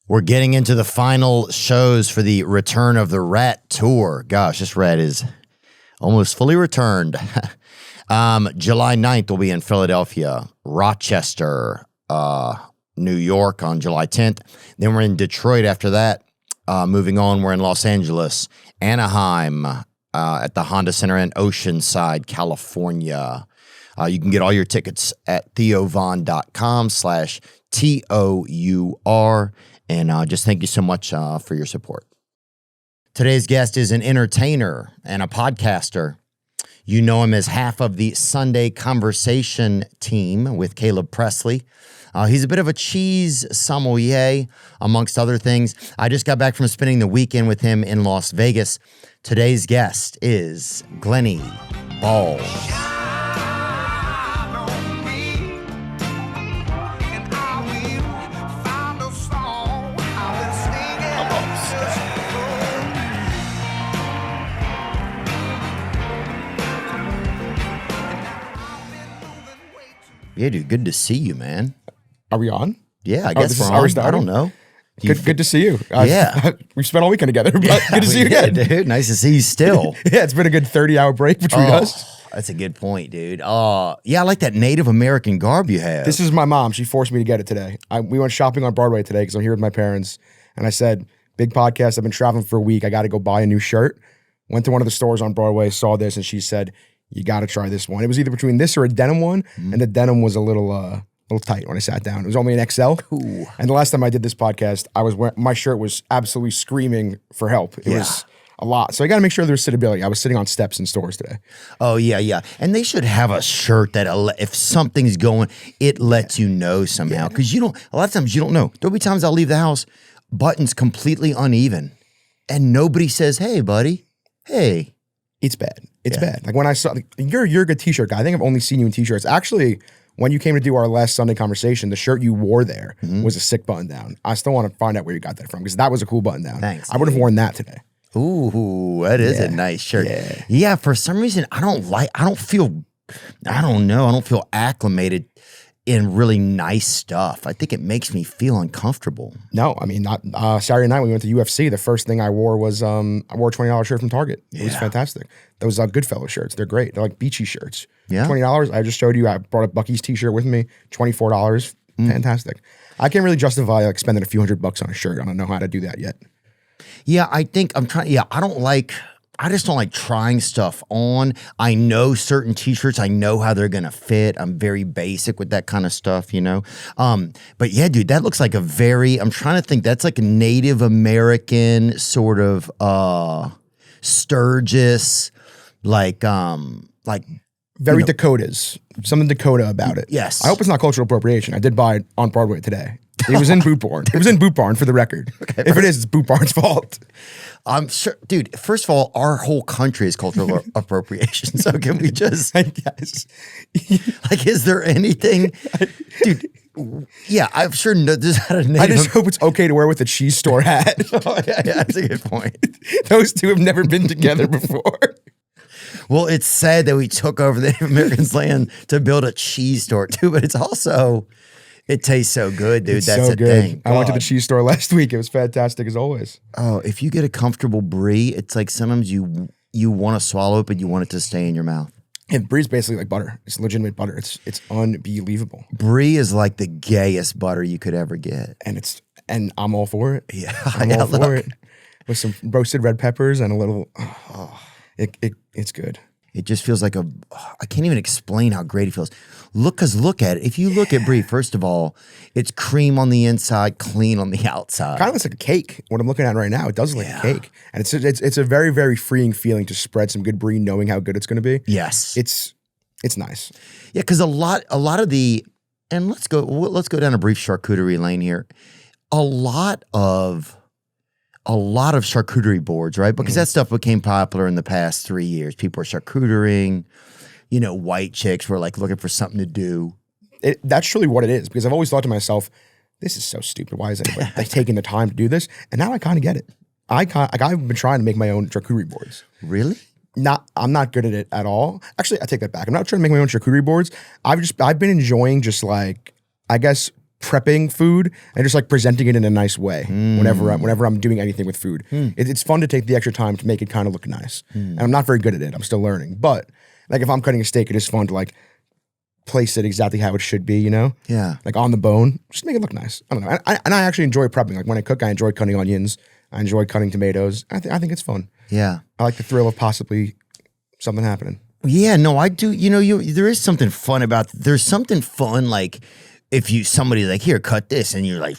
We're getting into the final shows for the Return of the Rat tour. Gosh, this rat is almost fully returned. July 9th, we'll be in Philadelphia, Rochester, New York on July 10th. Then we're in Detroit after that. Moving on, we're in Los Angeles, Anaheim, at the Honda Center in Oceanside, California. You can get all your tickets at theovon.com/TOUR. And just thank you so much for your support. Today's guest is an entertainer and a podcaster. You know him as half of the Sundae Conversation team with Caleb Pressley. He's a bit of a cheese sommelier, amongst other things. I just got back from spending the weekend with him in Las Vegas. Today's guest is Glenny Balls. Yeah, dude, good to see you, man. Are we on? Yeah, I guess we're on. I don't know. Good to see you. Yeah. We've spent all weekend together, but good to see you again. Dude. Nice to see you still. Yeah, it's been a good 30-hour break between us. That's a good point, dude. Yeah, I like that Native American garb you have. This is my mom. She forced me to get it today. We went shopping on Broadway today because I'm here with my parents. And I said, big podcast. I've been traveling for a week. I got to go buy a new shirt. Went to one of the stores on Broadway, saw this, and she said, you got to try this one. It was either between this or a denim one, and the denim was a little tight when I sat down. It was only an XL. Ooh. And the last time I did this podcast, my shirt was absolutely screaming for help. It was a lot. So I got to make sure there's sittability. I was sitting on steps in stores today. Oh, yeah. And they should have a shirt that if something's going, it lets you know somehow. Because a lot of times you don't know. There'll be times I'll leave the house, buttons completely uneven, and nobody says, hey, buddy, hey. It's bad. It's bad. Like when I saw, you're a good t-shirt guy. I think I've only seen you in t-shirts. Actually, when you came to do our last Sunday Conversation, the shirt you wore there was a sick button down. I still want to find out where you got that from because that was a cool button down. Thanks. I would have worn that today. Ooh, that is a nice shirt. Yeah, for some reason, I don't feel acclimated in really nice stuff. I think it makes me feel uncomfortable. No, I mean, not Saturday night when we went to UFC, the first thing I wore was I wore a $20 shirt from Target. It was fantastic. Those Goodfellas shirts, they're great. They're like beachy shirts. Yeah. $20. I just showed you. I brought a Buc-ee's t-shirt with me. $24. Fantastic. I can't really justify like spending a few $100 on a shirt. I don't know how to do that yet. Yeah, I think I'm trying. Yeah, I just don't like trying stuff on. I know certain t-shirts, I know how they're gonna fit. I'm very basic with that kind of stuff, you know? But yeah, dude, that looks like I'm trying to think, that's like a Native American sort of Sturgis, like very Dakotas. Something Dakota about it. Yes. I hope it's not cultural appropriation. I did buy it on Broadway today. It was in Boot Barn. It was in Boot Barn for the record. Okay, if it is, it's Boot Barn's fault. I'm sure, dude, first of all, our whole country is cultural appropriation. So can we just, yes. like, is there anything, dude, yeah, I'm sure there's not a Native. I just hope it's okay to wear with a cheese store hat. Yeah, that's a good point. Those two have never been together before. Well, it's sad that we took over the Native Americans' land to build a cheese store too, but it's also, it tastes so good, dude. That's so good. Thing. I went to the cheese store last week. It was fantastic as always. Oh, if you get a comfortable Brie, it's like sometimes you want to swallow it, but you want it to stay in your mouth. And Brie's basically like butter. It's legitimate butter. It's unbelievable. Brie is like the gayest butter you could ever get. And I'm all for it. Yeah. I'm all for it. With some roasted red peppers and a little, it's good. It just feels like I can't even explain how great it feels. Look at it. If you look at Brie, first of all, it's cream on the inside, clean on the outside. Kind of looks like a cake. What I'm looking at right now, it does look like a cake. And it's a very, very freeing feeling to spread some good Brie knowing how good it's going to be. Yes. It's nice. Yeah, because a lot of the, and let's go down a brief charcuterie lane here. A lot of charcuterie boards, right? Because that stuff became popular in the past 3 years. People are charcuteriing, white chicks were like looking for something to do. That's truly what it is, because I've always thought to myself, this is so stupid. Why is anybody like taking the time to do this? And now I kind of get it. I've been trying to make my own charcuterie boards. Really? I'm not good at it at all. Actually, I take that back. I'm not trying to make my own charcuterie boards. I've been enjoying just like, I guess, prepping food and just like presenting it in a nice way whenever I'm doing anything with food. It's fun to take the extra time to make it kind of look nice. And I'm not very good at it. I'm still learning. But like if I'm cutting a steak, it is fun to like place it exactly how it should be, you know? Yeah. Like on the bone, just make it look nice. I don't know. And I actually enjoy prepping. Like when I cook, I enjoy cutting onions. I enjoy cutting tomatoes. I think it's fun. Yeah. I like the thrill of possibly something happening. Yeah, no, I do. You know, there is something fun about. There's something fun like if somebody's like, here, cut this, and you're like,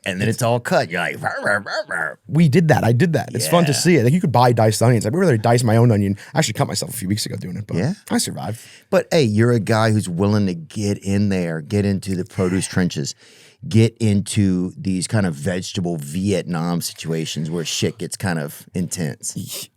and then it's all cut. You're like, we did that. I did that. It's fun to Yeah. see it. Like you could buy diced onions. I'd rather dice my own onion. I actually cut myself a few weeks ago doing it, but Yeah? I survived. But hey, you're a guy who's willing to get in there, get into the produce trenches, get into these kind of vegetable Vietnam situations where shit gets kind of intense.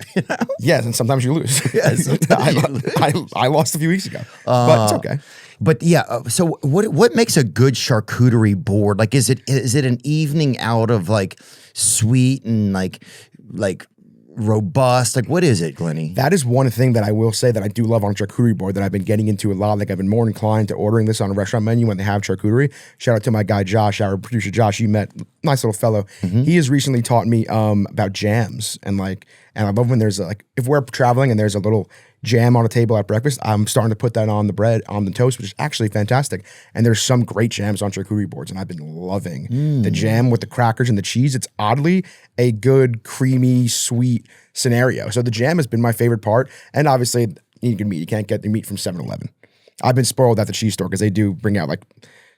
Yes, and sometimes you lose. Yes, I lost a few weeks ago, but it's okay. But yeah, so what makes a good charcuterie board? Like, is it an evening out of like sweet and like robust? Like, what is it, Glenny? That is one thing that I will say that I do love on charcuterie board that I've been getting into a lot. Like I've been more inclined to ordering this on a restaurant menu when they have charcuterie. Shout out to my guy Josh, our producer Josh. You met, nice little fellow. He has recently taught me about jams and I love when there's if we're traveling and there's a little jam on a table at breakfast, I'm starting to put that on the bread, on the toast, which is actually fantastic. And there's some great jams on charcuterie boards, and I've been loving the jam with the crackers and the cheese. It's oddly a good, creamy, sweet scenario. So the jam has been my favorite part. And obviously, you can meat. You can't get the meat from 7-Eleven. I've been spoiled at the cheese store because they do bring out like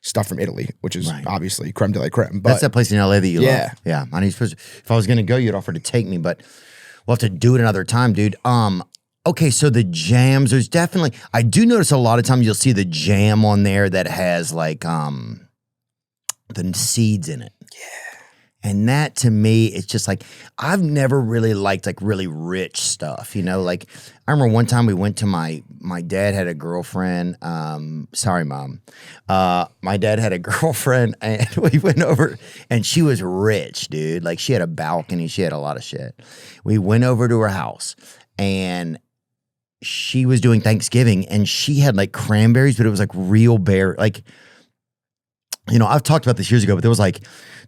stuff from Italy, which is obviously creme de la creme. But that's that place in LA that you love. Yeah. I mean, if I was going to go, you'd offer to take me, but we'll have to do it another time, dude. Okay, so the jams, there's definitely, I do notice a lot of times you'll see the jam on there that has like the seeds in it. Yeah. And that to me, it's just like, I've never really liked like really rich stuff, you know? Like I remember one time we went to my dad had a girlfriend, sorry mom. My dad had a girlfriend and we went over and she was rich, dude. Like she had a balcony, she had a lot of shit. We went over to her house and she was doing Thanksgiving and she had like cranberries, but it was like real berry. Like, you know, I've talked about this years ago, but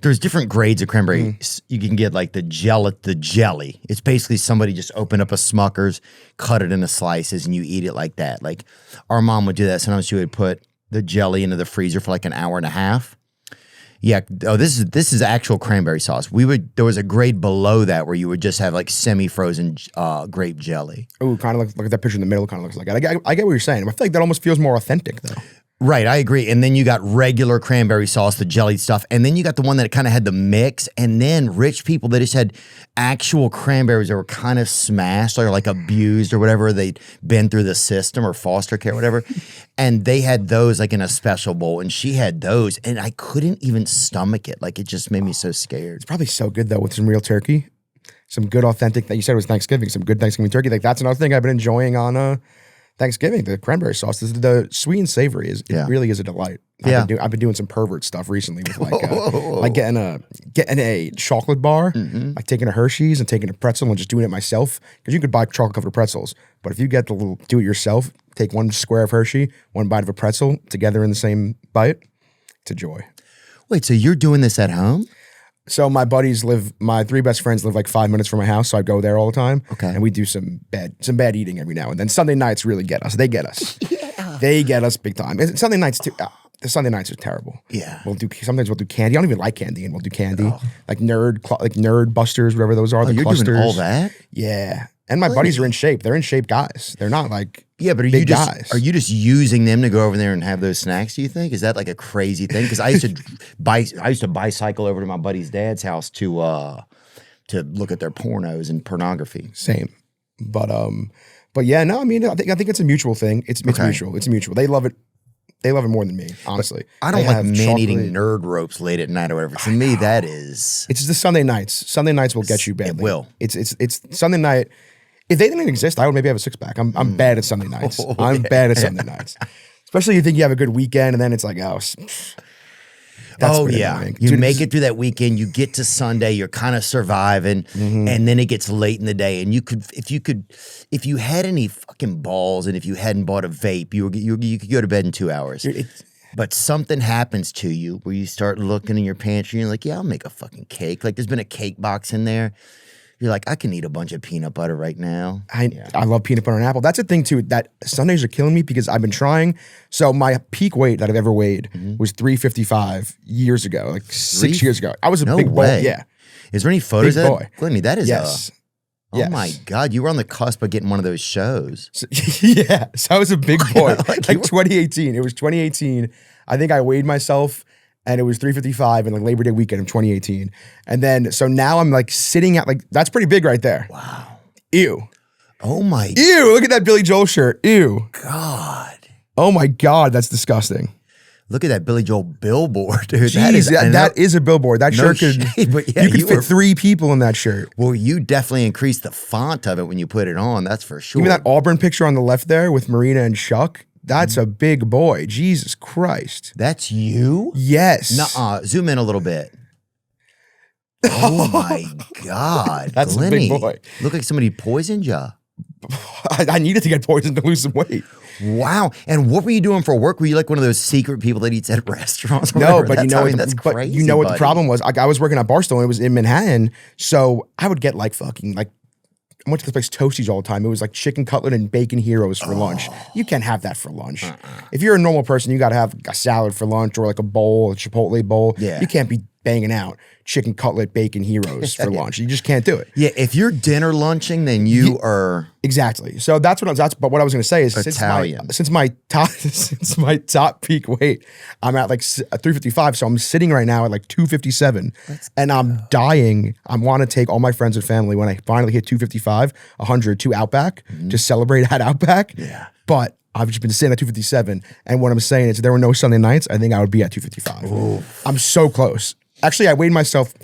there's different grades of cranberry. You can get like the jelly. It's basically somebody just opened up a Smucker's, cut it into slices, and you eat it like that. Like our mom would do that. Sometimes she would put the jelly into the freezer for like an hour and a half. Yeah. Oh, this is actual cranberry sauce. There was a grade below that where you would just have like semi-frozen grape jelly. Oh, kind of look at that picture in the middle. Kind of looks like it. I get what you're saying. I feel like that almost feels more authentic though. Right, I agree. And then you got regular cranberry sauce, the jellied stuff. And then you got the one that kind of had the mix. And then rich people, they just had actual cranberries that were kind of smashed or like abused or whatever. They'd been through the system or foster care or whatever. And they had those like in a special bowl. And she had those. And I couldn't even stomach it. Like it just made me so scared. It's probably so good though with some real turkey. Some good authentic, that you said it was Thanksgiving, some good Thanksgiving turkey. Like that's another thing I've been enjoying on Thanksgiving, the cranberry sauce. The sweet and savory really is a delight. I've been doing some pervert stuff recently with like getting a chocolate bar, like taking a Hershey's and taking a pretzel and just doing it myself. Because you could buy chocolate covered pretzels, but if you get the little do it yourself, take one square of Hershey, one bite of a pretzel together in the same bite, it's a joy. Wait, so you're doing this at home? So my three best friends live like 5 minutes from my house, so I go there all the time. Okay. And we do some bad eating every now and then. Sunday nights really get us. They get us. Yeah. They get us big time. And Sunday nights too. The Sunday nights are terrible. Yeah. Sometimes we'll do candy. I don't even like candy, and we'll do candy. Like nerd busters, whatever those are. The you're clusters. doing all that? Yeah. And my buddies are in shape. They're in shape guys. They're not like but are big guys. Are you just using them to go over there and have those snacks, do you think? Is that like a crazy thing? Because I used to bicycle over to my buddy's dad's house to look at their pornos and pornography. Same. But yeah, no, I mean I think it's a mutual thing. It's mutual. It's mutual. They love it. They love it more than me, honestly. But I don't like man-eating nerd ropes late at night or whatever. To me, that is... It's the Sunday nights. Sunday nights will get you badly. It will. It's Sunday night. If they didn't exist, I would maybe have a six-pack. I'm bad at Sunday nights. I'm bad at Sunday nights. Especially if you think you have a good weekend, and then it's like, that's annoying. You make it through that weekend, you get to Sunday, you're kind of surviving, and then it gets late in the day. And if you had any fucking balls and if you hadn't bought a vape, you could go to bed in 2 hours. But something happens to you where you start looking in your pantry and you're like, yeah, I'll make a fucking cake. Like there's been a cake box in there. You're like, I can eat a bunch of peanut butter right now. I love peanut butter and apple. That's the thing too, that Sundays are killing me because I've been trying. So my peak weight that I've ever weighed was 355 years ago, like 6 years ago. I was a big boy. Yeah. Is there any photos big of boy. that? Glenny, that is Yes. Oh my God, you were on the cusp of getting one of those shows. So, yeah. So I was a big boy. like 2018. It was 2018. I think I weighed myself and it was 355 in like Labor Day weekend of 2018. And then, so now I'm like sitting at like, that's pretty big right there. Wow. Ew. Oh my Ew. Look at that Billy Joel shirt. Ew. God. Oh my God. That's disgusting. Look at that Billy Joel billboard, dude. Jeez, that is a billboard. That shirt could, but yeah, you could fit 3 people in that shirt. Well, you definitely increased the font of it when you put it on. That's for sure. Even that Auburn picture on the left there with Marina and Chuck. That's a big boy. Jesus Christ. That's you? Yes. Nuh-uh. Zoom in a little bit. Oh my God. That's Glenny, a big boy. Look like somebody poisoned you. I needed to get poisoned to lose some weight. Wow. And what were you doing for work? Were you like one of those secret people that eats at restaurants? No, but that's crazy. You know what the problem was? I was working at Barstool and it was in Manhattan. So I would get like fucking like, I went to this place Toasties all the time. It was like chicken cutlet and bacon heroes for lunch. You can't have that for lunch. If you're a normal person, you got to have a salad for lunch or like a bowl, a Chipotle bowl. Yeah. You can't be banging out chicken cutlet bacon heroes for lunch. You just can't do it. Yeah, if you're dinner lunching, then you are exactly. So that's what but what I was going to say is Italian. since my top peak weight, I'm at like 355. So I'm sitting right now at like 257, and I'm dying. I want to take all my friends and family when I finally hit 255, 100 to Outback to celebrate at Outback. Yeah, but I've just been sitting at 257, and what I'm saying is, if there were no Sunday nights, I think I would be at 255. Ooh. I'm so close. Actually, I weighed myself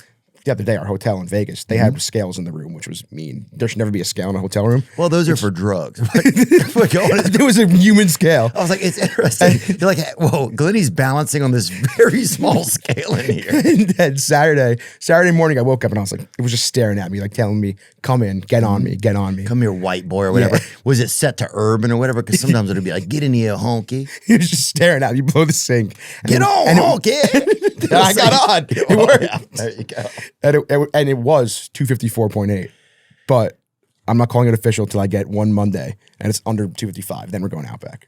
the other day, our hotel in Vegas. They had scales in the room, which was mean. There should never be a scale in a hotel room. Well, those are for drugs. There was a human scale. I was like, it's interesting. You're like, whoa, Glenny's balancing on this very small scale in here. And then Saturday morning, I woke up and I was like, it was just staring at me, like telling me, come in, get on me, get on me. Come here, white boy, or whatever. Yeah. Was it set to urban or whatever? Because sometimes it'd be like, get in here, honky. He was just staring at me, below the sink. Get on, honky. I got on. It worked. Yeah, there you go. And it was 254.8. But I'm not calling it official till I get one Monday and it's under 255. Then we're going Outback.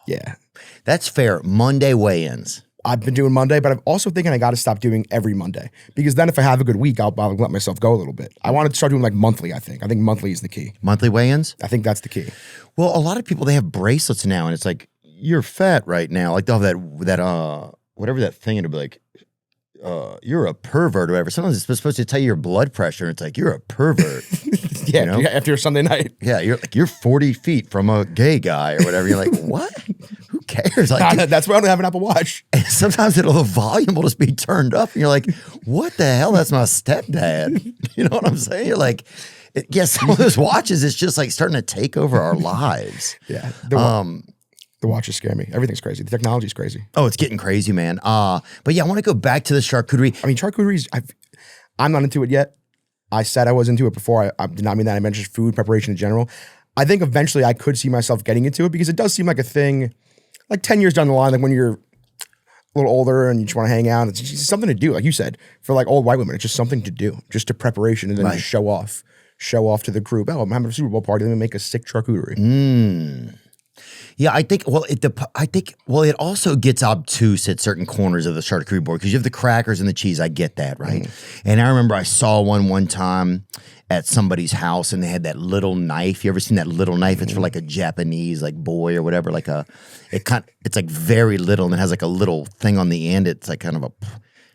Yeah. That's fair. Monday weigh-ins. I've been doing Monday, but I'm also thinking I got to stop doing every Monday because then if I have a good week, I'll let myself go a little bit. I want to start doing like monthly, I think. I think monthly is the key. Monthly weigh-ins? I think that's the key. Well, a lot of people, they have bracelets now and it's like, you're fat right now. Like they'll have that whatever that thing, it'll be like, you're a pervert or whatever. Sometimes it's supposed to tell you your blood pressure and it's like, you're a pervert. Yeah, you know? After your Sunday night. Yeah, you're 40 feet from a gay guy or whatever. You're like, what? Who cares? Like, that's why I don't have an Apple Watch. And sometimes the volume will just be turned up and you're like, what the hell? That's my stepdad. You know what I'm saying? You're like, some of those watches, it's just like starting to take over our lives. Yeah. The watches scare me. Everything's crazy. The technology's crazy. Oh, it's getting crazy, man. But yeah, I want to go back to the charcuterie. I mean, charcuterie, I'm not into it yet. I said I was into it before. I did not mean that. I meant just food preparation in general. I think eventually I could see myself getting into it because it does seem like a thing, like 10 years down the line, like when you're a little older and you just want to hang out. It's just something to do, like you said, for like old white women. It's just something to do, just a preparation and then just show off to the group. Oh, I'm having a Super Bowl party. Let me make a sick charcuterie. Yeah, I think. Well, it also gets obtuse at certain corners of the charcuterie board because you have the crackers and the cheese. I get that, right? And I remember I saw one time at somebody's house, and they had that little knife. You ever seen that little knife? It's for like a Japanese like boy or whatever. Like it's like very little, and it has like a little thing on the end. It's like kind of a.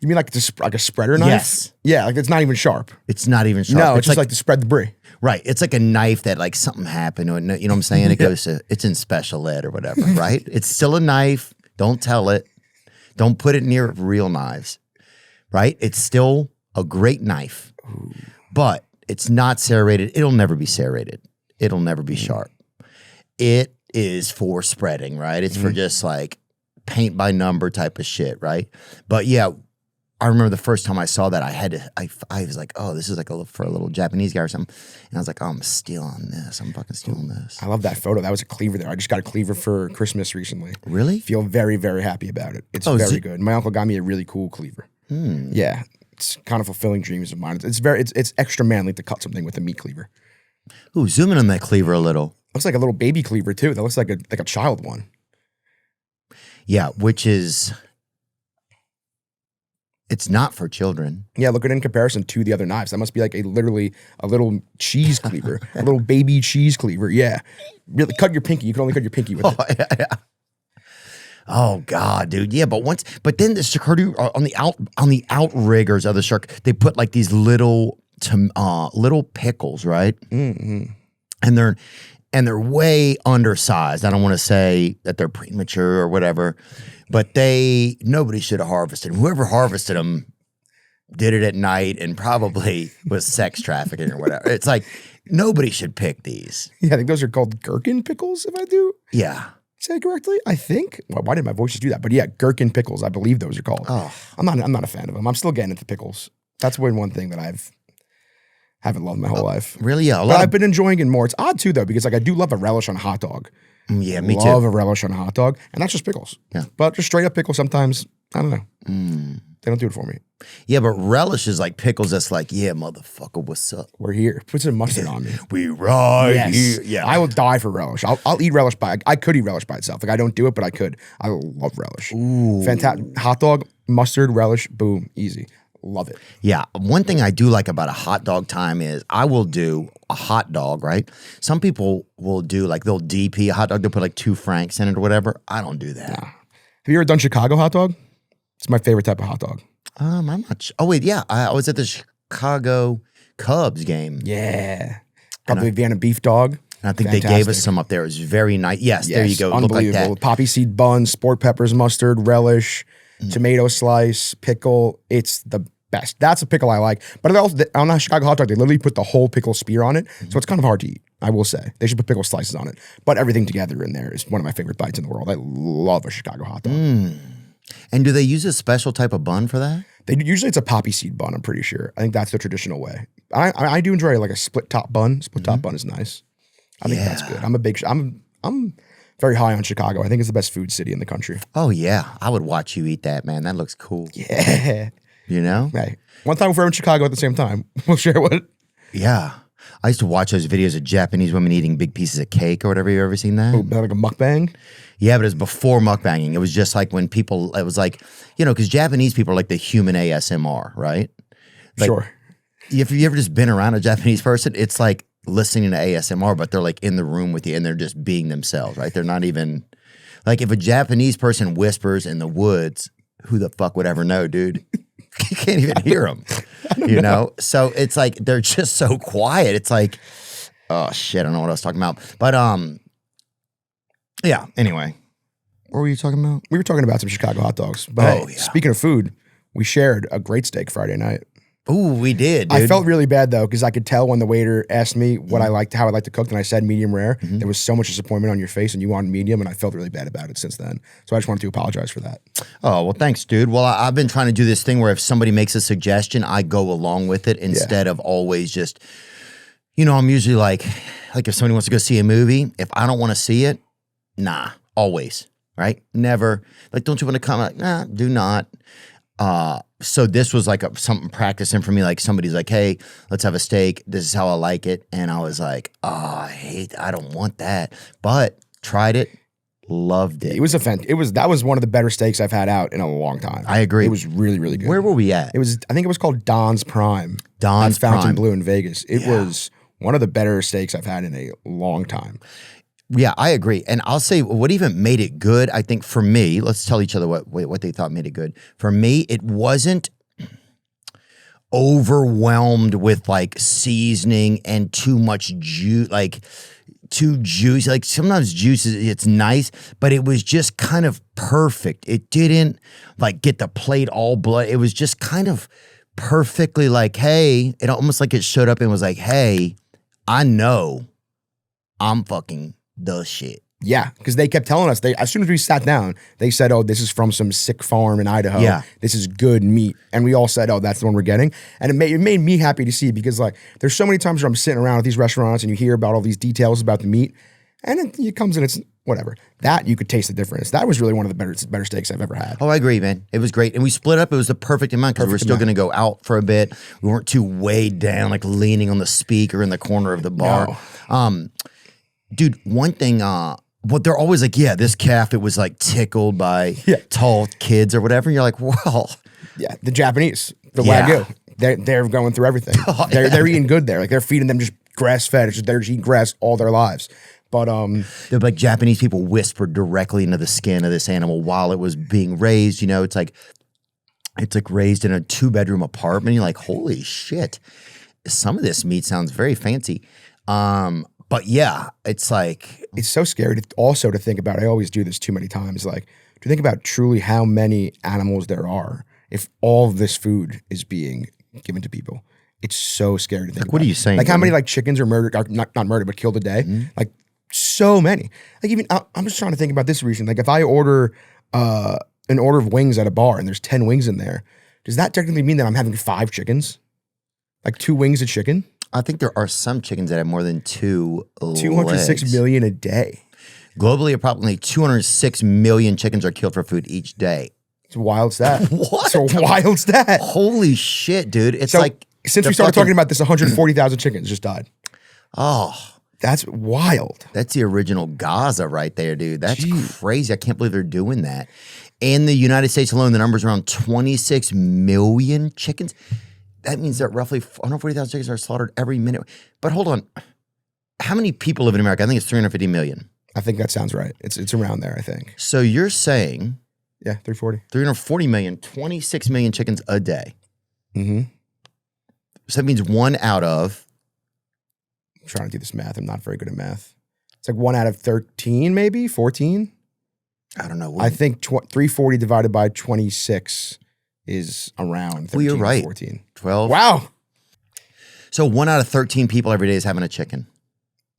You mean like a spreader knife? Yes. Yeah, like it's not even sharp. It's not even sharp. No, it's just like to spread the brie. Right. It's like a knife that like something happened. You know what I'm saying? It goes to, it's in special ed or whatever, right? It's still a knife. Don't tell it. Don't put it near real knives, right? It's still a great knife, but it's not serrated. It'll never be serrated. It'll never be sharp. It is for spreading, right? It's for just like paint by number type of shit, right? But yeah, I remember the first time I saw that, I was like, oh, this is like for a little Japanese guy or something. And I was like, oh, I'm stealing this. I'm fucking stealing this. I love that photo. That was a cleaver there. I just got a cleaver for Christmas recently. Really? Feel very, very happy about it. It's very good. My uncle got me a really cool cleaver. Yeah. It's kind of fulfilling dreams of mine. It's extra manly to cut something with a meat cleaver. Ooh, zoom in on that cleaver a little. Looks like a little baby cleaver too. That looks like a child one. Yeah, which is, it's not for children. Yeah, look at it in comparison to the other knives. That must be like literally a little cheese cleaver, a little baby cheese cleaver. Yeah, really cut your pinky. You can only cut your pinky with it. Yeah. Oh God, dude. Yeah, but then the charcuterie on the outriggers of the shark, they put like these little pickles, right? Mm-hmm. And they're way undersized. I don't want to say that they're premature or whatever, but nobody should have harvested. Whoever harvested them did it at night and probably was sex trafficking or whatever. It's like nobody should pick these. Yeah, I think those are called gherkin pickles. If I do, say it correctly, I think. Well, why did my voice just do that? But yeah, gherkin pickles. I believe those are called. Oh, I'm not a fan of them. I'm still getting into pickles. That's one thing that haven't loved my whole life. Really? Yeah. But I've been enjoying it more. It's odd too, though, because like I do love a relish on a hot dog. Yeah, me too. Love a relish on a hot dog, and that's just pickles. Yeah. But just straight up pickles sometimes, I don't know. They don't do it for me. Yeah, but relish is like pickles. That's like, yeah, motherfucker, what's up? We're here. Put some mustard on me. We right here. Yeah. I will die for relish. I'll eat relish I could eat relish by itself. Like I don't do it, but I could. I love relish. Ooh. Fantastic. Hot dog, mustard, relish, boom, easy. Love it. Yeah. One thing I do like about a hot dog time is I will do a hot dog, right? Some people will do like they'll DP a hot dog. They'll put like 2 franks in it or whatever. I don't do that. Nah. Have you ever done Chicago hot dog? It's my favorite type of hot dog. I'm not. Oh wait, yeah. I was at the Chicago Cubs game. Yeah. Probably Vienna beef dog. And I think they gave us some up there. It was very nice. Yes, there you go. Unbelievable. Look like that. Poppy seed bun, sport peppers, mustard, relish, tomato slice, pickle. It's the best. That's a pickle I like. But on a Chicago hot dog, they literally put the whole pickle spear on it. So it's kind of hard to eat, I will say. They should put pickle slices on it. But everything together in there is one of my favorite bites in the world. I love a Chicago hot dog. And do they use a special type of bun for that? Usually it's a poppy seed bun, I'm pretty sure. I think that's the traditional way. I do enjoy like a split top bun. Split top bun is nice. I think that's good. I'm very high on Chicago. I think it's the best food city in the country. Oh yeah. I would watch you eat that, man. That looks cool. Yeah. You know? Hey. One time we're in Chicago at the same time. We'll share what. Yeah. I used to watch those videos of Japanese women eating big pieces of cake or whatever. You ever seen that? Oh, like a mukbang? Yeah, but it was before mukbanging. It was just like when people, it was like, because Japanese people are like the human ASMR, right? Like, sure. If you ever just been around a Japanese person, it's like listening to ASMR, but they're like in the room with you and they're just being themselves, right? They're not even, like if a Japanese person whispers in the woods, who the fuck would ever know, dude? You can't even hear them, know? So it's like, they're just so quiet. It's like, oh shit, I don't know what I was talking about. But yeah, anyway. What were you talking about? We were talking about some Chicago hot dogs. But speaking of food, we shared a great steak Friday night. Ooh, we did, dude. I felt really bad though, because I could tell when the waiter asked me what I liked, how I like to cook, and I said medium rare. There was so much disappointment on your face, and you wanted medium, and I felt really bad about it since then. So I just wanted to apologize for that. Oh, well, thanks, dude. Well, I've been trying to do this thing where if somebody makes a suggestion, I go along with it instead of always just, I'm usually like if somebody wants to go see a movie, if I don't want to see it, nah, always, right? Never. Like, don't you want to come? Like, nah, do not. So this was like something practicing for me. Like somebody's like, hey, let's have a steak. This is how I like it. And I was like, oh, I don't want that. But tried it, loved it. That was one of the better steaks I've had out in a long time. I agree. It was really, really good. Where were we at? I think it was called Don's Prime. Don's Prime. Fontainebleau in Vegas. It was one of the better steaks I've had in a long time. Yeah, I agree. And I'll say what even made it good, I think for me, let's tell each other what they thought made it good. For me, it wasn't overwhelmed with like seasoning and too much juice, like too juicy. Like sometimes juice it's nice, but it was just kind of perfect. It didn't like get the plate all blood. It was just kind of perfectly like, hey, it almost like it showed up and was like, hey, I know I'm fucking the shit. Yeah, because they kept telling us, as soon as we sat down, they said, oh, this is from some sick farm in Idaho. Yeah. This is good meat. And we all said, oh, that's the one we're getting. And it made me happy to see, because like there's so many times where I'm sitting around at these restaurants and you hear about all these details about the meat, and it comes and it's whatever. That you could taste the difference. That was really one of the better steaks I've ever had. Oh, I agree, man. It was great. And we split up. It was the perfect amount because we were still going to go out for a bit. We weren't too weighed down, like leaning on the speaker in the corner of the bar. No. Dude, one thing, what they're always like, yeah, this calf, it was like tickled by tall kids or whatever. And you're like, well. Yeah, the Japanese, the Wagyu, they're going through everything. They're eating good there. Like they're feeding them just grass fed. They're just eating grass all their lives. But they're like Japanese people whispered directly into the skin of this animal while it was being raised. You know, it's like raised in a 2-bedroom apartment. You're like, holy shit. Some of this meat sounds very fancy. But yeah, it's like, it's so scary to think about. I always do this too many times. Like to think about truly how many animals there are if all of this food is being given to people. It's so scary to think about. What are you saying? Like how many like chickens are murdered, or not murdered, but killed a day? Mm-hmm. Like so many. Like even, I'm just trying to think about this recently. Like if I order an order of wings at a bar and there's 10 wings in there, does that technically mean that I'm having 5 chickens? Like 2 wings a chicken? I think there are some chickens that have more than 2 206 legs. million a day. Globally, approximately 206 million chickens are killed for food each day. It's a wild stat. What? It's a wild stat. Holy shit, dude. It's so, like... Since we started talking about this, 140,000 chickens just died. Oh. That's wild. That's the original Gaza right there, dude. That's crazy. I can't believe they're doing that. In the United States alone, the number's around 26 million chickens. That means that roughly 140,000 chickens are slaughtered every minute. But hold on. How many people live in America? I think it's 350 million. I think that sounds right. It's around there, I think. So you're saying... Yeah, 340 million, 26 million chickens a day. Mm-hmm. So that means 1 out of... I'm trying to do this math. I'm not very good at math. It's like 1 out of 13, maybe 14. I don't know. I think 340 divided by 26 is around 13 well, you're right. 14. 12. Wow. So 1 out of 13 people every day is having a chicken.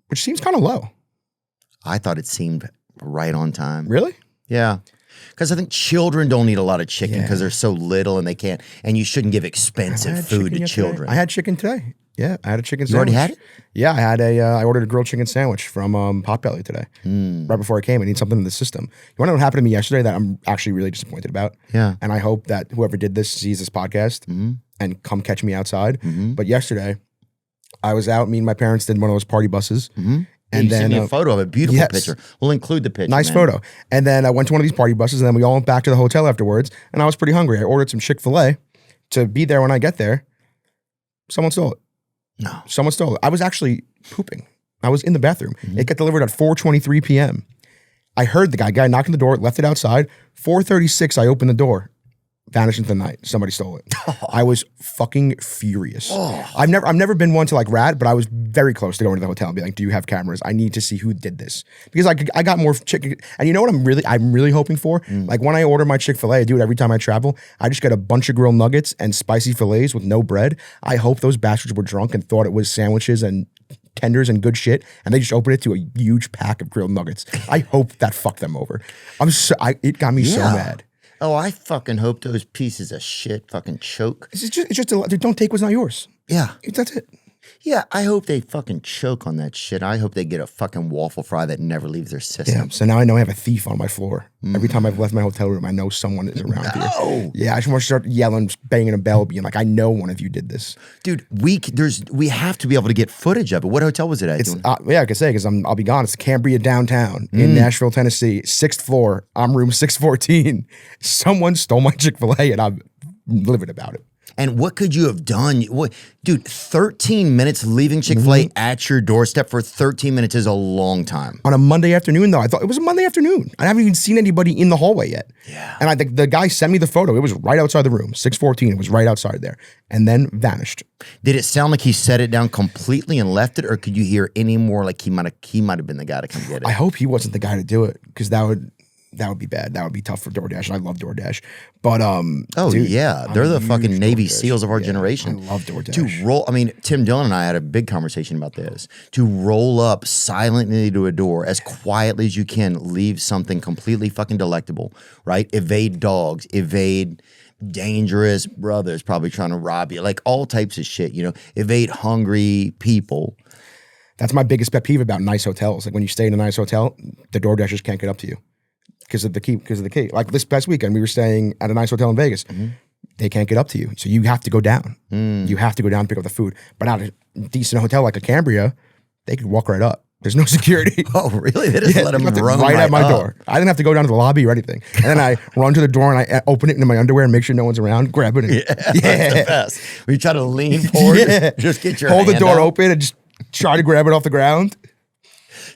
Which seems kind of low. I thought it seemed right on time. Really? Yeah. Because I think children don't eat a lot of chicken because they're so little and they can't. And you shouldn't give expensive food to children. I had chicken today. Yeah, I had a chicken sandwich. You already had it? Yeah, I ordered a grilled chicken sandwich from Potbelly today. Right before I came. I need something in the system. You want to know what happened to me yesterday that I'm actually really disappointed about? Yeah. And I hope that whoever did this sees this podcast and come catch me outside. But yesterday, I was out. Me and my parents did one of those party buses. And then sent me a photo of a beautiful picture. We'll include the picture. Nice photo. And then I went to one of these party buses, and then we all went back to the hotel afterwards. And I was pretty hungry. I ordered some Chick-fil-A to be there when I get there. Someone stole it. No. Someone stole it. I was actually pooping. I was in the bathroom. It got delivered at 4:23 p.m. I heard the guy knocked on the door, left it outside. 4:36, I opened the door. Vanished into the night. Somebody stole it. I was fucking furious. I've never been one to like rat, but I was very close to going to the hotel and be like, "Do you have cameras? I need to see who did this." Because I got more chicken. And you know what I'm really hoping for? Like when I order my Chick-fil-A, I do it every time I travel. I just get a bunch of grilled nuggets and spicy fillets with no bread. I hope those bastards were drunk and thought it was sandwiches and tenders and good shit, and they just opened it to a huge pack of grilled nuggets. I hope that fucked them over. It got me so mad. Oh, I fucking hope those pieces of shit fucking choke. It's just don't take what's not yours. Yeah. That's it. Yeah, I hope they fucking choke on that shit. I hope they get a fucking waffle fry that never leaves their system. Yeah, so now I know I have a thief on my floor. Every time I've left my hotel room, I know someone is around here. Yeah, I just want to start yelling, banging a bell, being like, I know one of you did this. Dude, we have to be able to get footage of it. What hotel was it at? Yeah, I can say, because I'll be gone. It's Cambria downtown in Nashville, Tennessee, 6th floor. I'm room 614. Someone stole my Chick-fil-A and I'm livid about it. And what could you have done? Dude, 13 minutes leaving Chick-fil-A at your doorstep for 13 minutes is a long time. On a Monday afternoon, though. I thought it was a Monday afternoon. I haven't even seen anybody in the hallway yet. Yeah. And the guy sent me the photo. It was right outside the room, 614. It was right outside there. And then vanished. Did it sound like he set it down completely and left it? Or could you hear any more like he might have been the guy to come get it? I hope he wasn't the guy to do it, because that would that would be bad. That would be tough for DoorDash. And I love DoorDash. But dude, they're the fucking Navy SEALs of our generation. I love DoorDash. To roll, I mean, Tim Dillon and I had a big conversation about this. To roll up silently to a door as quietly as you can, leave something completely fucking delectable, right? Evade dogs, evade dangerous brothers probably trying to rob you, like all types of shit, evade hungry people. That's my biggest pet peeve about nice hotels. Like when you stay in a nice hotel, the DoorDashers can't get up to you because of the key. Like this past weekend, we were staying at a nice hotel in Vegas. Mm-hmm. They can't get up to you. So you have to go down. You have to go down and pick up the food. But at a decent hotel like a Cambria, they could walk right up. There's no security. Oh, really? They just let them run right at my door. I didn't have to go down to the lobby or anything. And then I run to the door and I open it into my underwear and make sure no one's around, grab it. And, that's the best. When you try to lean forward, just get your hold hand the door out. open and just try to grab it off the ground.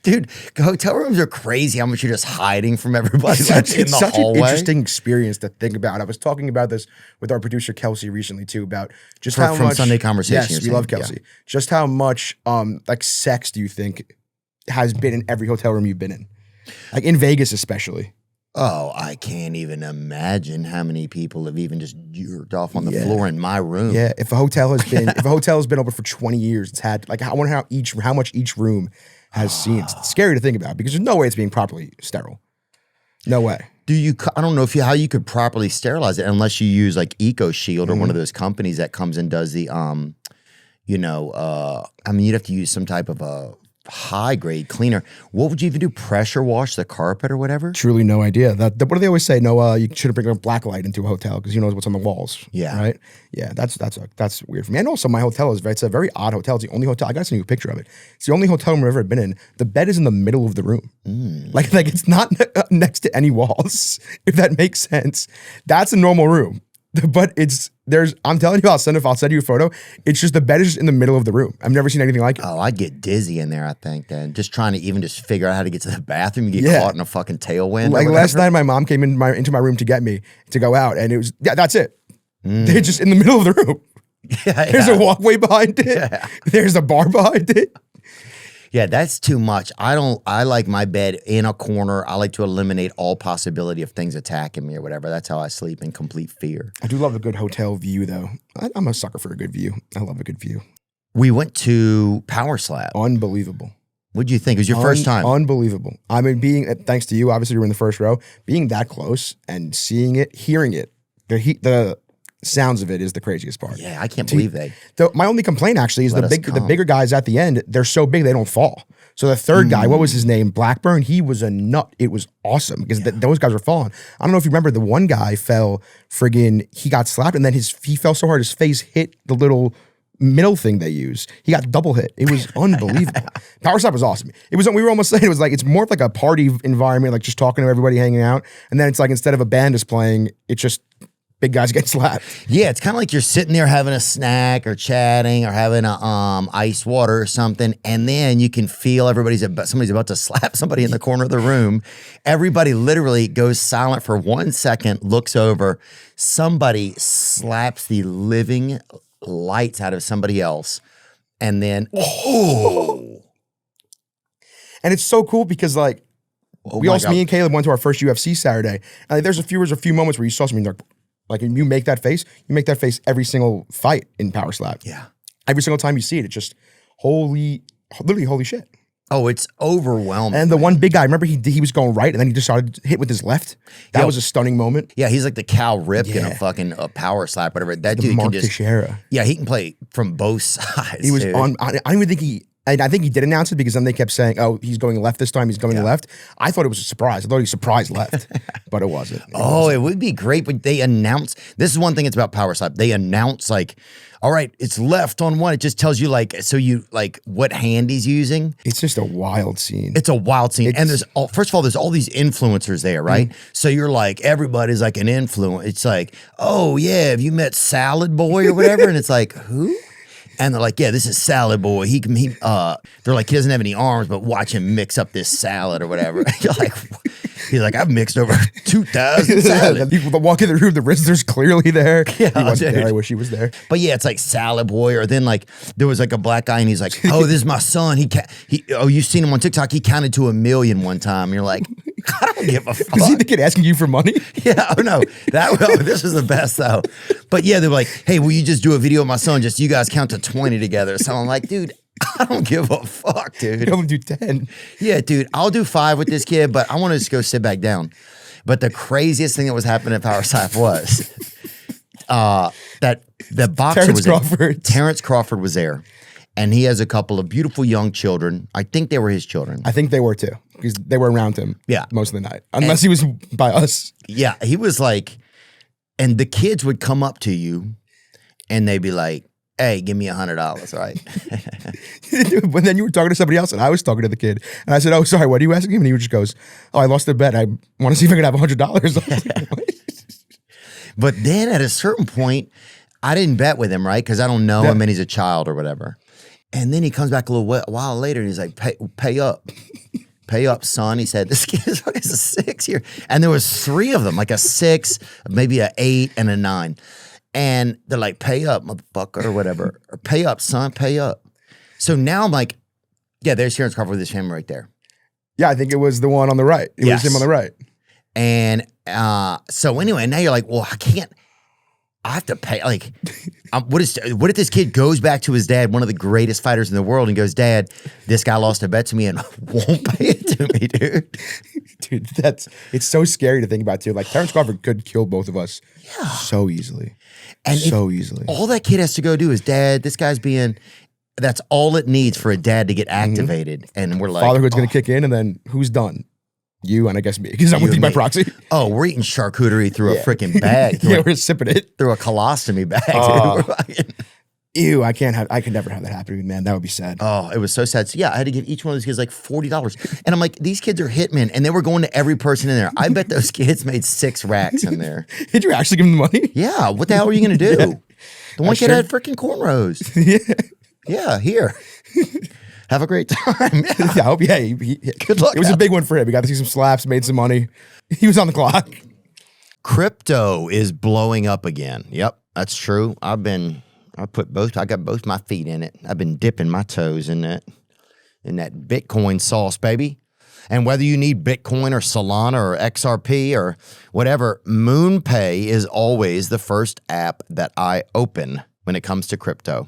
Dude, hotel rooms are crazy how much you're just hiding from everybody. It's in the such hallway. an interesting experience to think about. I was talking about this with our producer Kelsey recently too, about just how from much Sundae Conversations. Yes, we love Kelsey. Yeah. Just how much like sex do you think has been in every hotel room you've been in? Like in Vegas especially. Oh, I can't even imagine how many people have even just jerked off on the floor in my room. Yeah, if a hotel has been open for 20 years, it's had like I wonder how much each room has seen. It's scary to think about because there's no way it's being properly sterile. No way. I don't know how you could properly sterilize it unless you use like Eco Shield or one of those companies that comes and does the I mean, you'd have to use some type of a high grade cleaner. What would you even do? Pressure wash the carpet or whatever? Truly no idea. What do they always say? No, you shouldn't bring a black light into a hotel because you know what's on the walls. Yeah. Right? Yeah, that's weird for me. And also my hotel it's a very odd hotel. It's the only hotel, I gotta send you a picture of it. It's the only hotel room I've ever been in. The bed is in the middle of the room. Like it's not next to any walls, if that makes sense. That's a normal room. But I'm telling you, I'll send you a photo. It's just the bed is just in the middle of the room. I've never seen anything like it. Oh, I'd get dizzy in there, I think, then. Just trying to even just figure out how to get to the bathroom. You get caught in a fucking tailwind. Like last night, my mom came into my room to get me to go out, and it was, that's it. They're just in the middle of the room. There's a walkway behind it. Yeah. There's a bar behind it. Yeah, that's too much. I like my bed in a corner. I like to eliminate all possibility of things attacking me or whatever. That's how I sleep in complete fear. I do love a good hotel view, though. I'm a sucker for a good view. I love a good view. We went to Power Slap. Unbelievable. What'd you think? It was your first time. Unbelievable. I mean, thanks to you, obviously you were in the first row. Being that close and seeing it, hearing it, the sounds of it is the craziest part. Yeah, I can't believe my only complaint actually is the bigger guys at the end, they're so big they don't fall. So the third guy, what was his name? Blackburn, he was a nut. It was awesome because those guys were falling. I don't know if you remember, the one guy fell he got slapped and then he fell so hard his face hit the little middle thing they use. He got double hit. It was unbelievable. Power Slap was awesome. We were almost saying it was like, it's more of like a party environment, like just talking to everybody, hanging out. And then it's like, instead of a band is playing, it's just big guys get slapped. Yeah, it's kind of like you're sitting there having a snack or chatting or having a ice water or something, and then you can feel somebody's about to slap somebody in the corner of the room. Everybody literally goes silent for 1 second, looks over. Somebody slaps the living lights out of somebody else, and then and it's so cool because like me and Caleb went to our first UFC Saturday, and there's a few moments where you saw something like when you make that face every single fight in Power Slap. Yeah. Every single time you see it, it's just literally holy shit. Oh, it's overwhelming. And the one big guy, remember he was going right and then he just started to hit with his left? That was a stunning moment. Yeah, he's like the Cal Ripken in a fucking Power Slap, whatever. That dude Mark can just Teixeira. Yeah, he can play from both sides. He was on. I don't even think I think he did announce it because then they kept saying, "Oh, he's going left this time. He's going left." I thought it was a surprise. I thought he surprised left, but it wasn't. It would be great, but they announce. This is one thing. It's about Power Slap. They announce like, all right, it's left on one. It just tells you what hand he's using. It's just a wild scene. It's a wild scene, and first of all, there's all these influencers there, right? So you're like, everybody's like an influencer. It's like, oh yeah, have you met Salad Boy or whatever? And it's like, who? And they're like, yeah, this is Salad Boy. They're like, he doesn't have any arms, but watch him mix up this salad or whatever. You're like, He's like, I've mixed over 2,000 salads. You walk in the room, the Rizzler's clearly there. Yeah, he wasn't dude. there. I wish he was there. But yeah, it's like Salad Boy, or then like there was like a black guy and he's like, oh, this is my son. You've seen him on TikTok. He counted to 1 million one time. You're like, I don't give a fuck. Is he the kid asking you for money? Yeah, oh no, this is the best though. But yeah, they're like, hey, will you just do a video of my son? Just you guys count to 20 together. So I'm like, dude, I don't give a fuck, dude. I'm gonna do 10. Yeah, dude, I'll do 5 with this kid, but I want to just go sit back down. But the craziest thing that was happening at Power Slap was that the boxer Terrence was Crawford. Terrence Crawford was there, and he has a couple of beautiful young children. I think they were his children. I think they were too, because they were around him. Yeah. Most of the night, unless he was by us. Yeah, he was like, and the kids would come up to you, and they'd be like, hey, give me $100, right? But then you were talking to somebody else, and I was talking to the kid, and I said, "Oh, sorry, what are you asking him?" And he just goes, "Oh, I lost a bet. I want to see if I can have $100." But then at a certain point, I didn't bet with him, right? Because I don't know him, and he's a child or whatever. And then he comes back a while later, and he's like, "Pay up." Pay up, son. He said, this kid is a 6 here. And there was 3 of them, like a 6, maybe a 8, and a 9. And they're like, pay up, motherfucker, or whatever. Or pay up, son, pay up. So now I'm like, yeah, there's Terrence Crawford with his family right there. Yeah, I think it was the one on the right. It was him on the right. And so anyway, now you're like, well, I have to pay. Like, what if this kid goes back to his dad, one of the greatest fighters in the world, and goes, Dad, this guy lost a bet to me and won't pay it to me, dude. Dude, it's so scary to think about too. Like Terrence Crawford could kill both of us so easily. And so easily. All that kid has to go do is, Dad, this guy's that's all it needs for a dad to get activated. And we're like, fatherhood's going to kick in, and then who's done? You and I guess me, because I'm with you by proxy. Oh, we're eating charcuterie through a freaking bag. We're sipping it. Through a colostomy bag. Ew, I could never have that happen to me, man. That would be sad. Oh, it was so sad. So yeah, I had to give each one of those kids like $40. And I'm like, these kids are hitmen, and they were going to every person in there. I bet those kids made 6 racks in there. Did you actually give them the money? Yeah. What the hell were you going to do? Yeah. The one kid had freaking cornrows. Yeah, here. Have a great time. Yeah. I hope, good luck. It was a big one for him. He got to see some slaps, made some money. He was on the clock. Crypto is blowing up again. Yep, that's true. I got both my feet in it. I've been dipping my toes in that Bitcoin sauce, baby. And whether you need Bitcoin or Solana or XRP or whatever, MoonPay is always the first app that I open when it comes to crypto.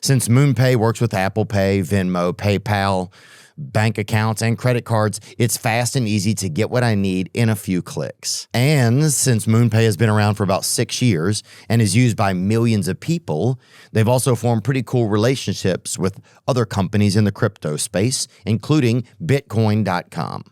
Since MoonPay works with Apple Pay, Venmo, PayPal, bank accounts, and credit cards, it's fast and easy to get what I need in a few clicks. And since MoonPay has been around for about 6 years and is used by millions of people, they've also formed pretty cool relationships with other companies in the crypto space, including Bitcoin.com.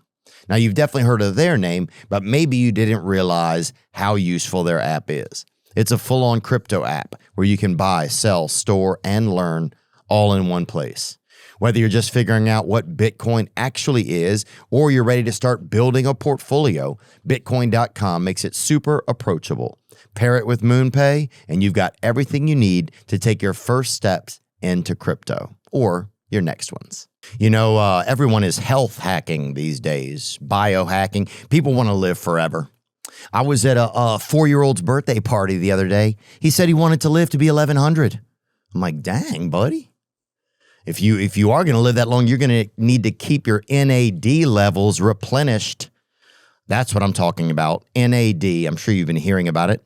Now, you've definitely heard of their name, but maybe you didn't realize how useful their app is. It's a full-on crypto app where you can buy, sell, store, and learn all in one place. Whether you're just figuring out what Bitcoin actually is or you're ready to start building a portfolio, Bitcoin.com makes it super approachable. Pair it with MoonPay, and you've got everything you need to take your first steps into crypto or your next ones. You know, everyone is health hacking these days, biohacking. People want to live forever. I was at a 4-year-old's birthday party the other day. He said he wanted to live to be 1100. I'm like, dang, buddy. If you are going to live that long, you're going to need to keep your NAD levels replenished. That's what I'm talking about. NAD. I'm sure you've been hearing about it.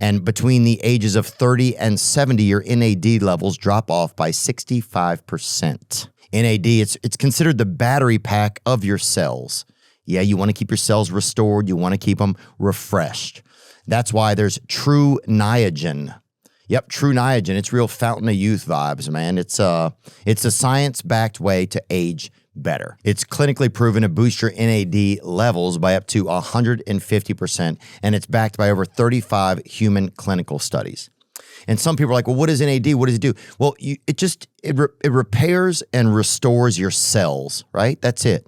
And between the ages of 30 and 70, your NAD levels drop off by 65%. NAD, it's considered the battery pack of your cells. Yeah, you want to keep your cells restored. You want to keep them refreshed. That's why there's True Niagen. Yep, True Niagen. It's real fountain of youth vibes, man. It's a science-backed way to age better. It's clinically proven to boost your NAD levels by up to 150%, and it's backed by over 35 human clinical studies. And some people are like, well, what is NAD? What does it do? Well, it repairs and restores your cells, right? That's it.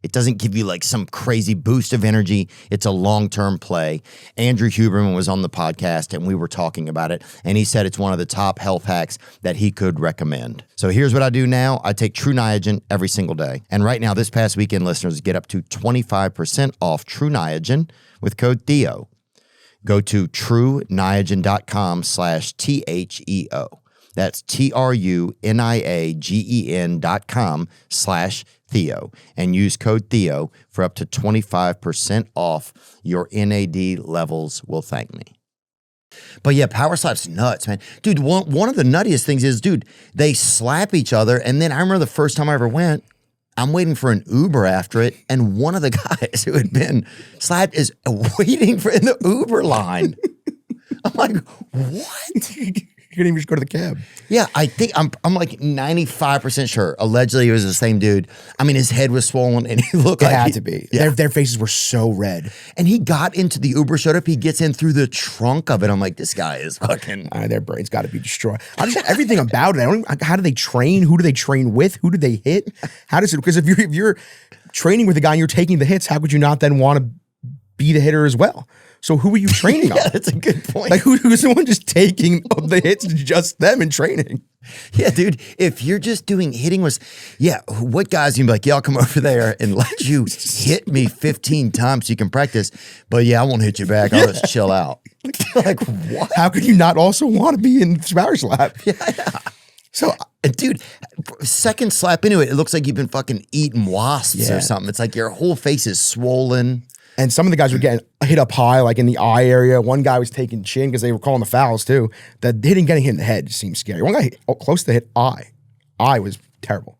It doesn't give you like some crazy boost of energy. It's a long-term play. Andrew Huberman was on the podcast and we were talking about it. And he said it's one of the top health hacks that he could recommend. So here's what I do now. I take True Niagen every single day. And right now, this past weekend, listeners get up to 25% off True Niagen with code Theo. Go to trueniagen.com/THEO. That's TRUNIAGEN.com/Theo and use code Theo for up to 25% off. Your NAD levels will thank me. But yeah, power slap's nuts, man. Dude, one of the nuttiest things is, dude, they slap each other. And then I remember the first time I ever went, I'm waiting for an Uber after it. And one of the guys who had been slapped is waiting for in the Uber line. I'm like, what? You couldn't even just go to the cab. Yeah, I think I'm like 95% sure. Allegedly, it was the same dude. I mean, his head was swollen, and he looked It like had to be. Yeah. Their faces were so red. And he got into the Uber, showed up. He gets in through the trunk of it. I'm like, this guy is fucking. Their brains got to be destroyed. I just everything about it. How do they train? Who do they train with? Who do they hit? How does it? Because if you're training with a guy and you're taking the hits, how could you not then want to be the hitter as well? So who are you training on? Yeah, that's a good point. Like who's the one just taking the hits? Just them in training. Yeah, dude. If you're just doing hitting what guys you be like, yeah, I'll come over there and let you hit me 15 times so you can practice. But yeah, I won't hit you back. I'll just chill out. Like what? How could you not also want to be in power slap? Yeah. So, dude, second slap into it, it looks like you've been fucking eating wasps or something. It's like your whole face is swollen. And some of the guys were getting hit up high, like in the eye area. One guy was taking chin because they were calling the fouls too. The getting hit in the head seemed scary. One guy hit close to hit eye. Eye was terrible.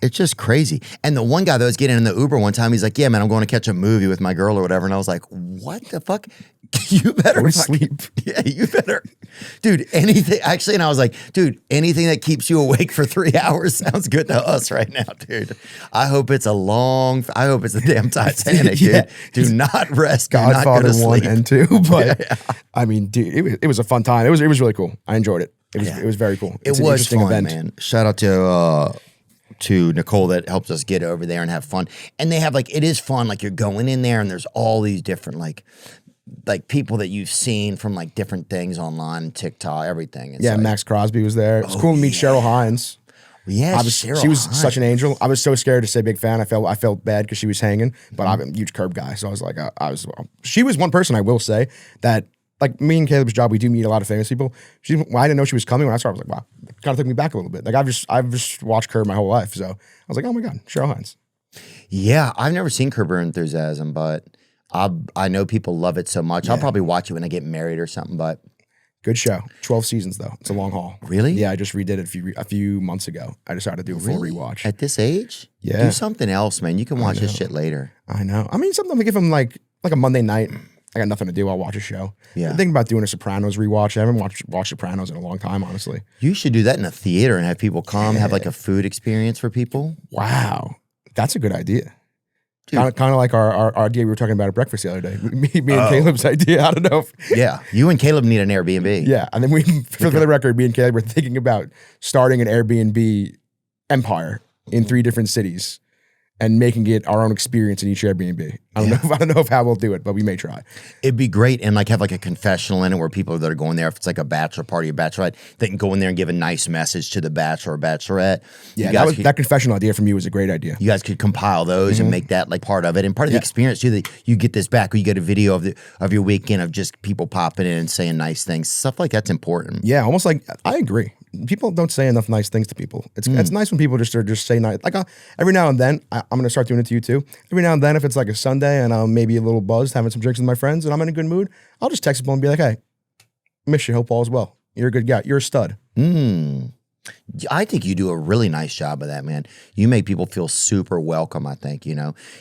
It's just crazy. And the one guy that was getting in the Uber one time, he's like, yeah, man, I'm going to catch a movie with my girl or whatever. And I was like, what the fuck? You better sleep. Yeah, you better. Dude, anything. Actually, and I was like, dude, anything that keeps you awake for 3 hours sounds good to us right now, dude. I hope it's the damn Titanic, dude. Do not rest. Godfather do not go to 1 sleep. and 2. But I mean, dude, it was a fun time. It was really cool. I enjoyed it. It was very cool. It's it an was interesting fun, event. man. Shout out to Nicole that helped us get over there and have fun. And they have it is fun. Like you're going in there and there's all these different like people that you've seen from like different things online, TikTok, everything. It's Max Crosby was there. It was cool to meet Cheryl Hines. Yeah, she was such an angel. I was so scared to say big fan. I felt bad because she was hanging, but I'm a huge Curb guy. So I was like, she was one person I will say that, like me and Caleb's job, we do meet a lot of famous people. I didn't know she was coming when I started. I was like, wow, it kind of took me back a little bit. Like I've just watched Curb my whole life. So I was like, oh my God, Cheryl Hines. Yeah, I've never seen Curb Your Enthusiasm, but I know people love it so much. I'll probably watch it when I get married or something, but. Good show. 12 seasons though. It's a long haul. Really? Yeah, I just redid it a few months ago. I decided to do a full rewatch. At this age? Yeah. Do something else, man. You can watch this shit later. I know. I mean, sometimes I give them like a Monday night. I got nothing to do. I'll watch a show. Yeah. I'm thinking about doing a Sopranos rewatch. I haven't watched Sopranos in a long time, honestly. You should do that in a theater and have people come, have like a food experience for people. Wow. That's a good idea. Kind of like our idea we were talking about at breakfast the other day. Me and Caleb's idea. I don't know. Yeah. You and Caleb need an Airbnb. Yeah. And then for the record, me and Caleb were thinking about starting an Airbnb empire in 3 different cities and making it our own experience in each Airbnb. I don't know if how we'll do it, but we may try. It'd be great and like have like a confessional in it where people that are going there, if it's like a bachelor party or bachelorette, they can go in there and give a nice message to the bachelor or bachelorette. Yeah, that confessional idea from you was a great idea. You guys could compile those and make that like part of it. And part of the experience too, that you get this back, or you get a video of your weekend of just people popping in and saying nice things. Stuff like that's important. Yeah, almost like, I agree. People don't say enough nice things to people. It's nice when people just say nice. Like every now and then, I'm going to start doing it to you too. Every now and then, if it's like a Sunday and I'm maybe a little buzzed, having some drinks with my friends, and I'm in a good mood, I'll just text people and be like, "Hey, miss you. Hope all is well. You're a good guy. You're a stud." I think you do a really nice job of that, man. You make people feel super welcome, I think,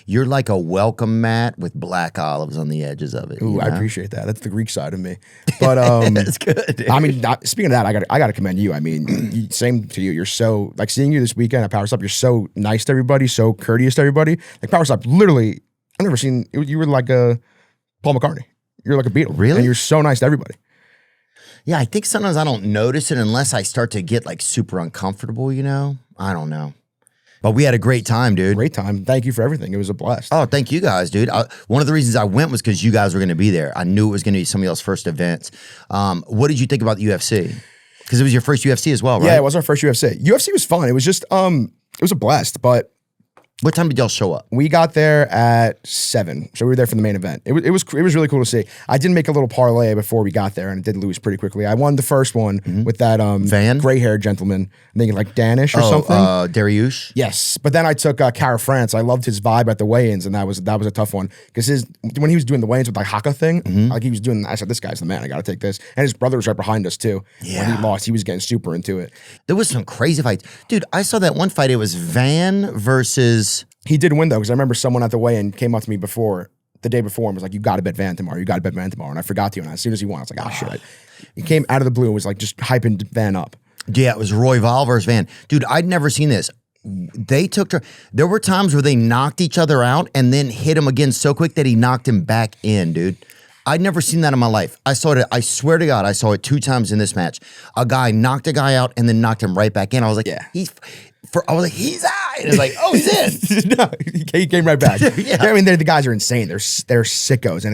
You're like a welcome mat with black olives on the edges of it. Ooh, I appreciate that. That's the Greek side of me. But that's good. Dude. I mean, speaking of that, I got to commend you. I mean, same to you. You're so, like, seeing you this weekend at Power Stop, you're so nice to everybody, so courteous to everybody. Like, Power Stop, literally, I've never seen, you were like a Paul McCartney. You're like a Beatle. Really? And you're so nice to everybody. Yeah, I think sometimes I don't notice it unless I start to get like super uncomfortable, I don't know. But we had a great time, dude. Great time. Thank you for everything. It was a blast. Oh, thank you guys, dude. One of the reasons I went was because you guys were going to be there. I knew it was going to be some of y'all's first events. What did you think about the UFC? Because it was your first UFC as well, right? Yeah, it was our first UFC. UFC was fun. It was just, it was a blast, but what time did y'all show up? we got there at 7, so we were there for the main event. It was really cool to see. I did make a little parlay before we got there, and it did lose pretty quickly. I won the first one with that Van? gray-haired gentleman. I think like Danish or something. Dariush? Yes, but then I took Cara France. I loved his vibe at the weigh-ins, and that was a tough one because when he was doing the weigh-ins with the Haka thing, like he was doing. I said, "This guy's the man. I got to take this." And his brother was right behind us too. Yeah. When he lost, he was getting super into it. There was some crazy fights. Dude, I saw that one fight. It was Van versus... He did win though, because I remember someone at the weigh-in came up to me the day before, and was like, "You got to bet Van tomorrow. You got to bet Van tomorrow." And I forgot to, and as soon as he won, I was like, "Oh shit!" He came out of the blue and was like just hyping Van up. Yeah, it was Roy Val versus Van. Dude, I'd never seen this. There were times where they knocked each other out and then hit him again so quick that he knocked him back in, dude. I'd never seen that in my life. I saw it. I swear to God, I saw it 2 times in this match. A guy knocked a guy out and then knocked him right back in. I was like, Yeah. I was like, he's out. And it's like, oh, he's in. No, he came right back. Yeah. I mean, the guys are insane. They're sickos, and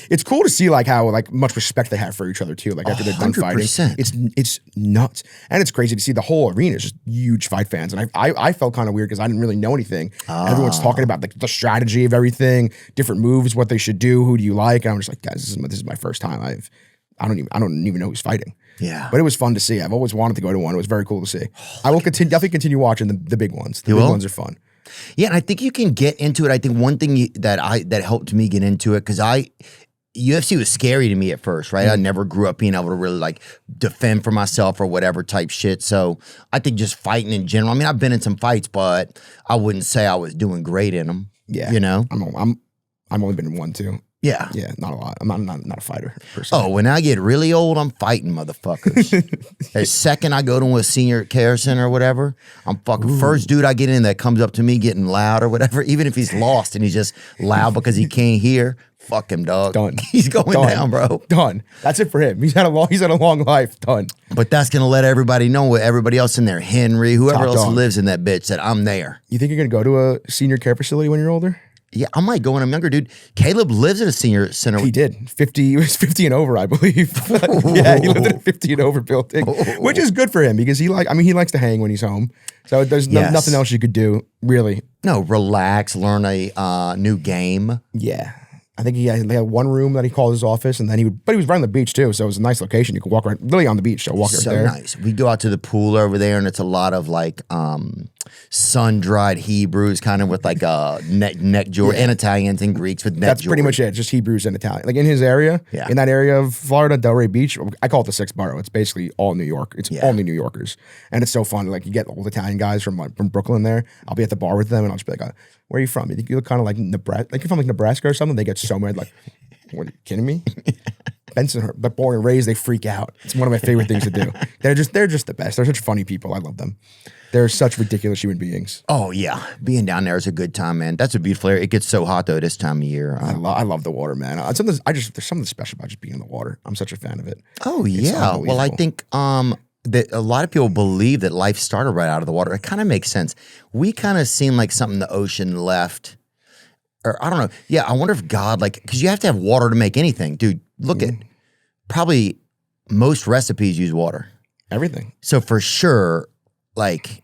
it's cool to see like how like much respect they have for each other too. Like after they're done fighting, 100%. it's nuts, and it's crazy to see the whole arena is just huge fight fans. And I felt kind of weird because I didn't really know anything. Everyone's talking about the strategy of everything, different moves, what they should do, who do you like, and I'm just like, guys, this is my first time. I don't even know who's fighting. Yeah. But it was fun to see. I've always wanted to go to one. It was very cool to see. I will definitely continue watching the big ones. The big ones are fun. Yeah, and I think you can get into it. I think one thing that helped me get into it, because UFC was scary to me at first, right? I never grew up being able to really like defend for myself or whatever type shit. So I think just fighting in general. I mean, I've been in some fights, but I wouldn't say I was doing great in them. Yeah, you know, I'm only been in one too. Yeah. Yeah, not a lot. I'm not a fighter, per se. Oh, when I get really old, I'm fighting motherfuckers. The second I go to a senior care center or whatever, I'm fucking first dude I get in that comes up to me getting loud or whatever, even if he's lost and he's just loud because he can't hear, fuck him, dog. Done. He's going down, bro. Done. That's it for him. He's had a long life. Done. But that's going to let everybody know, what everybody else in there, Henry, whoever Top else dog. lives in that bitch, that I'm there. You think you're going to go to a senior care facility when you're older? Yeah, I might go when I'm younger, dude. Caleb lives at a senior center. He did. 50. He was 50 and over, I believe. Yeah, he lived in a 50 and over building, which is good for him because he likes to hang when he's home. So there's nothing else you could do, really. No, relax, learn a new game. Yeah. I think he had one room that he called his office, and then but he was right on the beach too, so it was a nice location. You could walk right, literally on the beach, so walk right there. So nice. We go out to the pool over there, and it's a lot of like sun-dried Hebrews, kind of with like neck jewelry, and Italians and Greeks with neck That's jewelry. pretty much it, just Hebrews and Italian. Like in his area, in that area of Florida, Delray Beach, I call it the Sixth Borough. It's basically all New York. It's only New Yorkers, and it's so fun. Like you get old Italian guys from Brooklyn there. I'll be at the bar with them, and I'll just be like, "Where are you from? You think you look kind of like Nebraska? Like you're from like Nebraska or something?" They get so mad, like. What, are you kidding me? Benson, but born and raised, they freak out. It's one of my favorite things to do. They're just the best. They're such funny people. I love them. They're such ridiculous human beings. Oh yeah, being down there is a good time, man. That's a beautiful area. It gets so hot though this time of year. I love the water, man. There's something special about just being in the water. I'm such a fan of it. Oh yeah. Well, I think that a lot of people believe that life started right out of the water. It kind of makes sense. We kind of seem like something the ocean left. Or I don't know. Yeah, I wonder if God, like, because you have to have water to make anything. Dude, look at probably most recipes use water. Everything. So for sure, like,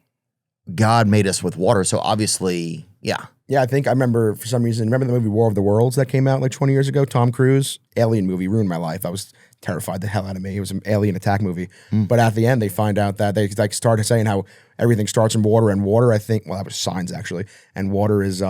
God made us with water. So obviously, yeah. Yeah, I remember for some reason, remember the movie War of the Worlds that came out like 20 years ago? Tom Cruise, alien movie, ruined my life. I was terrified the hell out of me. It was an alien attack movie. But at the end, they find out that they like started saying how everything starts in water, and water, I think, well, that was Signs actually. And water is,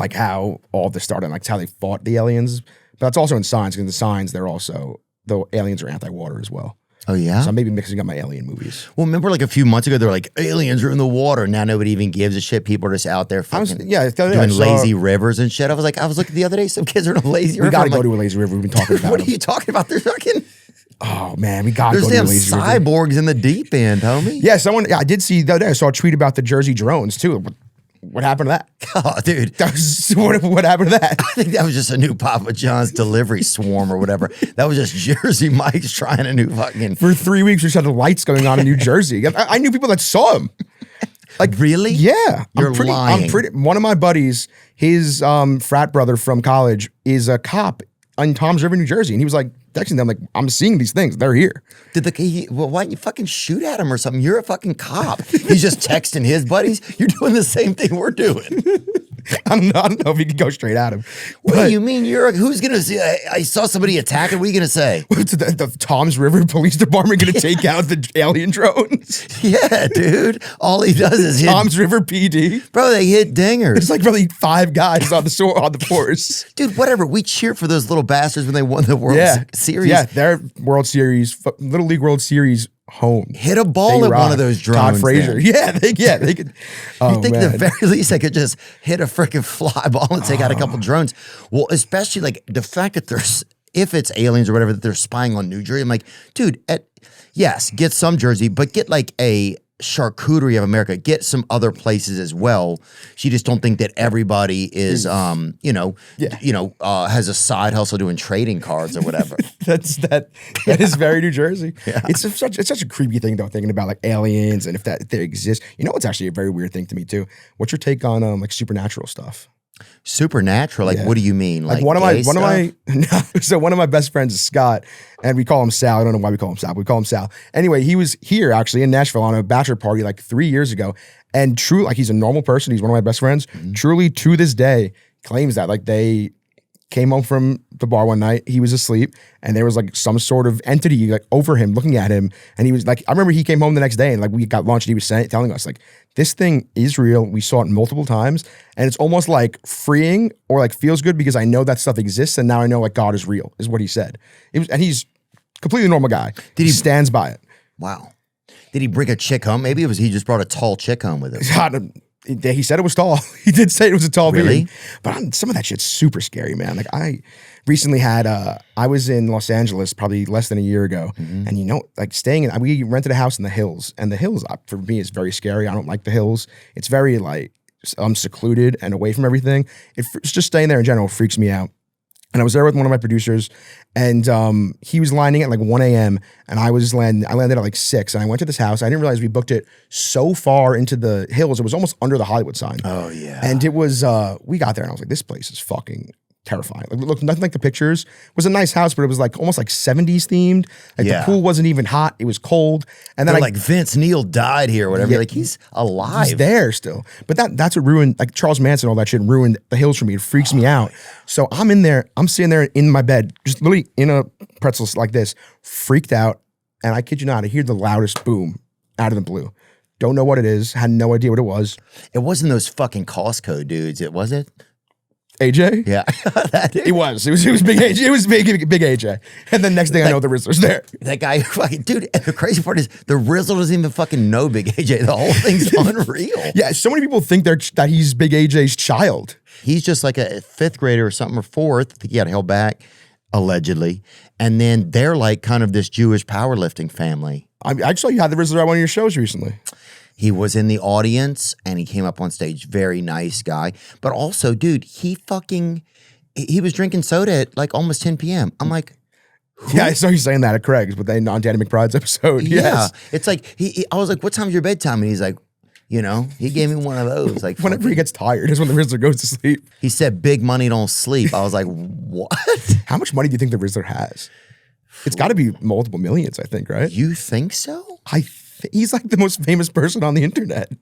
like how all this started, like it's how they fought the aliens. But that's also in Signs, because in the Signs, the aliens are anti-water as well. Oh, yeah? So I'm maybe mixing up my alien movies. Well, remember like a few months ago, they were like, aliens are in the water. Now nobody even gives a shit. People are just out there fucking doing lazy rivers and shit. I was looking the other day, some kids are in a lazy river. We got to go to a lazy river. We've been talking about What are you talking about? They're fucking... Oh, man, we got to go to a lazy river. There's damn cyborgs in the deep end, homie. Yeah, I did see the other day, I saw a tweet about the Jersey drones, too. What happened to that? Oh, dude. What happened to that? I think that was just a new Papa John's delivery swarm or whatever. That was just Jersey Mike's trying a new fucking... For 3 weeks, we just had the lights going on in New Jersey. I knew people that saw him. Like really? Yeah. You're lying. One of my buddies, his frat brother from college is a cop in Toms River, New Jersey. And he was like texting them like, I'm seeing these things. They're here. Well, why don't you fucking shoot at him or something? You're a fucking cop. He's just texting his buddies. You're doing the same thing we're doing. I don't know if you could go straight at him. What do you mean? Who's going to say, I saw somebody attack him. What are you going to say? The Toms River Police Department going to take out the alien drones? Yeah, dude. All he does is hit. Toms River PD? Bro, they hit dingers. There's like probably 5 guys on the force. Dude, whatever. We cheer for those little bastards when they won the World Series. Yeah, their World Series, Little League World Series home. Hit a ball at one of those drones. Todd Frazier. Yeah, they could. You think at the very least I could just hit a freaking fly ball and take out a couple drones? Well, especially like the fact that if it's aliens or whatever, that they're spying on New Jersey. I'm like, dude, yes, get some Jersey, but get like a charcuterie of America. Get some other places as well. She just don't think that everybody is, has a side hustle doing trading cards or whatever. that is very New Jersey. Yeah. It's such a creepy thing though, thinking about like aliens and if they exist. You know, it's actually a very weird thing to me too. What's your take on like supernatural stuff? Supernatural? Like, what do you mean? Like one of my best friends is Scott, and we call him Sal. I don't know why we call him Sal, but we call him Sal. Anyway, he was here actually in Nashville on a bachelor party like 3 years ago, and true, like he's a normal person. He's one of my best friends. Mm-hmm. Truly, to this day, claims that like they came home from the bar one night, he was asleep, and there was like some sort of entity like over him, looking at him, and he was like, I remember he came home the next day, and like we got lunch, and he was telling us like, this thing is real. We saw it multiple times, and it's almost like freeing or like feels good because I know that stuff exists, and now I know like God is real, is what he said. And he's a completely normal guy. He stands by it. Wow. Did he bring a chick home? Maybe he just brought a tall chick home with him. He said it was tall. He did say it was a tall really? being. But some of that shit's super scary, man. Like I recently had, I was in Los Angeles probably less than a year ago. Mm-hmm. And like we rented a house in the hills. And the hills for me is very scary. I don't like the hills. It's very like secluded and away from everything. It's just staying there in general freaks me out. And I was there with one of my producers, and he was landing at like 1 a.m. and I landed at like 6, and I went to this house. I didn't realize we booked it so far into the hills. It was almost under the Hollywood sign. Oh, yeah. And it was, we got there and I was like, this place is fucking terrifying. Like, look, nothing like the pictures. It was a nice house, but it was like almost like 70s themed. Like the pool wasn't even hot. It was cold. And then like Vince Neil died here or whatever. You're like, he's alive. He's there still. But that's what ruined, like Charles Manson, all that shit ruined the hills for me. It freaks me out. So I'm sitting there in my bed, just literally in a pretzel like this, freaked out. And I kid you not, I hear the loudest boom out of the blue. Don't know what it is. Had no idea what it was. It wasn't those fucking Costco dudes. Was it? AJ? Yeah. It was big AJ. It was big AJ. And then next thing I know, the Rizzler's there. That guy fucking, dude, and the crazy part is the Rizzler doesn't even fucking know Big AJ. The whole thing's unreal. Yeah, so many people think that he's Big AJ's child. He's just like a 5th grader or something, or 4th. I think he got held back, allegedly. And then they're like kind of this Jewish powerlifting family. I saw you had the Rizzler at one of your shows recently. He was in the audience and he came up on stage. Very nice guy. But also, dude, he was drinking soda at like almost 10 p.m. I'm like, who? Yeah, I saw you saying that at Craig's, but then on Danny McBride's episode. Yeah. Yes. It's like, I was like, what time's your bedtime? And he's like, he gave me one of those. Like, whenever he gets tired is when the Rizzler goes to sleep. He said, big money don't sleep. I was like, what? How much money do you think the Rizzler has? It's got to be multiple millions, I think, right? You think so? He's like the most famous person on the internet.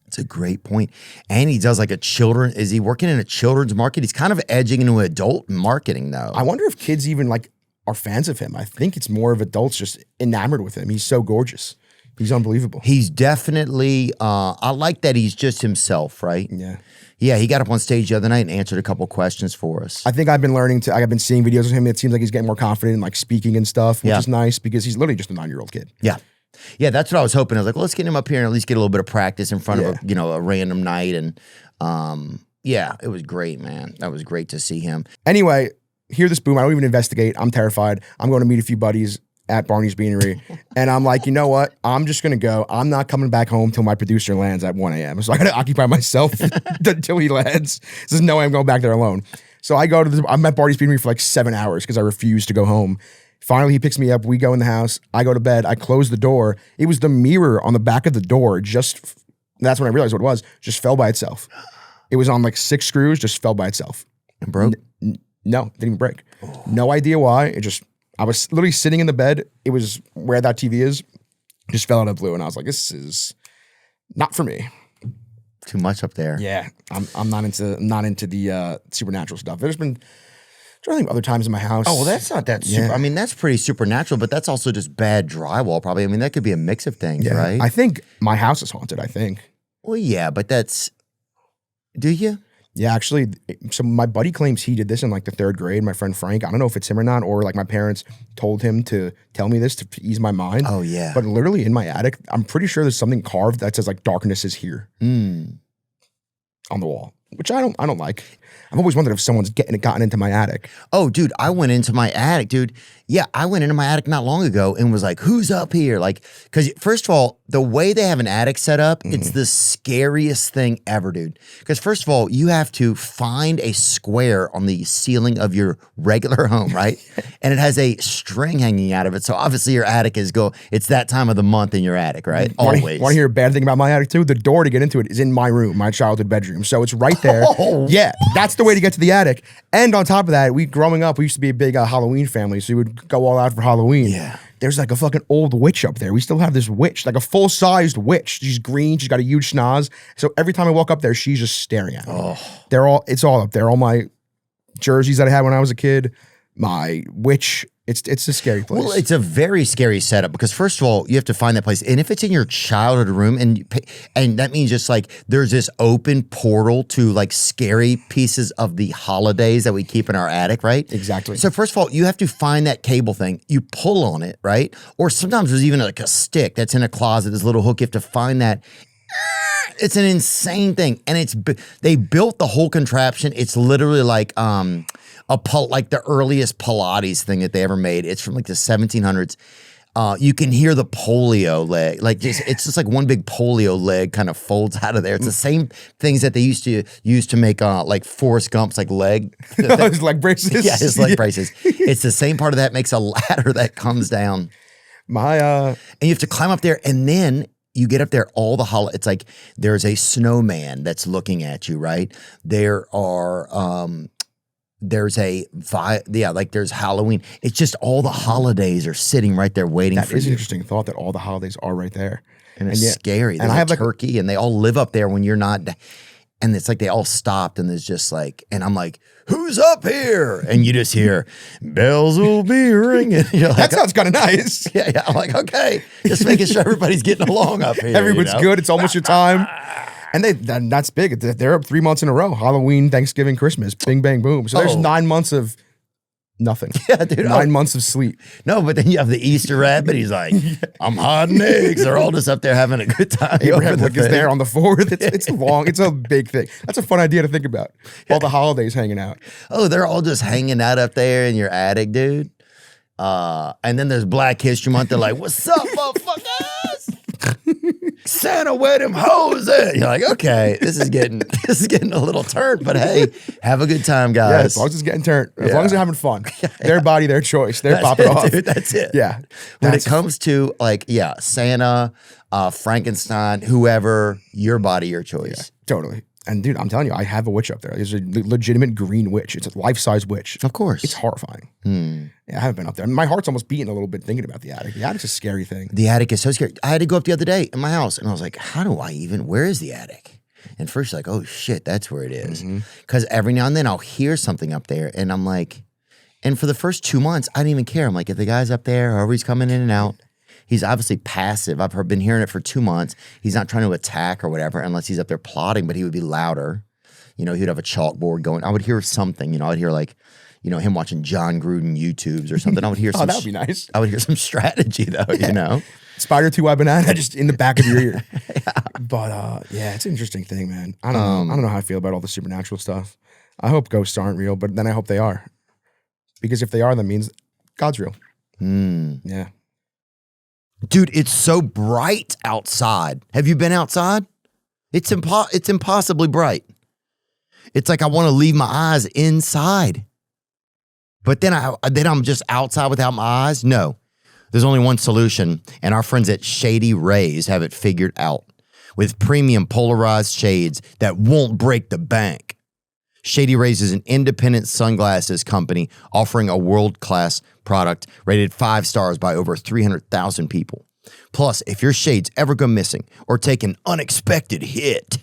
It's a great point. And he does like is he working in a children's market? He's kind of edging into adult marketing though. I wonder if kids even like are fans of him. I think it's more of adults just enamored with him. He's so gorgeous. He's unbelievable. He's definitely, I like that he's just himself, right? Yeah. Yeah, he got up on stage the other night and answered a couple questions for us. I think I've been I've been seeing videos of him. It seems like he's getting more confident in like speaking and stuff, which is nice because he's literally just a 9-year-old kid. Yeah. Yeah, that's what I was hoping. I was like, well, let's get him up here and at least get a little bit of practice in front of a random night. And it was great, man. That was great to see him. Anyway, hear this boom. I don't even investigate. I'm terrified. I'm going to meet a few buddies at Barney's Beanery. And I'm like, you know what? I'm just going to go. I'm not coming back home till my producer lands at 1 a.m. So I got to occupy myself until he lands. There's no way I'm going back there alone. So I'm at Barney's Beanery for like 7 hours because I refuse to go home. Finally, he picks me up. We go in the house. I go to bed. I close the door. It was the mirror on the back of the door just that's when I realized what it was. Just fell by itself. It was on like 6 screws, just fell by itself. And broke? No, didn't even break. No idea why. I was literally sitting in the bed. It was where that TV is. Just fell out of the blue. And I was like, this is not for me. Too much up there. Yeah. I'm not into the supernatural stuff. There's been, I'm trying to think of other times in my house. Oh, well, that's not that super. Yeah. I mean, that's pretty supernatural, but that's also just bad drywall, probably. I mean, that could be a mix of things, Yeah. right? I think my house is haunted, I think. Well, yeah, but that's. Do you? Yeah, actually, so my buddy claims he did this in like the 3rd grade, my friend Frank. I don't know if it's him or not, or like my parents told him to tell me this to ease my mind. Oh, yeah. But literally in my attic, I'm pretty sure there's something carved that says like darkness is here on the wall, which I don't like. I've always wondered if someone's gotten into my attic. Oh, dude, I went into my attic, dude. Yeah, I went into my attic not long ago and was like, who's up here? Like, because first of all, the way they have an attic set up, it's the scariest thing ever, dude. Because first of all, you have to find a square on the ceiling of your regular home, right? And it has a string hanging out of it. So obviously your attic it's that time of the month in your attic, right? Always. Want to hear a bad thing about my attic too? The door to get into it is in my room, my childhood bedroom. So it's right there. Oh. Yeah, that's the way to get to the attic. And on top of that, growing up, we used to be a big Halloween family. So we would go all out for Halloween. Yeah. There's like a fucking old witch up there. We still have this witch, like a full-sized witch. She's green. She's got a huge schnoz. So every time I walk up there, she's just staring at me. Oh. It's all up there. All my jerseys that I had when I was a kid, my witch. It's a scary place. Well, it's a very scary setup because first of all, you have to find that place, and if it's in your childhood room, and that means just like there's this open portal to like scary pieces of the holidays that we keep in our attic, right? Exactly. So first of all, you have to find that cable thing. You pull on it, right? Or sometimes there's even like a stick that's in a closet. This little hook. You have to find that. It's an insane thing, and they built the whole contraption. It's literally like like the earliest Pilates thing that they ever made. It's from like the 1700s. You can hear the polio leg, it's just like one big polio leg kind of folds out of there. It's the same things that they used to use to make like Forrest Gump's like leg. His leg braces. Yeah, his leg braces. It's the same part of that makes a ladder that comes down. And you have to climb up there, and then you get up there, it's like there's a snowman that's looking at you, right? There are, there's Halloween. It's just all the holidays are sitting right there waiting for you. That is an interesting thought that all the holidays are right there. And it's scary. There's I have turkey, and they all live up there when you're not. And it's like they all stopped, and there's just like, and I'm like, who's up here? And you just hear, bells will be ringing. You're like, that sounds kind of nice. Yeah. I'm like, okay, just making sure everybody's getting along up here. Everyone's good. It's almost your time. And that's big. They're up 3 months in a row. Halloween, Thanksgiving, Christmas. Bing, bang, boom. So there's 9 months of nothing. Yeah, dude. 9 months of sleep. No, but then you have the Easter rabbit. He's like, I'm hiding eggs. They're all just up there having a good time. Abraham Lincoln's there on the 4th. It's long. It's a big thing. That's a fun idea to think about. All the holidays hanging out. Oh, they're all just hanging out up there in your attic, dude. And then there's Black History Month. They're like, what's up, motherfuckers? Santa, where them hoes at? You're like, okay, this is getting a little turned, but hey, have a good time, guys. Yeah, as long as it's getting turned. As long as they're having fun. Their body, their choice. They're popping off. Dude, that's it. Yeah. When it comes to Santa, Frankenstein, whoever, your body, your choice. Yeah, totally. And dude, I'm telling you, I have a witch up there. There's a legitimate green witch. It's a life-size witch. Of course. It's horrifying. Yeah, I haven't been up there. My heart's almost beating a little bit thinking about the attic. The attic's a scary thing. The attic is so scary. I had to go up the other day in my house, and I was like, where is the attic? And first, like, oh shit, that's where it is. Because every now and then I'll hear something up there, and I'm like, and for the first 2 months, I didn't even care. I'm like, if the guy's up there, or he's coming in and out, he's obviously passive. I've been hearing it for 2 months. He's not trying to attack or whatever, unless he's up there plotting, but he would be louder. He'd have a chalkboard going. I would hear something, I'd hear like, him watching John Gruden YouTubes or something. I would hear some. Oh, that would be nice. I would hear some strategy though, Spider 2 banana just in the back of your ear. But it's an interesting thing, man. I don't know how I feel about all the supernatural stuff. I hope ghosts aren't real, but then I hope they are. Because if they are, that means God's real. Yeah. Dude, it's so bright outside. Have you been outside? It's impossibly bright. It's like I want to leave my eyes inside. But then I'm just outside without my eyes? No. There's only one solution, and our friends at Shady Rays have it figured out. with premium polarized shades that won't break the bank. Shady Rays is an independent sunglasses company offering a world-class product rated 5 stars by over 300,000 people. Plus, if your shades ever go missing or take an unexpected hit,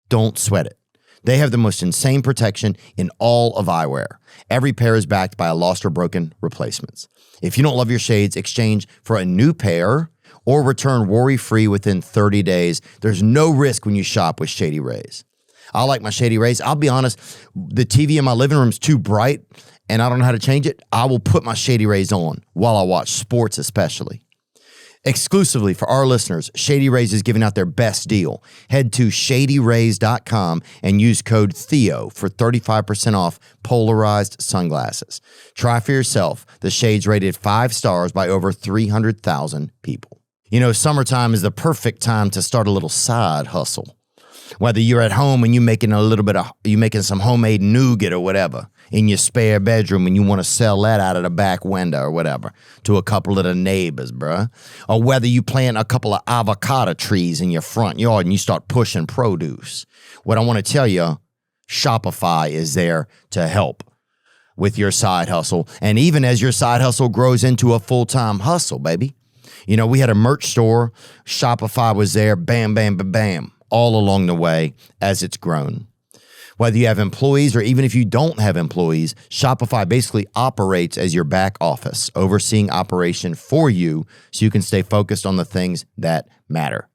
don't sweat it. They have the most insane protection in all of eyewear. Every pair is backed by a lost or broken replacements. If you don't love your shades, exchange for a new pair or return worry-free within 30 days. There's no risk when you shop with Shady Rays. I like my Shady Rays. I'll be honest, the TV in my living room is too bright and I don't know how to change it. I will put my Shady Rays on while I watch sports especially. Exclusively for our listeners, Shady Rays is giving out their best deal. Head to shadyrays.com and use code Theo for 35% off polarized sunglasses. Try for yourself the shades rated 5 stars by over 300,000 people. You know, summertime is the perfect time to start a little side hustle. Whether you're at home and you making some homemade nougat or whatever in your spare bedroom and you want to sell that out of the back window or whatever to a couple of the neighbors, bruh. Or whether you plant a couple of avocado trees in your front yard and you start pushing produce. What I want to tell you, Shopify is there to help with your side hustle. And even as your side hustle grows into a full-time hustle, baby. You know, we had a merch store. Shopify was there. Bam, bam, bam, bam. All along the way as it's grown. Whether you have employees or even if you don't have employees, Shopify basically operates as your back office, overseeing operation for you so you can stay focused on the things that matter.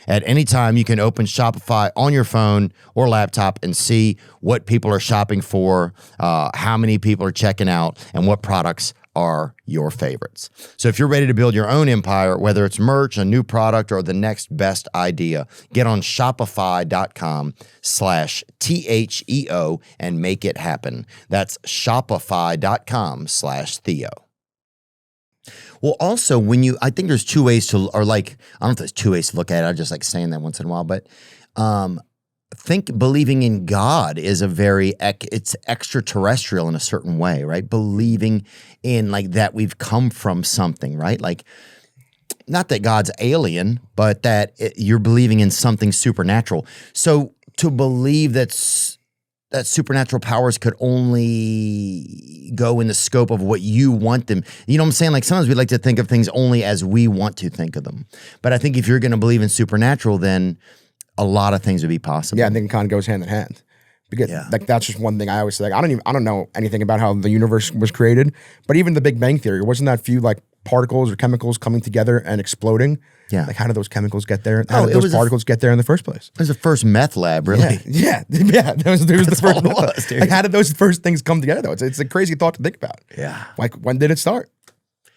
At any time, you can open Shopify on your phone or laptop and see what people are shopping for, how many people are checking out, and what products are your favorites. So if you're ready to build your own empire, whether it's merch, a new product, or the next best idea, get on shopify.com/THEO and make it happen. That's shopify.com/Theo. Well, also I think there's two ways to, or like, I don't know if there's two ways to look at it. I just like saying that once in a while, but think believing in God is it's extraterrestrial in a certain way, right? Believing in like that we've come from something, right? Like, not that God's alien, but that you're believing in something supernatural. So to believe that supernatural powers could only go in the scope of what you want them. You know what I'm saying? Like sometimes we like to think of things only as we want to think of them. But I think if you're going to believe in supernatural, then a lot of things would be possible. Yeah, I think it kind of goes hand in hand. Because like that's just one thing I always say. Like, I don't know anything about how the universe was created, but even the Big Bang Theory, wasn't that few like particles or chemicals coming together and exploding? Yeah. Like how did those chemicals get there? How did those particles get there in the first place? It was the first meth lab, really. Yeah. That was the first one. Like how did those first things come together though? It's a crazy thought to think about. Yeah. Like when did it start?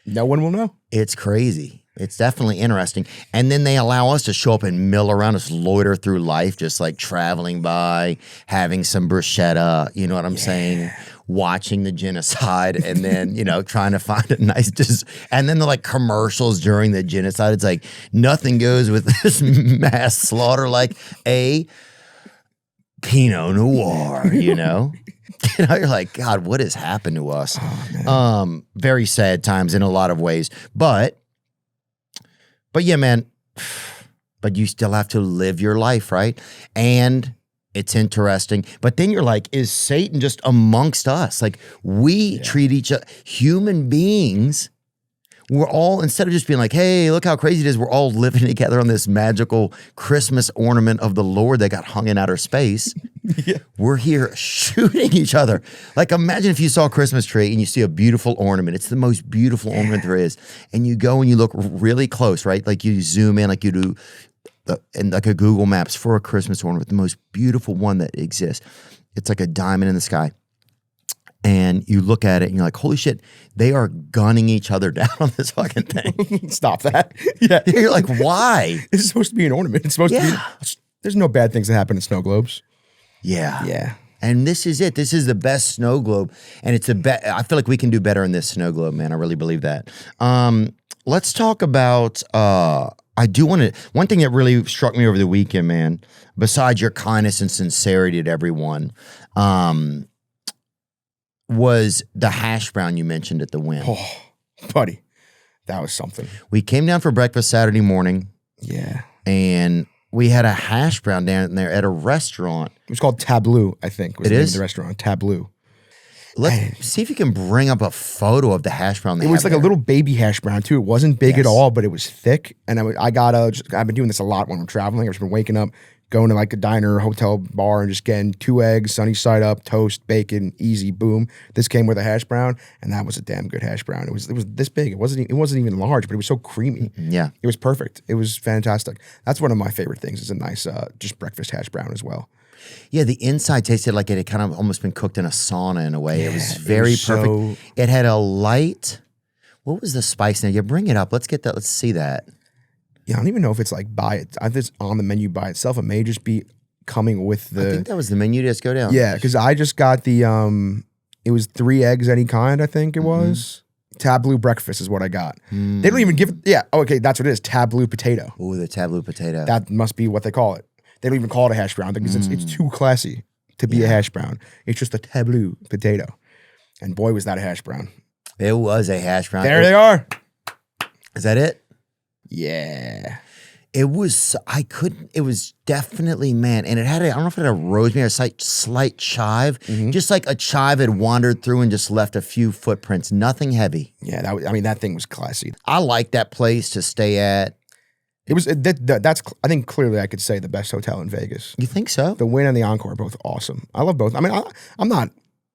No one will know. It's crazy. It's definitely interesting. And then they allow us to show up and mill around, us loiter through life, just like traveling by, having some bruschetta, you know what I'm saying? Watching the genocide and then, trying to find a nice, and then the like commercials during the genocide. It's like nothing goes with this mass slaughter like a Pinot Noir, You're like, God, what has happened to us? Oh, very sad times in a lot of ways. But yeah, man, but you still have to live your life, right? And it's interesting. But then you're like, is Satan just amongst us? Like we treat each other, human beings, we're all, instead of just being like, hey, look how crazy it is, we're all living together on this magical Christmas ornament of the Lord that got hung in outer space. We're here shooting each other. Like imagine if you saw a Christmas tree and you see a beautiful ornament. It's the most beautiful ornament there is. And you go and you look really close, right? Like you zoom in like you do in like a Google Maps for a Christmas ornament, the most beautiful one that exists. It's like a diamond in the sky. And you look at it and you're like, holy shit, they are gunning each other down on this fucking thing. Stop that. Yeah. You're like, why? This is supposed to be an ornament. It's supposed to be. There's no bad things that happen in snow globes. Yeah. Yeah. And this is it. This is the best snow globe. And it's the best. I feel like we can do better in this snow globe, man. I really believe that. Let's talk about, I do want to, one thing that really struck me over the weekend, man, besides your kindness and sincerity to everyone, was the hash brown you mentioned at the Wynn. Oh, buddy, that was something. We came down for breakfast Saturday morning. Yeah. And we had a hash brown down there at a restaurant. It was called Tableau, I think. Was It the name is? of the restaurant, Tableau. Let's see if you can bring up a photo of the hash brown. It was like a little baby hash brown too. It wasn't big at all, but it was thick. And I've been doing this a lot when I'm traveling. I've just been waking up, going to like a diner, hotel, bar, and just getting 2 eggs, sunny side up, toast, bacon, easy, boom. This came with a hash brown, and that was a damn good hash brown. It was this big. It wasn't even large, but it was so creamy. Yeah. It was perfect. It was fantastic. That's one of my favorite things. Is a nice just breakfast hash brown as well. Yeah, the inside tasted like it had kind of almost been cooked in a sauna in a way. Yeah, it was very perfect. It had a light. What was the spice now? Yeah, bring it up. Let's get that. Let's see that. Yeah, I don't even know if it's like if it's on the menu by itself. It may just be coming with the. I think that was the menu. Just go down. Yeah, because I just got the it was 3 eggs any kind. I think it was Tableau breakfast is what I got. They don't even give. Yeah, okay, that's what it is. Tableau potato. Ooh, the tableau potato. That must be what they call it. They don't even call it a hash brown because it's too classy to be a hash brown. It's just a tableau potato. And boy, was that a hash brown. It was a hash brown. There they are. Is that it? Yeah. It was, it was definitely, man. And it had, I don't know if it had a rosemary or a slight chive. Just like a chive had wandered through and just left a few footprints. Nothing heavy. Yeah, that thing was classy. I like that place to stay at. It was that's I think clearly I could say the best hotel in Vegas. You think so? The Wynn and the Encore are both awesome. I love both. I mean, I'm not.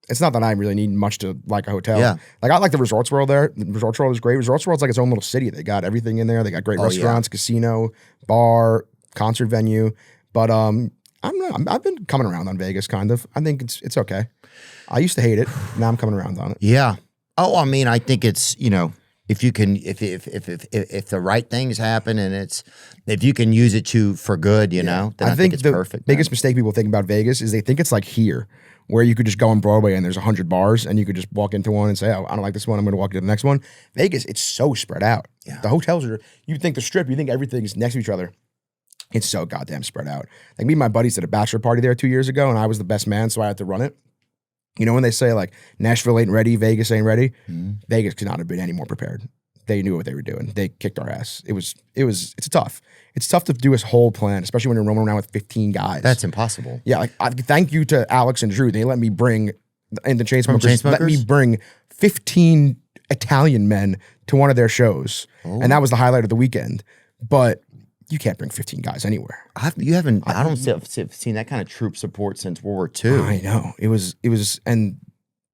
It's not that I really need much to like a hotel. Yeah. Like I like the Resorts World there. The Resorts World is great. Resorts World's like its own little city. They got everything in there. They got great restaurants, casino, bar, concert venue. But I've been coming around on Vegas kind of. I think it's okay. I used to hate it. Now I'm coming around on it. Yeah. Oh, I mean, I think it's, if you can, if the right things happen and if you can use it for good, then I think it's perfect. Biggest mistake people think about Vegas is they think it's like here, where you could just go on Broadway and there's 100 bars and you could just walk into one and say, oh, I don't like this one, I'm going to walk into the next one. Vegas, it's so spread out. Yeah. The hotels you think the Strip, you think everything's next to each other. It's so goddamn spread out. Like me and my buddies did a bachelor party there 2 years ago and I was the best man, so I had to run it. You know when they say like Nashville ain't ready, Vegas ain't ready? Vegas could not have been any more prepared. They knew what they were doing. They kicked our ass. It's tough. It's tough to do this whole plan, especially when you're roaming around with 15 guys. That's impossible. Yeah, like thank you to Alex and Drew. They let me bring in the Chainsmokers. Let me bring 15 Italian men to one of their shows, and that was the highlight of the weekend. But you can't bring 15 guys anywhere. I don't see I've seen that kind of troop support since World War II. I know. It was, and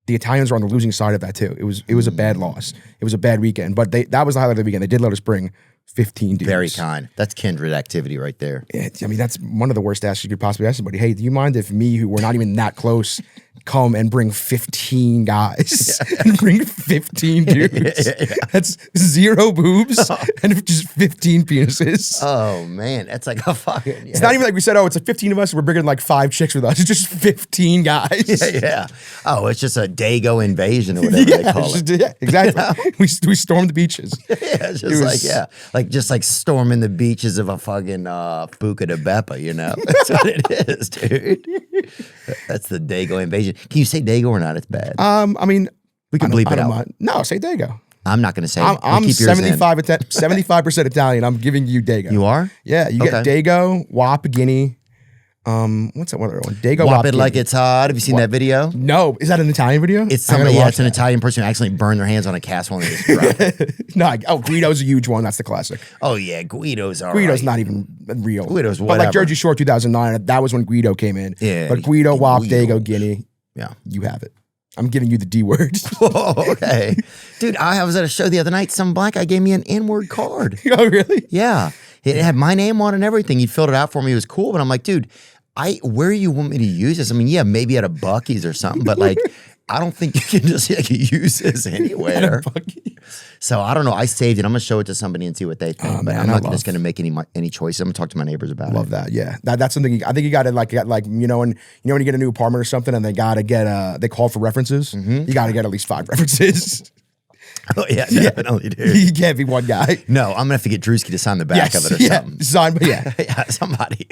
the Italians were on the losing side of that too. It was a bad loss. It was a bad weekend, but that was the highlight of the weekend. They did let us bring 15 dudes. Very kind. That's kindred activity right there. I mean, that's one of the worst asks you could possibly ask somebody. Hey, do you mind if me, who we're not even that close, come and bring 15 guys and bring 15 dudes? That's 0 boobs and just 15 penises. Oh man, that's like a fucking. It's not even like we said, oh, it's like 15 of us. We're bringing like 5 chicks with us. It's just 15 guys. Yeah. Oh, it's just a Dago invasion or whatever they call it. Yeah, exactly. We stormed the beaches. Yeah, just like storming the beaches of a fucking Buca de Beppa, That's what it is, dude. That's the Dago invasion. Can you say Dago or not? It's bad. I mean, we can bleep it out. Mind. No, say Dago. I'm not going to say it. I'm 75% Italian. I'm giving you Dago. You are? Yeah, you get Dago, Wap, Guinea. What's that one other one? Dago, Wap it like it's hot. Have you seen that video? No. Is that an Italian video? It's somebody. Yeah, it's an Italian person who accidentally burned their hands on a castle and they just dropped it. No, Guido's a huge one. That's the classic. Oh yeah, Guido's not even real. Guido's whatever. But like Jersey Shore 2009, that was when Guido came in. Yeah. But Guido, Wap, Dago, Guinea. Yeah. You have it. I'm giving you the D word. Oh, okay. Dude, I was at a show the other night. Some black guy gave me an N-word card. Oh, really? Yeah. It had my name on it and everything. He filled it out for me. It was cool. But I'm like, dude, where do you want me to use this? I mean, yeah, maybe at a Buc-ee's or something, but like, I don't think you can just use this anywhere. So I don't know. I saved it. I'm gonna show it to somebody and see what they think. But I'm not just gonna make any choices. I'm gonna talk to my neighbors about it. Love that. Yeah, that's something. I think you got to like when you get a new apartment or something, and they gotta get they call for references. You got to get at least 5 references. Oh yeah, definitely, dude. You can't be one guy. No, I'm gonna have to get Drewski to sign the back of it or something. Sign, yeah, somebody.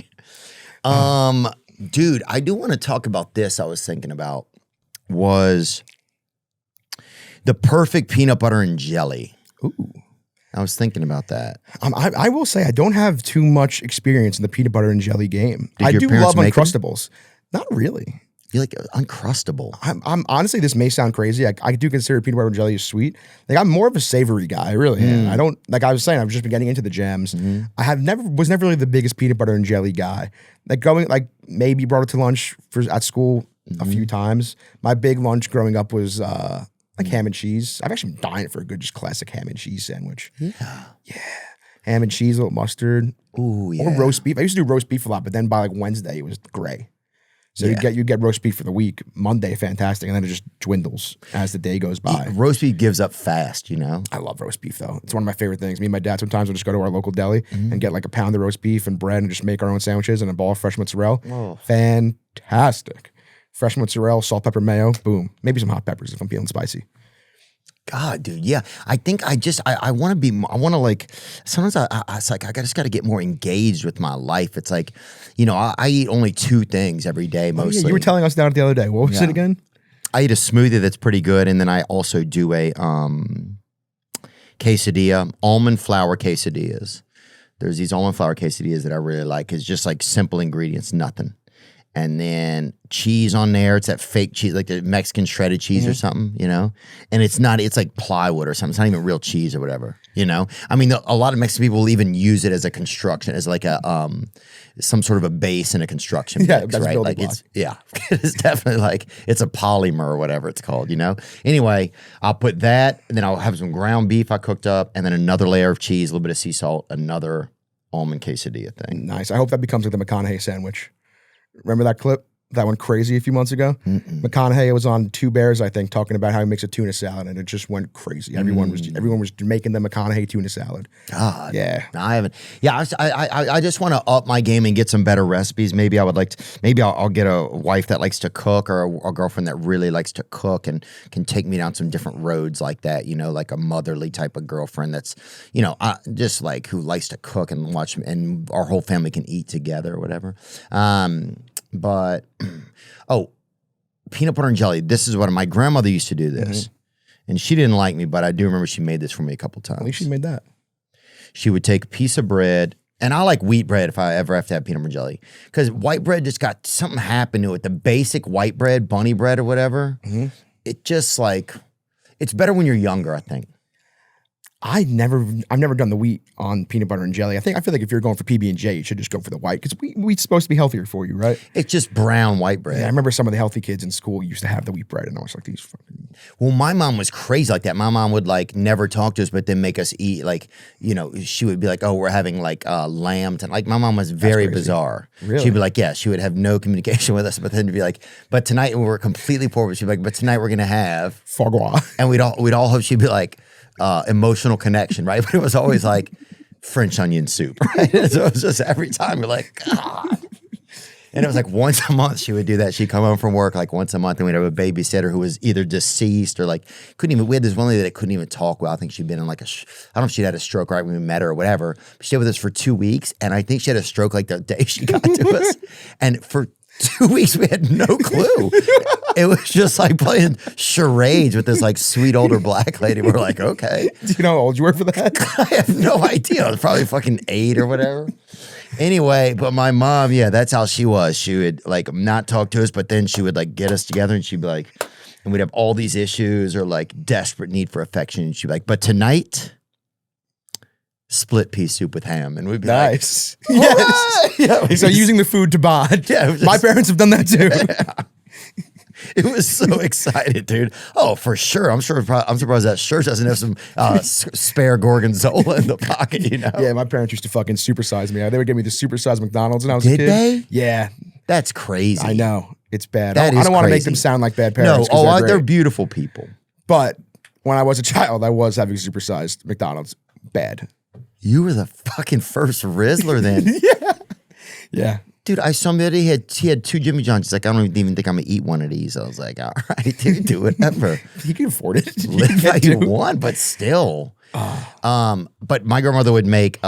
Dude, I do want to talk about this. I was thinking about was the perfect peanut butter and jelly. Ooh. I was thinking about that. I will say I don't have too much experience in the peanut butter and jelly game. Did I your do parents love make 'em? Uncrustables. Not really. You like Uncrustable. I'm honestly, this may sound crazy. I do consider peanut butter and jelly sweet. Like I'm more of a savory guy. I really am. I don't, like I was saying, I've just been getting into the jams. I was never really the biggest peanut butter and jelly guy. Like maybe brought it to lunch at school a few times. My big lunch growing up was like ham and cheese. I've actually been dying for a good just classic ham and cheese sandwich. Yeah. Ham and cheese, a little mustard. Ooh, yeah. Or roast beef. I used to do roast beef a lot, but then by like Wednesday it was gray. So you get roast beef for the week. Monday, fantastic, and then it just dwindles as the day goes by. Roast beef gives up fast, you know? I love roast beef though. It's one of my favorite things. Me and my dad sometimes will just go to our local deli and get like a pound of roast beef and bread and just make our own sandwiches and a ball of fresh mozzarella. Oh. Fantastic. Fresh mozzarella, salt, pepper, mayo, boom. Maybe some hot peppers if I'm feeling spicy. God, dude, yeah. I think I want to be. I want to like. Sometimes it's like I just got to get more engaged with my life. It's like, you know, I eat only 2 things every day mostly. Yeah, you were telling us that the other day. What was it again? I eat a smoothie that's pretty good, and then I also do a quesadilla, almond flour quesadillas. There's these almond flour quesadillas that I really like. It's just like simple ingredients, nothing. And then cheese on there. It's that fake cheese, like the Mexican shredded cheese or something, you know? And it's like plywood or something. It's not even real cheese or whatever, you know? I mean, a lot of Mexican people will even use it as a construction, as like a some sort of a base in a construction mix, that's right? Like it's definitely like, it's a polymer or whatever it's called, you know? Anyway, I'll put that, and then I'll have some ground beef I cooked up, and then another layer of cheese, a little bit of sea salt, another almond quesadilla thing. Nice. I hope that becomes like the McConaughey sandwich. Remember that clip? That went crazy a few months ago. McConaughey was on Two Bears, I think, talking about how he makes a tuna salad, and it just went crazy. Everyone was making the McConaughey tuna salad. God, yeah, no, I haven't. Yeah, I just want to up my game and get some better recipes. Maybe I would like to. Maybe I'll get a wife that likes to cook, or a girlfriend that really likes to cook and can take me down some different roads like that. You know, like a motherly type of girlfriend that's, you know, just like who likes to cook and watch, and our whole family can eat together or whatever. But, peanut butter and jelly. This is what my grandmother used to do this. And she didn't like me, but I do remember she made this for me a couple times. At least she made that. She would take a piece of bread, and I like wheat bread if I ever have to have peanut butter and jelly. Because white bread just got, something happened to it. The basic white bread, bunny bread or whatever, it just like, it's better when you're younger, I think. I've never done the wheat on peanut butter and jelly. I feel like if you're going for PB&J, you should just go for the white, because wheat's supposed to be healthier for you, right? It's just brown white bread. Yeah, I remember some of the healthy kids in school used to have the wheat bread, and I was like, these fucking. Well, my mom was crazy like that. My mom would like never talk to us, but then make us eat, like, you know, she would be like, oh, we're having like lamb tonight. Like, my mom was very bizarre. Really? She'd be like, yeah, she would have no communication with us, but then be like, but tonight we were completely poor. But she'd be like, but tonight we're gonna have foie gras, and we'd all hope. She'd be like, emotional connection, right? But it was always like French onion soup, right? So it was just every time you're like, God. And it was like once a month she would do that. She'd come home from work like once a month, and we'd have a babysitter who was either deceased or like couldn't even. We had this one lady that couldn't even talk well. I think she'd been in like I don't know if she'd had a stroke right when we met her or whatever. But she stayed with us for 2 weeks, and I think she had a stroke like the day she got to us. And for 2 weeks we had no clue. It was just like playing charades with this like sweet older black lady. We're like, okay. Do you know how old you were for that? I have no idea. I was probably fucking 8 or whatever. Anyway, but my mom, yeah, that's how she was. She would like not talk to us, but then she would like get us together, and she'd be like, and we'd have all these issues or like desperate need for affection. And she'd be like, but tonight, split pea soup with ham. And we'd be nice. Like, yes. Yeah, so using the food to bond. Yeah, my parents have done that too. Yeah. It was so excited, dude. Oh, for sure. I'm surprised that shirt doesn't have some spare gorgonzola in the pocket, you know? Yeah, my parents used to fucking supersize me. They would give me the supersized McDonald's when I was a kid. Did they? Yeah. That's crazy. I know. It's bad. I don't want to make them sound like bad parents. No, they're beautiful people. But when I was a child, I was having supersized McDonald's. Bad. You were the fucking first Rizzler then. Yeah. Yeah. Dude, I saw somebody he had 2 Jimmy John's. He's like, I don't even think I'm gonna eat one of these. I was like, all right, dude, do whatever. You can afford it. Live how you want, but still. But my grandmother would make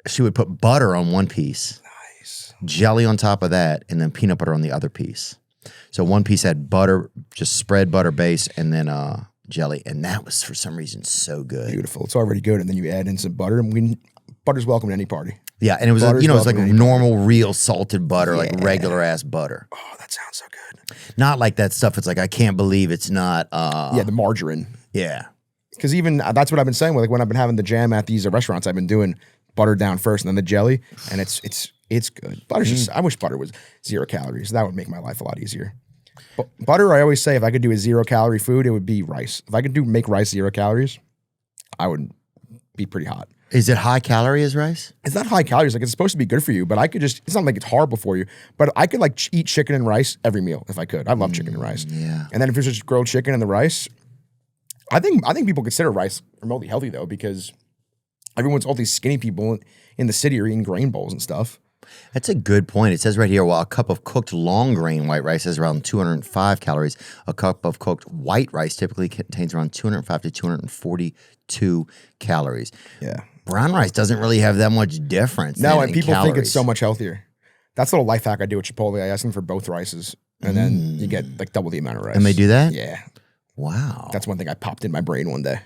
she would put butter on one piece, nice, jelly on top of that, and then peanut butter on the other piece. So one piece had butter, just spread butter base, and then jelly, and that was for some reason so good. Beautiful. It's already good, and then you add in some butter, and butter's welcome at any party. Yeah, and it was Butter's it was like welcome at any normal, real salted butter, like regular ass butter. Oh, that sounds so good. Not like that stuff. It's like I can't believe it's not. The margarine. Yeah. Because even that's what I've been saying. Like when I've been having the jam at these restaurants, I've been doing butter down first and then the jelly, and it's good. Butter's just. I wish butter was 0 calories. That would make my life a lot easier. But butter, I always say, if I could do a 0 calorie food, it would be rice. If I could make rice 0 calories, I would be pretty hot. Is it high calorie as rice? It's not high calories. Like it's supposed to be good for you, but I could it's not like it's horrible for you. But I could like eat chicken and rice every meal if I could. I love chicken and rice. Yeah. And then if it's just grilled chicken and the rice, I think people consider rice remotely healthy though, because all these skinny people in the city are eating grain bowls and stuff. That's a good point. It says right here, while a cup of cooked long grain white rice has around 205 calories, a cup of cooked white rice typically contains around 205 to 242 calories. Yeah. Brown rice doesn't really have that much difference. No, and in people calories. think it's so much healthier. That's a little life hack I do at Chipotle. I ask them for both rices, and then you get like double the amount of rice. And they do that? Yeah. Wow. That's one thing I popped in my brain one day.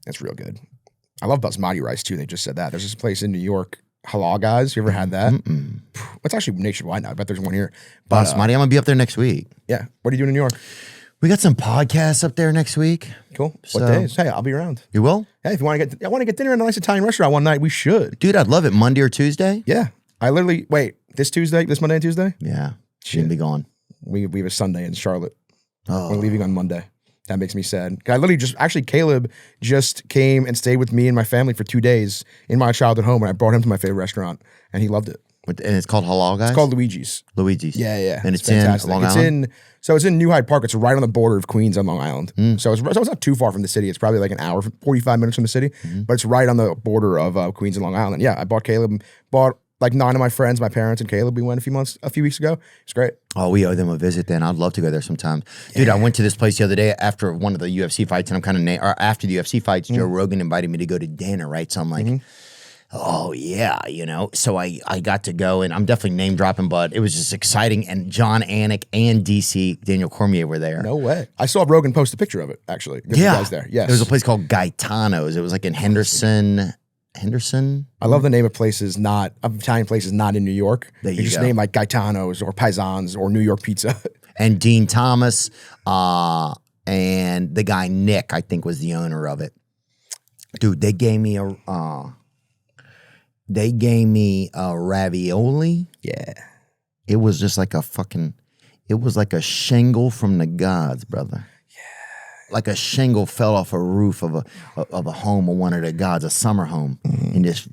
That's real good. I love basmati rice too. They just said that. There's this place in New York, Halal Guys. You ever had that? It's actually nationwide now. I bet there's one here. But, Basmati, I'm going to be up there next week. yeah. What are you doing in New York? We got some podcasts up there next week. Cool. So- What days? Hey, I'll be around. You will? Hey, if you want to I want to get dinner in a nice Italian restaurant one night, we should. Dude, I'd love it. Monday or Tuesday? Yeah. I literally, wait, this Monday and Tuesday? Yeah. Shouldn't be gone. We have a Sunday in Charlotte. Oh. We're leaving on Monday. That makes me sad. I literally Caleb just came and stayed with me and my family for 2 days in my childhood home, and I brought him to my favorite restaurant, and he loved it. And it's called Halal Guys? It's called Luigi's. Luigi's. Yeah. And it's in Long Island? It's in New Hyde Park. It's right on the border of Queens and Long Island. So it's not too far from the city. It's probably like an hour, 45 minutes from the city, but it's right on the border of Queens and Long Island. And yeah, I bought like 9 of my friends, my parents and Caleb. We went a few weeks ago. It's great. Oh, we owe them a visit then. I'd love to go there sometime. Dude, I went to this place the other day after one of the UFC fights, and I'm kind of, or after the UFC fights, Joe Rogan invited me to go to dinner, right? So I'm like, oh yeah, So I got to go, and I'm definitely name dropping, but it was just exciting. And John Anik and DC Daniel Cormier were there. No way. I saw Rogan post a picture of it, actually. There's guys there. Yes. There was a place called Gaetano's. It was like in Henderson. I love the name of Italian places not in New York. There you just go. name like Gaetano's or Paisans or New York Pizza. And Dean Thomas, and the guy Nick, I think, was the owner of it. Dude, they gave me a ravioli. Yeah. It was just like it was like a shingle from the gods, brother. Yeah. Like a shingle fell off a roof of a home of one of the gods, a summer home, and just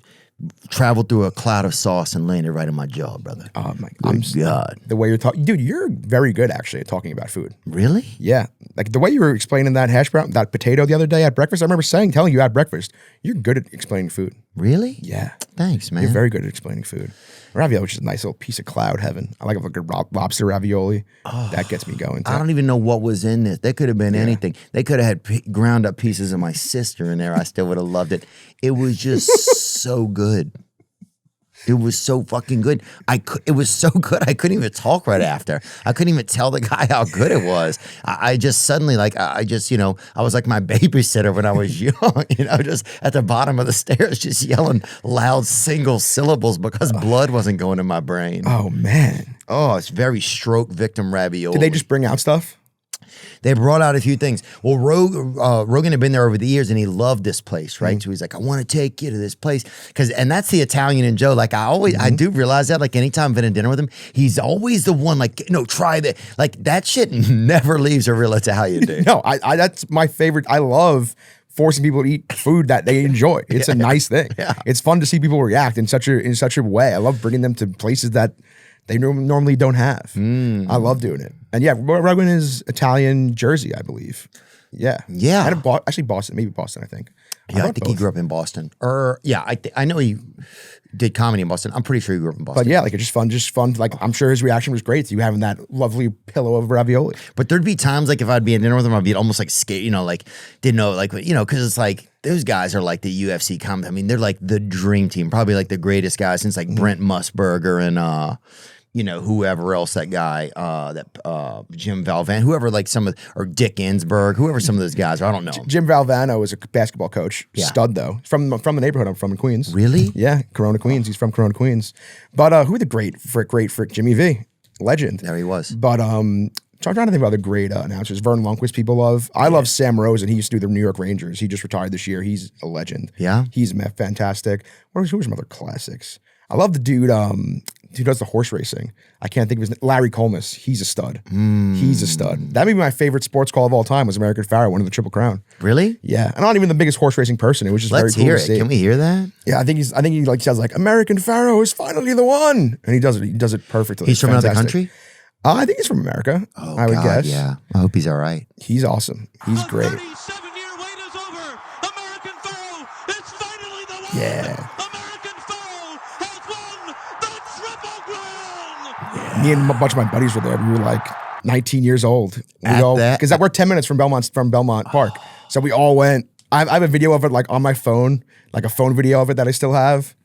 traveled through a cloud of sauce and landed right in my jaw, brother. Oh my God. The way you're talking, dude, you're very good actually at talking about food. Really? Yeah. Like the way you were explaining that hash brown, that potato the other day at breakfast, I remember telling you at breakfast, you're good at explaining food. Really? Yeah. Thanks, man. You're very good at explaining food. Ravioli, which is a nice little piece of cloud heaven. I like a good lobster ravioli. That gets me going too. I don't even know what was in this. There could have been anything. They could have had ground up pieces of my sister in there. I still would have loved it. It was just so good. It was so fucking good. It was so good. I couldn't even talk right after. I couldn't even tell the guy how good it was. I just suddenly I was like my babysitter when I was young, just at the bottom of the stairs, just yelling loud single syllables because blood wasn't going in my brain. Oh man. Oh, it's very stroke victim ravioli. Did they just bring out stuff? They brought out a few things. Well, Rogan had been there over the years, and he loved this place, right? So he's like, I want to take you to this place. And that's the Italian in Joe. Like, I do realize that. Like, anytime I've been at dinner with him, he's always the one, like, try that. Like, that shit never leaves a real Italian dude. No, that's my favorite. I love forcing people to eat food that they enjoy. It's a nice thing. Yeah. It's fun to see people react in such a way. I love bringing them to places that they normally don't have. I love doing it. And yeah, Rogan is Italian Jersey, I believe. Yeah. Yeah. Actually Boston, maybe Boston, I think. Yeah, I think he grew up in Boston. I know he did comedy in Boston. I'm pretty sure he grew up in Boston. But yeah, like it's just fun. Like I'm sure his reaction was great to you having that lovely pillow of ravioli. But there'd be times like if I'd be at dinner with him, I'd be almost like scared, didn't know, because it's like those guys are like the UFC comedy. I mean, they're like the dream team, probably like the greatest guys since like Brent Musburger and whoever else that guy, Jim Valvan, whoever like or Dick Ensberg, whoever some of those guys are. I don't know. Jim Valvano is a basketball coach. Yeah. Stud though. From the neighborhood I'm from in Queens. Really? Yeah, Corona, Queens. He's from Corona, Queens. But who the great frick Jimmy V. Legend. There he was. But I'm trying to think of other great announcers. Vern Lundquist people love. I love Sam Rosen. He used to do the New York Rangers. He just retired this year. He's a legend. Yeah? He's fantastic. Who are some other classics? I love the dude who does the horse racing. I can't think of his name. Larry Colmus. He's a stud. He's a stud. That may be my favorite sports call of all time was American Pharoah, winning the Triple Crown. Really? Yeah. I'm not even the biggest horse racing person. It was just Let's very cool hear to it. see. Can we hear that? Yeah, I think he like says like American Pharoah is finally the one. And he does it. He does it perfectly. He's from another country? I think he's from America. I would guess. Yeah. I hope he's all right. He's awesome. He's great. 37-year wait is over. American Pharoah is finally the one. Yeah. American Pharoah has won the Triple Crown. Me and a bunch of my buddies were there. We were like 19 years old. Because we're 10 minutes from Belmont Park. So we all went. I have a video of it like on my phone, like a phone video of it that I still have.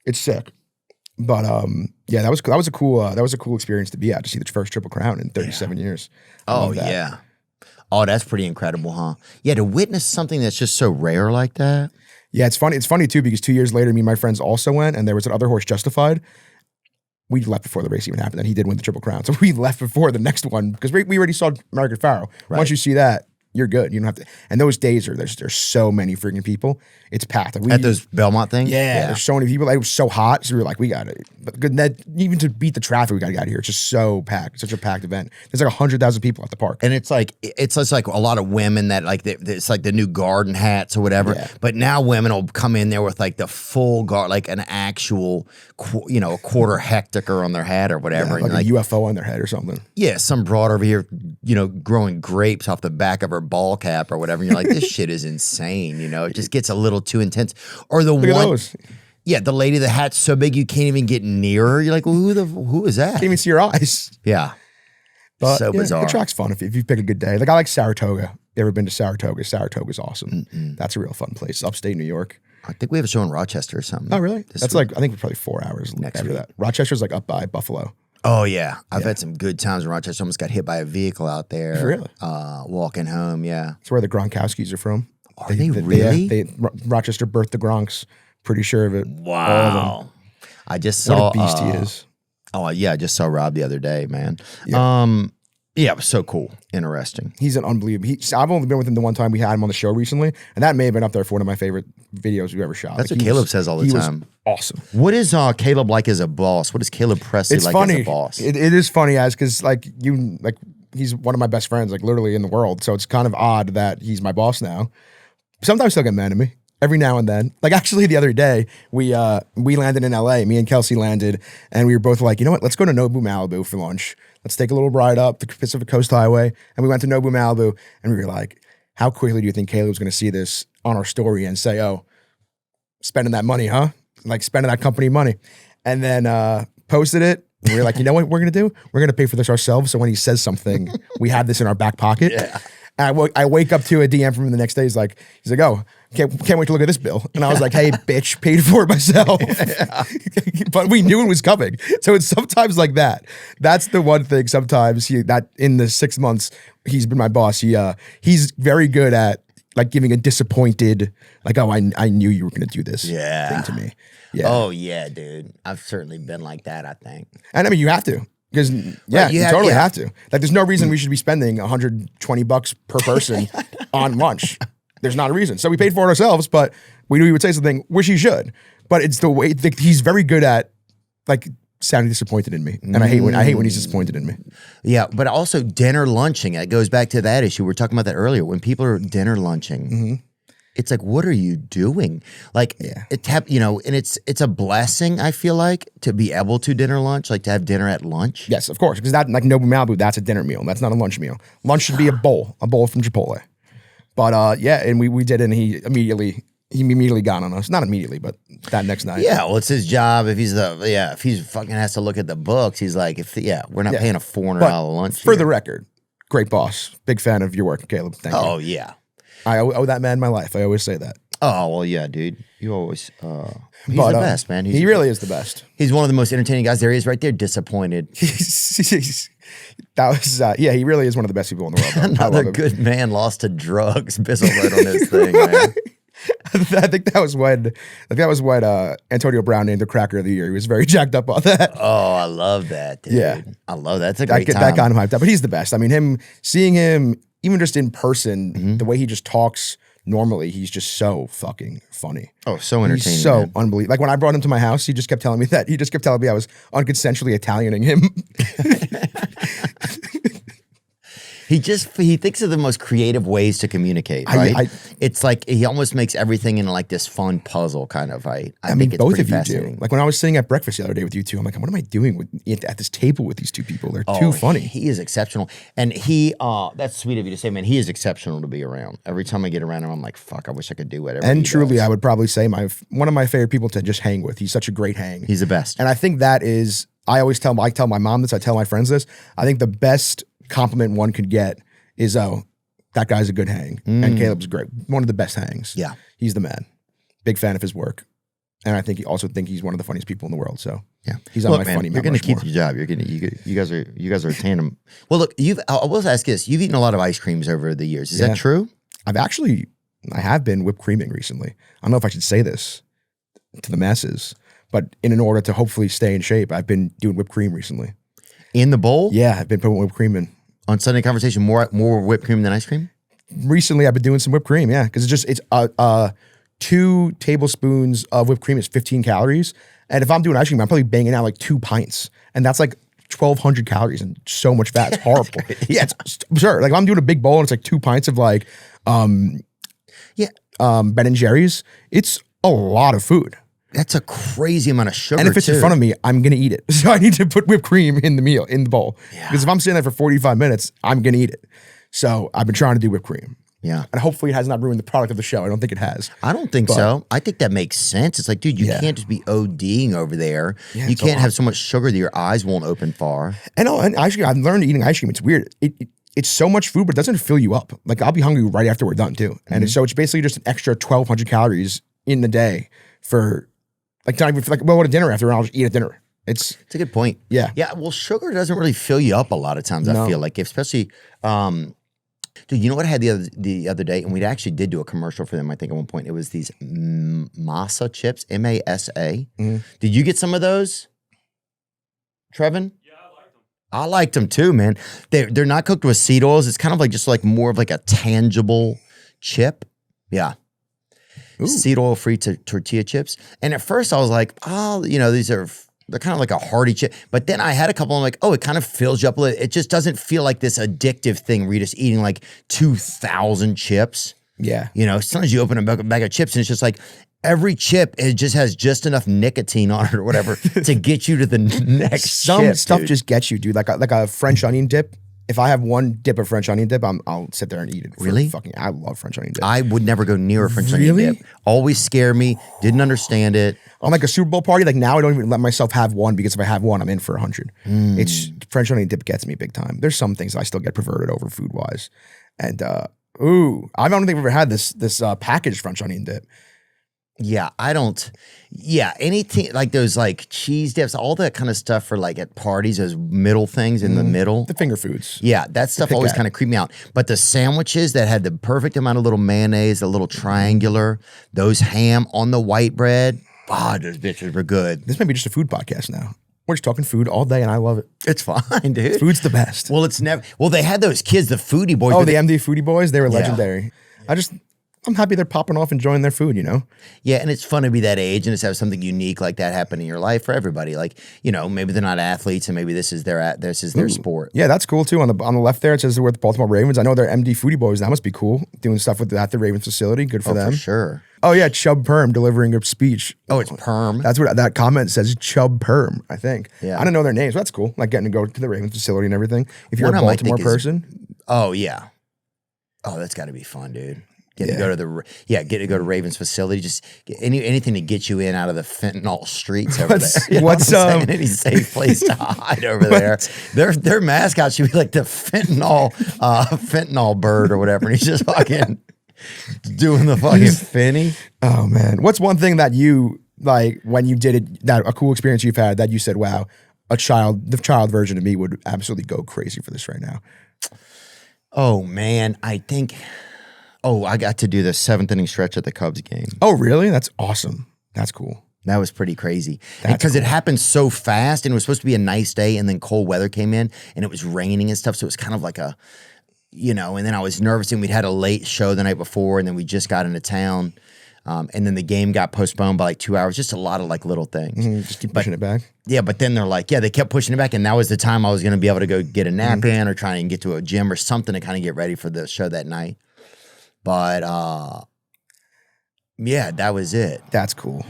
It's sick. But yeah, that was a cool experience to be at, to see the first Triple Crown in 37 years. Oh yeah. Oh, that's pretty incredible, huh? Yeah, to witness something that's just so rare like that. Yeah, it's funny. It's funny too because 2 years later, me and my friends also went, and there was another horse, Justified. We left before the race even happened, and he did win the Triple Crown. So we left before the next one because we already saw American Pharoah. Right. Once you see that, you're good. You don't have to. And those days there's so many freaking people. It's packed. Like At those Belmont things? Yeah, there's so many people. Like, it was so hot, so we were like, we got it. But good, even to beat the traffic, we got to get out of here. It's just so packed. Such a packed event. There's like 100,000 people at the park. And it's just like a lot of women that like it's like the new garden hats or whatever. Yeah. But now women will come in there with like the full guard, like an actual, a quarter hectare on their hat or whatever. Yeah, and like a UFO on their head or something. yeah, some broad over here, growing grapes off the back of her ball cap or whatever. And you're like, this shit is insane. It just gets a little too intense. Or the Look at one, those. yeah, the lady, the hat's so big you can't even get near her. You're like, well, who is that? Can't even see your eyes. Yeah, But so bizarre. The track's fun if you pick a good day. Like I like Saratoga. You ever been to Saratoga? Saratoga's awesome. That's a real fun place. Upstate New York. I think we have a show in Rochester or something. Oh, really? this That's week. like, I think we're probably 4 hours Next after week. that. Rochester's like up by Buffalo. Oh yeah, I've had some good times in Rochester. Almost got hit by a vehicle out there. Really? Walking home. Yeah. It's where the Gronkowskis are from. Are they really? Rochester birthed the Gronks. Pretty sure of it. All of them. Wow. I just saw. What a beast he is. Oh yeah, I just saw Rob the other day, man. Yeah. Yeah, it was so cool, interesting. He's an unbelievable. I've only been with him the one time we had him on the show recently, and that may have been up there for one of my favorite videos we've ever shot. That's Like, what Caleb says all the time. Was awesome. What is Caleb like as a boss? What is Caleb Pressley It's like funny. as a boss? It is funny because he's one of my best friends, like literally in the world. So it's kind of odd that he's my boss now. Sometimes he'll get mad at me. Every now and then. Like actually the other day, we landed in LA. Me and Kelsey landed, and we were both like, you know what? Let's go to Nobu Malibu for lunch. Let's take a little ride up the Pacific Coast Highway. And we went to Nobu Malibu, and we were like, how quickly do you think Caleb's going to see this on our story and say, oh, spending that money, huh? Like spending that company money. And then posted it. And we were like, you know what we're going to do? We're going to pay for this ourselves. So when he says something, we have this in our back pocket. Yeah. And I wake up to a DM from him the next day. He's like, oh, can't wait to look at this bill. And I was like, hey, bitch, paid for it myself. But we knew it was coming. So it's sometimes like that. That's the one thing sometimes that in the 6 months he's been my boss, he's very good at like giving a disappointed, like, oh, I knew you were going to do this thing to me. Yeah. Oh yeah, dude. I've certainly been like that, I think. And I mean, you have to. Because you totally have to. Like, there's no reason we should be spending $120 per person on lunch. There's not a reason. So we paid for it ourselves, but we knew he would say something, which he should. But it's the way he's very good at like sounding disappointed in me, and I hate when he's disappointed in me. Yeah, but also dinner lunching. It goes back to that issue. We were talking about that earlier. When people are dinner lunching. It's like, what are you doing? Like, and it's a blessing, I feel like, to be able to dinner lunch, like to have dinner at lunch. Yes, of course, because that, like Nobu Malibu, that's a dinner meal. That's not a lunch meal. Lunch should be a bowl from Chipotle. But and we did it, and he immediately got on us. Not immediately, but that next night. Yeah, well, it's his job. If he's fucking has to look at the books, he's like, we're not paying a $400 lunch. For the record, great boss. Big fan of your work, Caleb. Thank you. Oh, yeah. I owe that man my life. I always say that. Oh, well, yeah, dude. You always, he's But, the best, man. He really is the best. He's one of the most entertaining guys. There he is right there, disappointed. He really is one of the best people in the world. I love Another him. good man lost to drugs. Bizzle right on his thing, man. I think that was what Antonio Brown named the Cracker of the Year. He was very jacked up on that. Oh, I love that, dude. Yeah. I love that. That's a great time. That got him hyped up. But he's the best. I mean, seeing him, even just in person, the way he just talks normally, he's just so fucking funny. Oh, so entertaining. He's so man. unbelievable. Like when I brought him to my house, he just kept telling me I was unconsensually Italianing him. He thinks of the most creative ways to communicate, right? It's like he almost makes everything in like this fun puzzle kind of, right? I think it's both pretty of you fascinating. do. Like when I was sitting at breakfast the other day with you two, I'm like, what am I doing at this table with these two people? They're too funny. He is exceptional. And that's sweet of you to say, man, he is exceptional to be around. Every time I get around him, I'm like, fuck, I wish I could do whatever And he truly, does. I would probably say one of my favorite people to just hang with. He's such a great hang. He's the best. And I think that is, I tell my mom this, I tell my friends this. I think the best compliment one could get is, oh, that guy's a good hang. And Caleb's great. One of the best hangs. Yeah. He's the man. Big fan of his work. And I think he's one of the funniest people in the world. So yeah, he's on my funny You're going to keep your job. You guys are a tandem. Well, look, I will ask this. You've eaten a lot of ice creams over the years. Is that true? I have been whipped creaming recently. I don't know if I should say this to the masses, but in order to hopefully stay in shape, I've been doing whipped cream recently. In the bowl? Yeah, I've been putting whipped cream in. On Sunday Conversation, more whipped cream than ice cream? Recently, I've been doing some whipped cream, yeah, because it's 2 tablespoons of whipped cream is 15 calories. And if I'm doing ice cream, I'm probably banging out like 2 pints. And that's like 1,200 calories and so much fat. It's horrible. Yeah, it's sure. Like if I'm doing a big bowl and it's like 2 pints of like Ben and Jerry's, it's a lot of food. That's a crazy amount of sugar. And if it's in front of me, I'm gonna eat it. So I need to put whipped cream in the bowl. Yeah. Because if I'm sitting there for 45 minutes, I'm gonna eat it. So I've been trying to do whipped cream. Yeah. And hopefully it has not ruined the product of the show. I don't think it has. I don't think so. I think that makes sense. It's like, dude, you can't just be ODing over there. Yeah, you can't have so much sugar that your eyes won't open far. And ice cream, I've learned eating ice cream. It's weird. It's so much food, but it doesn't fill you up. Like I'll be hungry right after we're done too. And so it's basically just an extra 1,200 calories in the day for like not even like, well, what a dinner after, and I'll just eat at dinner. It's a good point. Yeah. Yeah. Well, sugar doesn't really fill you up a lot of times. I feel like, especially, dude, you know what I had the other day, and we actually did do a commercial for them. I think at one point it was these masa chips, MASA. Did you get some of those, Trevin? Yeah, I like them. I liked them too, man. They're not cooked with seed oils. It's kind of like just like more of like a tangible chip. Yeah. Ooh. Seed oil free tortilla chips. And at first I was like, oh, they're kind of like a hearty chip. But then I had a couple, I'm like, oh, it kind of fills you up a little. It just doesn't feel like this addictive thing where you're just eating like 2,000 chips. Yeah. Sometimes you open a bag of chips and it's just like every chip, it just has just enough nicotine on it or whatever to get you to the next Some chip, stuff dude. just gets you, dude. Like a French onion dip. If I have one dip of French onion dip, I'll sit there and eat it. Really? I love French onion dip. I would never go near a French onion Really? dip. Always scared me. Didn't understand it. On like a Super Bowl party, like now I don't even let myself have one because if I have one, I'm in for 100. It's French onion dip gets me big time. There's some things I still get perverted over food wise, and I don't think I've ever had this packaged French onion dip. Yeah, I don't. Yeah, anything like those like cheese dips, all that kind of stuff for like at parties, those middle things in the middle. The finger foods. Yeah, that stuff always kind of creeped me out. But the sandwiches that had the perfect amount of little mayonnaise, a little triangular, those ham on the white bread, those bitches were good. This might be just a food podcast now. We're just talking food all day, and I love it. It's fine, dude. Food's the best. Well, it's never. Well, they had those kids, the foodie boys. Oh, the MD Foodie Boys, they were legendary. I'm happy they're popping off enjoying their food, Yeah, and it's fun to be that age and just have something unique like that happen in your life for everybody. Like, maybe they're not athletes and maybe this is their sport. Yeah, that's cool too. On the left there, it says they're with the Baltimore Ravens. I know they're MD Foodie Boys. That must be cool. Doing stuff at the Ravens facility. Good for them. For sure. Oh yeah, Chubb Perm delivering a speech. Oh, it's Perm. That's what that comment says. Chubb Perm, I think. Yeah. I didn't know their names. That's cool. Like getting to go to the Ravens facility and everything. If you're One a of 'em I Baltimore think is- person. Oh, yeah. Oh, that's got to be fun, dude. Get to go to Ravens facility. Just anything to get you in out of the fentanyl streets over there. You know what I'm saying? Any safe place to hide over there. Their mascot should be like the fentanyl bird or whatever. And he's just fucking Doing the fucking finny. Oh man, what's one thing that you like when you did it? That a cool experience you've had that you said, "Wow, the child version of me would absolutely go crazy for this right now." Oh man, I think. Oh, I got to do the 7th inning stretch at the Cubs game. Oh really? That's awesome. That's cool. That was pretty crazy That's because it cool. happened so fast, and it was supposed to be a nice day, and then cold weather came in, and it was raining and stuff. So it was kind of like a, and then I was nervous, and we'd had a late show the night before, and then we just got into town, and then the game got postponed by like 2 hours. Just a lot of like little things. Just keep pushing it back. Yeah, but then they're like, they kept pushing it back, and that was the time I was going to be able to go get a nap in or try and get to a gym or something to kind of get ready for the show that night. But that was it. That's cool.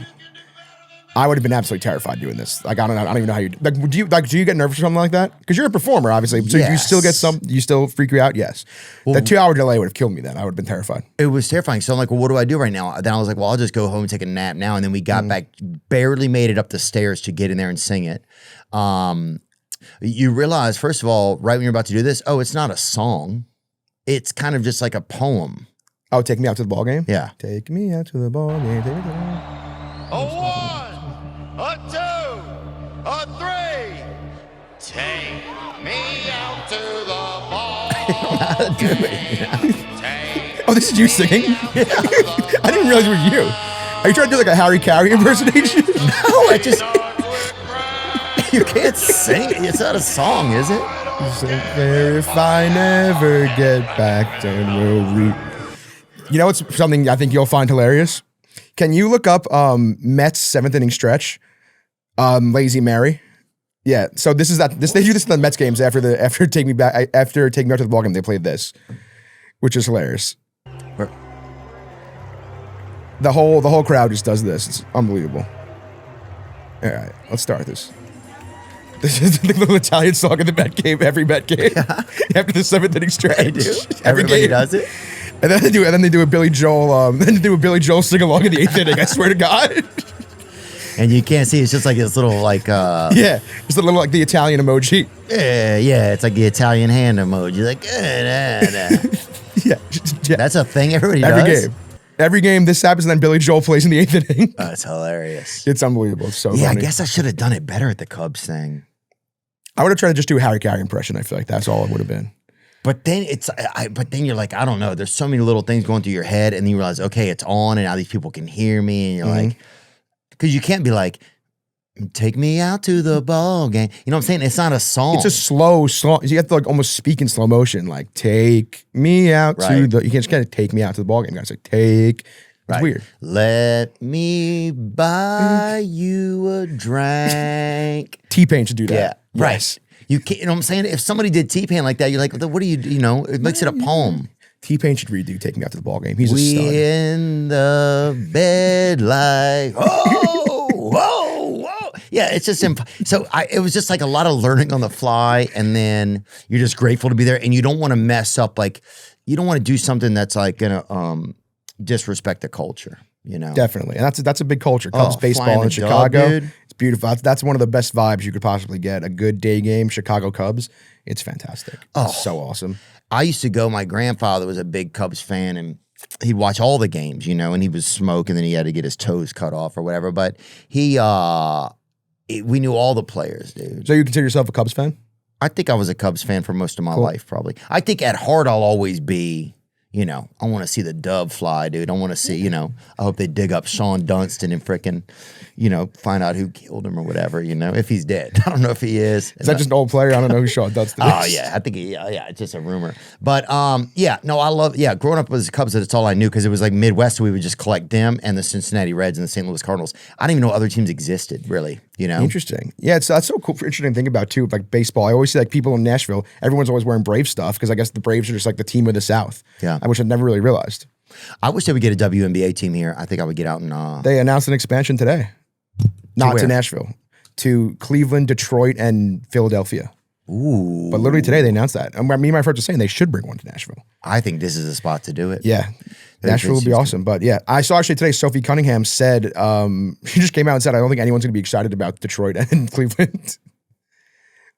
I would have been absolutely terrified doing this. Like I don't even know how you like. Do you get nervous or something like that? Because you're a performer, obviously. So do you still get you still freak you out? Yes. The 2-hour delay would have killed me. Then I would have been terrified. It was terrifying. So I'm like, well, what do I do right now? Then I was like, well, I'll just go home and take a nap now. And then we got back, barely made it up the stairs to get in there and sing it. You realize, first of all, right when you're about to do this, it's not a song. It's kind of just like a poem. Oh, take me out to the ball game. Yeah. Take me out to the ball game. Take me to the ball. A 1, a 2, a 3. Take me out to the ball. Oh, this is you singing? I didn't realize it was you. Are you trying to do like a Harry Carey impersonation? No, you can't sing it. It's not a song, is it? If I never get back, then we'll You know what's something I think you'll find hilarious? Can you look up Mets 7th inning stretch, Lazy Mary? Yeah, so this is that. They do this in the Mets games after Take Me Out to the Ball Game. They played this, which is hilarious. The whole crowd just does this. It's unbelievable. All right, let's start this. This is the little Italian song in the Met game. Every Met game after the 7th inning stretch. They do. Everybody does it. And then they do a Billy Joel. Then they do a Billy Joel sing along in the 8th inning. I swear to God. And you can't see. It's just like this little like. Just a little like the Italian emoji. Yeah. It's like the Italian hand emoji. Like. Yeah. That's a thing everybody does. Every game this happens, and then Billy Joel plays in the 8th inning. That's hilarious. It's unbelievable. It's so Yeah, funny. I guess I should have done it better at the Cubs thing. I would have tried to just do a Harry Carey impression. I feel like that's all it would have been. But then you're like, I don't know. There's so many little things going through your head, and then you realize, okay, it's on, and now these people can hear me, and you're like, because you can't be like, take me out to the ball game. You know what I'm saying? It's not a song. It's a slow song. You have to like almost speak in slow motion, like take me out to the. You can't just kind of take me out to the ball game. You gotta say take. It's weird. Let me buy you a drink. T-Pain should do that. Yeah, Yes. You can't, you know what I'm saying? If somebody did T-Pain like that, you're like, what do you know? It makes it a poem. T-Pain should redo Take Me Out to the Ball Game. He's a We stud. in the bed like, whoa. Yeah, it's just, so it was just like a lot of learning on the fly, and then you're just grateful to be there, and you don't want to mess up, like, you don't want to do something that's like gonna disrespect the culture, you know? Definitely. And that's a big culture. Cubs flying baseball in the Chicago. dog, dude. It's beautiful. That's one of the best vibes you could possibly get. A good day game, Chicago Cubs. It's fantastic. It's so awesome. I used to go, my grandfather was a big Cubs fan, and he'd watch all the games, you know, and he was smoking, and then he had to get his toes cut off or whatever. But we knew all the players, dude. So you consider yourself a Cubs fan? I think I was a Cubs fan for most of my life, probably. I think at heart I'll always be, you know, I want to see the dove fly, dude. I want to see, you know, I hope they dig up Sean Dunston and frickin', you know, find out who killed him or whatever, you know, if he's dead. I don't know if he is. Is that just an old player? I don't know who Sean Dunston is. Oh, yeah. I think, it's just a rumor. But, growing up with the Cubs, that's all I knew, because it was like Midwest, so we would just collect them and the Cincinnati Reds and the St. Louis Cardinals. I didn't even know other teams existed, really, you know? Interesting. Yeah, that's so cool. Interesting to think about, too, like baseball. I always see like people in Nashville, everyone's always wearing Brave stuff, because I guess the Braves are just like the team of the South. Yeah. Which I'd never really realized. I wish they would get a WNBA team here. I think I would get out and... They announced an expansion today. Not to where? Nashville. To Cleveland, Detroit, and Philadelphia. Ooh. But literally today they announced that. And me and my friends were saying they should bring one to Nashville. I think this is the spot to do it. Yeah. Nashville would be awesome. But yeah, I saw actually today Sophie Cunningham said, she just came out and said, I don't think anyone's going to be excited about Detroit and Cleveland.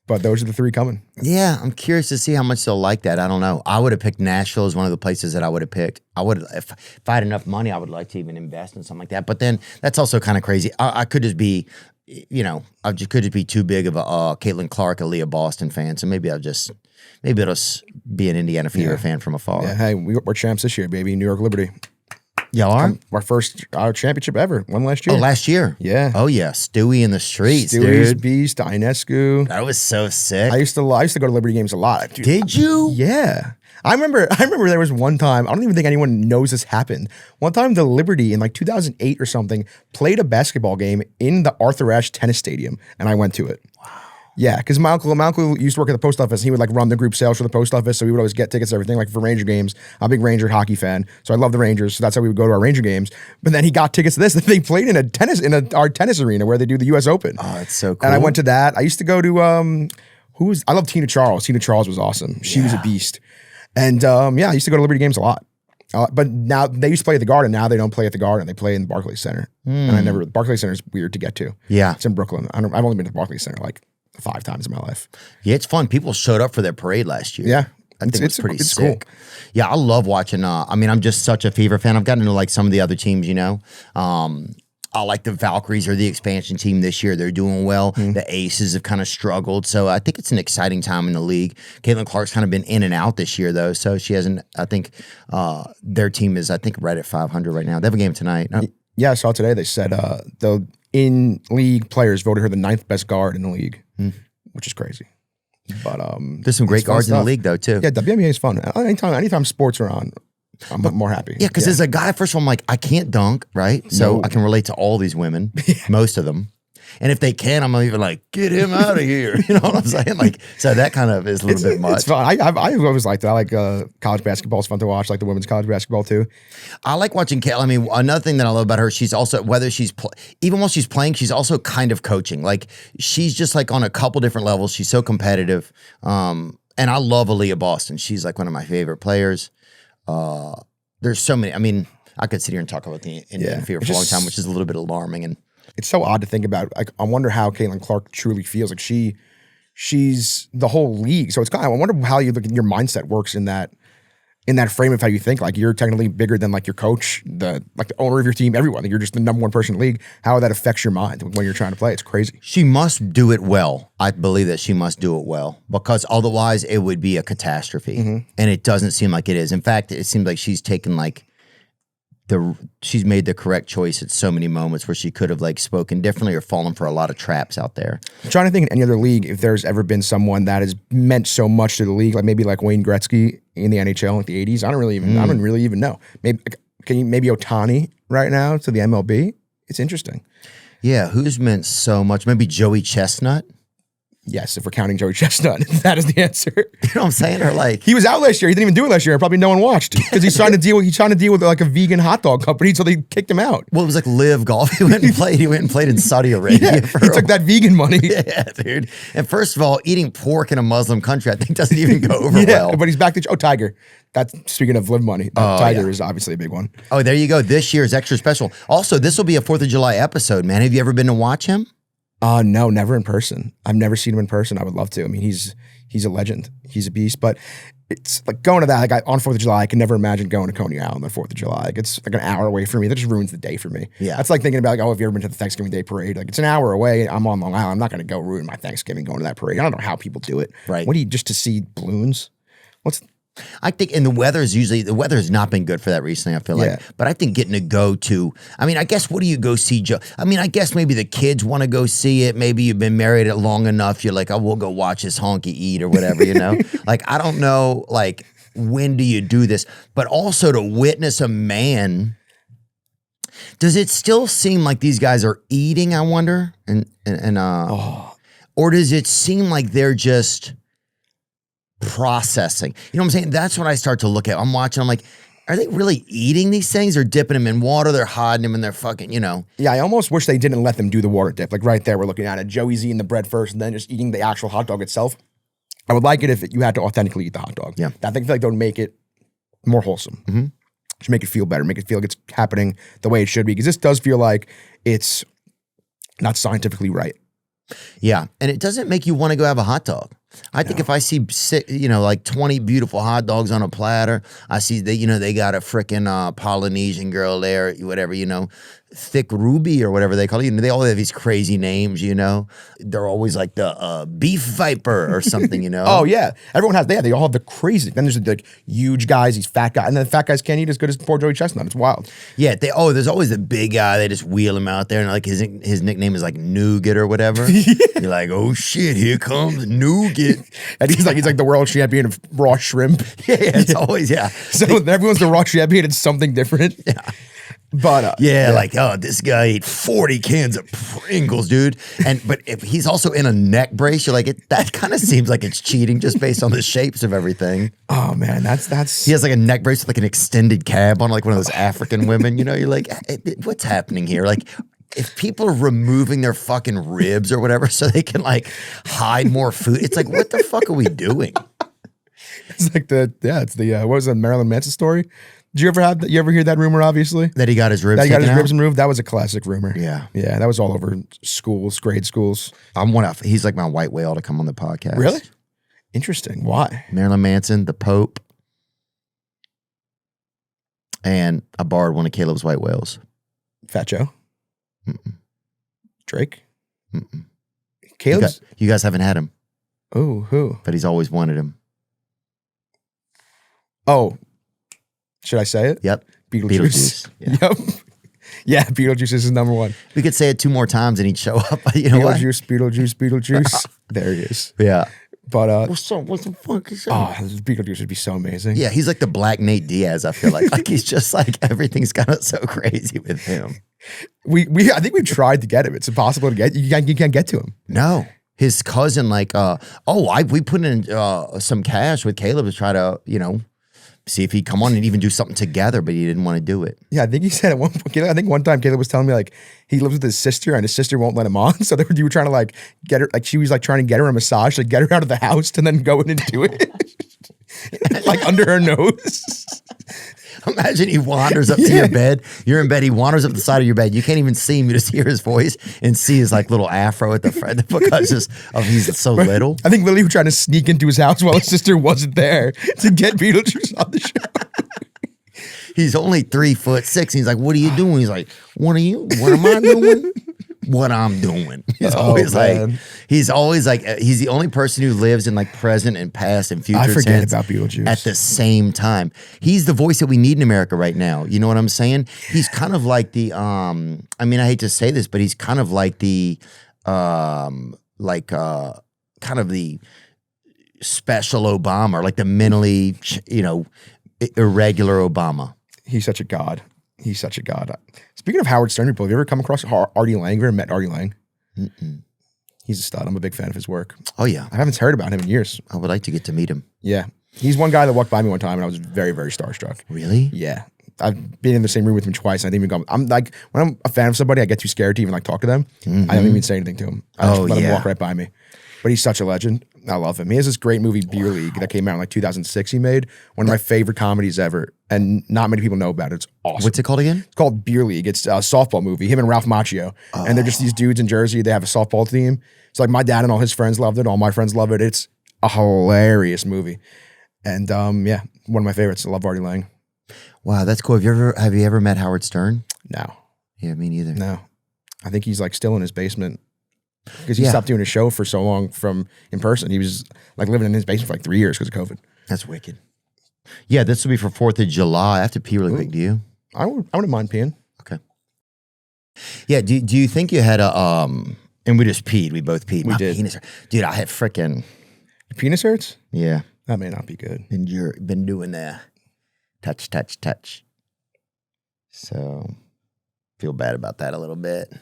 But those are the three coming. Yeah, I'm curious to see how much they'll like that. I don't know. I would have picked Nashville as one of the places that I would have picked. I would, if I had enough money, I would like to even invest in something like that. But then that's also kind of crazy. I could just be, I could just be too big of a Caitlin Clark, Aaliyah Boston fan. So maybe it'll just be an Indiana Fever fan from afar. Yeah, hey, we're champs this year, baby. New York Liberty. Y'all are? Our first championship ever. Won last year. Oh, last year? Yeah. Oh, yeah. Stewie in the streets, Stewie's dude. Beast, Ionescu. That was so sick. I used to go to Liberty games a lot. Dude, Did you? yeah. I remember there was one time, I don't even think anyone knows this happened. One time the Liberty in like 2008 or something played a basketball game in the Arthur Ashe Tennis Stadium, and I went to it. Wow. Yeah, because my uncle used to work at the post office. He would like run the group sales for the post office, so we would always get tickets and everything, like for Ranger games. I'm a big Ranger hockey fan, so I love the Rangers, so that's how we would go to our Ranger games. But then he got tickets to this, and they played in our tennis arena where they do the U.S. Open. Oh, it's so cool. And I went to that. I used to go to, I love Tina Charles. Tina Charles was awesome. She was a beast. And I used to go to Liberty games a lot. But now they used to play at the Garden. Now they don't play at the Garden. They play in the Barclays Center. And Barclays Center is weird to get to. Yeah. It's in Brooklyn. I've only been to the Barclays Center like 5 times in my life. Yeah, it's fun. People showed up for their parade last year. Yeah. I think it's pretty sick. Cool. Yeah, I love watching. I'm just such a Fever fan. I've gotten into like some of the other teams, I like the Valkyries are the expansion team this year. They're doing well. The Aces have kind of struggled. So I think it's an exciting time in the league. Caitlin Clark's kind of been in and out this year, though. So she hasn't, I think their team is, right at 500 right now. They have a game tonight. Yeah, I saw today they said the in-league players voted her the 9th best guard in the league, which is crazy. But there's some great guards in the league, though, too. Yeah, WNBA is fun. Anytime sports are on, I'm more happy. Yeah, because as a guy, first of all, I'm like, I can't dunk, right? So I can relate to all these women, most of them. And if they can, I'm even like, get him out of here. You know what I'm saying? Like, so that kind of is a little bit much. It's fun. I've always liked that. I like college basketball. It's fun to watch. I like the women's college basketball too. I like watching Kayla. I mean, another thing that I love about her, she's also, whether she's, even while she's playing, she's also kind of coaching. Like, she's just like on a couple different levels. She's so competitive. And I love Aaliyah Boston. She's like one of my favorite players. There's so many. I mean, I could sit here and talk about the Indian Fever for a long time, which is a little bit alarming. And it's so odd to think about. Like, I wonder how Caitlin Clark truly feels. Like she's the whole league. So it's kind of, I wonder how your mindset works in that frame of how you think. Like, you're technically bigger than like your coach, the owner of your team, everyone. Like, you're just the number one person in the league. How that affects your mind when you're trying to play. It's crazy. She must do it well. I believe that she must do it well, because otherwise it would be a catastrophe. And it doesn't seem like it is. In fact, it seems like she's taken she's made the correct choice at so many moments where she could have like spoken differently or fallen for a lot of traps out there. I'm trying to think in any other league if there's ever been someone that has meant so much to the league, like maybe like Wayne Gretzky in the NHL in like the 80s. I don't really even know. Maybe Ohtani right now to the MLB. It's interesting. Yeah, who's meant so much? Maybe Joey Chestnut. Yes, if we're counting Joey Chestnut, that is the answer. You know what I'm saying? Or like, he was out last year. He didn't even do it last year. Probably no one watched because he's trying to deal with like a vegan hot dog company, so they kicked him out. Well, it was like Live Golf. He went and played in Saudi Arabia. He took that vegan money. Yeah, dude. And first of all, eating pork in a Muslim country, I think doesn't even go over well. But he's back to Tiger. That's speaking of Live money. Tiger is obviously a big one. Oh, there you go. This year is extra special. Also, this will be a 4th of July episode, man. Have you ever been to watch him? No, never in person. I've never seen him in person. I would love to. I mean, he's a legend. He's a beast. But it's like going to that, like on 4th of July, I can never imagine going to Coney Island on 4th of July. Like, it's like an hour away from me. That just ruins the day for me. Yeah. That's like thinking about, like, oh, have you ever been to the Thanksgiving Day parade? Like, it's an hour away. I'm on Long Island. I'm not going to go ruin my Thanksgiving going to that parade. I don't know how people do it. Right. What do you, just to see balloons? I think, and the weather has not been good for that recently, I feel like. But I think getting to go to, I mean, I guess, what do you go see? I mean, I guess maybe the kids want to go see it. Maybe you've been married it long enough. You're like, oh, we'll go watch this honky eat or whatever, you know? Like, I don't know, like, when do you do this? But also to witness a man, does it still seem like these guys are eating, I wonder? Or does it seem like they're just processing? You know what I'm saying? That's what I start to look at. I'm watching, I'm like, are they really eating these things or dipping them in water? They're hiding them in their fucking, you know. Yeah, I almost wish they didn't let them do the water dip. Like right there, we're looking at it. Joey's eating the bread first and then just eating the actual hot dog itself. I would like it if you had to authentically eat the hot dog. Yeah. I feel like that would make it more wholesome. Just make it feel better. Make it feel like it's happening the way it should be. Because this does feel like it's not scientifically right. Yeah, and it doesn't make you want to go have a hot dog. I think if I see, like 20 beautiful hot dogs on a platter, I see that, they got a freaking Polynesian girl there, whatever, Thick Ruby or whatever they call it. They all have these crazy names, They're always like the Beef Viper or something, Oh, yeah. Everyone has, they all have the crazy. Then there's like huge guys, these fat guys. And then the fat guys can't eat as good as poor Joey Chestnut. It's wild. Yeah, there's always the big guy. They just wheel him out there. And like his nickname is like Nougat or whatever. You're like, oh shit, here comes Nougat. And he's like the world champion of raw shrimp. Yeah, it's always, yeah. So everyone's the raw champion. It's something different. Yeah. But this guy ate 40 cans of Pringles, dude. But if he's also in a neck brace, you're like, that kind of seems like it's cheating just based on the shapes of everything. Oh man, that's he has like a neck brace with like an extended cab on, like one of those African women. You're like, what's happening here? Like, if people are removing their fucking ribs or whatever so they can like hide more food, it's like, what the fuck are we doing? It's like what was the Marilyn Manson story? Did you ever hear that rumor, obviously? That he got his ribs ribs removed? That was a classic rumor. Yeah. Yeah, that was all over schools, grade schools. He's like my white whale to come on the podcast. Really? Interesting. Why? Marilyn Manson, the Pope, and I borrowed one of Caleb's white whales. Fat Joe? Mm-mm. Drake? Mm-mm. Caleb's? You guys haven't had him. Oh, who? But he's always wanted him. Oh, should I say it? Yep. Beetlejuice. Yeah. Yep. Yeah, Beetlejuice is his number one. We could say it 2 more times and he'd show up. You know what? Beetlejuice. There he is. Yeah. But what's up? What the fuck is up? Beetlejuice would be so amazing. Yeah, he's like the Black Nate Diaz, I feel like. Like he's just like everything's kind of so crazy with him. I think we've tried to get him. It's impossible to get. You can't get to him. No. His cousin, we put in some cash with Caleb to try to, see if he'd come on and even do something together, but he didn't want to do it. Yeah, I think he said at one point, I think one time Caleb was telling me like he lives with his sister and his sister won't let him on. So you were trying to like get her, like she was like trying to get her a massage, like get her out of the house and then go in and do it. Like under her nose. Imagine he wanders up to your bed. You're in bed. He wanders up the side of your bed. You can't even see him. You just hear his voice and see his like little afro at the front because he's so little. I think Lily was trying to sneak into his house while his sister wasn't there to get Beetlejuice on the show. He's only 3'6". He's like, "What are you doing?" He's like, "What are you? What am I doing?" What I'm doing. He's always like, he's the only person who lives in like present and past and future. I forget tense about Beetlejuice at the same time. He's the voice that we need in America right now. You know what I'm saying? He's kind of like the I hate to say this, but he's kind of like the kind of the special Obama, or like the mentally, irregular Obama. He's such a god. He's such a god. Speaking of Howard Stern people, have you ever come across Artie Lang? Have you ever met Artie Lang? Mm-mm. He's a stud. I'm a big fan of his work. Oh, yeah. I haven't heard about him in years. I would like to get to meet him. Yeah. He's one guy that walked by me one time and I was very, very starstruck. Really? Yeah. I've been in the same room with him twice. And I didn't even go. I'm like, when I'm a fan of somebody, I get too scared to even like talk to them. Mm-hmm. I don't even say anything to him. I just let him walk right by me. But he's such a legend. I love him. He has this great movie, Beer League, that came out in like 2006. He made one of my favorite comedies ever, and not many people know about it. It's awesome. What's it called again? It's called Beer League. It's a softball movie. Him and Ralph Macchio, and they're just these dudes in Jersey. They have a softball team. It's like my dad and all his friends loved it. All my friends love it. It's a hilarious movie, and one of my favorites. I love Artie Lang. Wow, that's cool. Have you ever met Howard Stern? No. Yeah, me neither. No. I think he's like still in his basement. Because he stopped doing a show for so long from in person. He was like living in his basement for like 3 years because of COVID. That's wicked. Yeah, this will be for 4th of July. I have to pee really quick. Do you? I wouldn't mind peeing. Okay. Yeah, do you think you had a, and we just peed. We both peed. We did. Penis, dude, I had frickin'. Your penis hurts? Yeah. That may not be good. And you've been doing that. Touch. So, feel bad about that a little bit.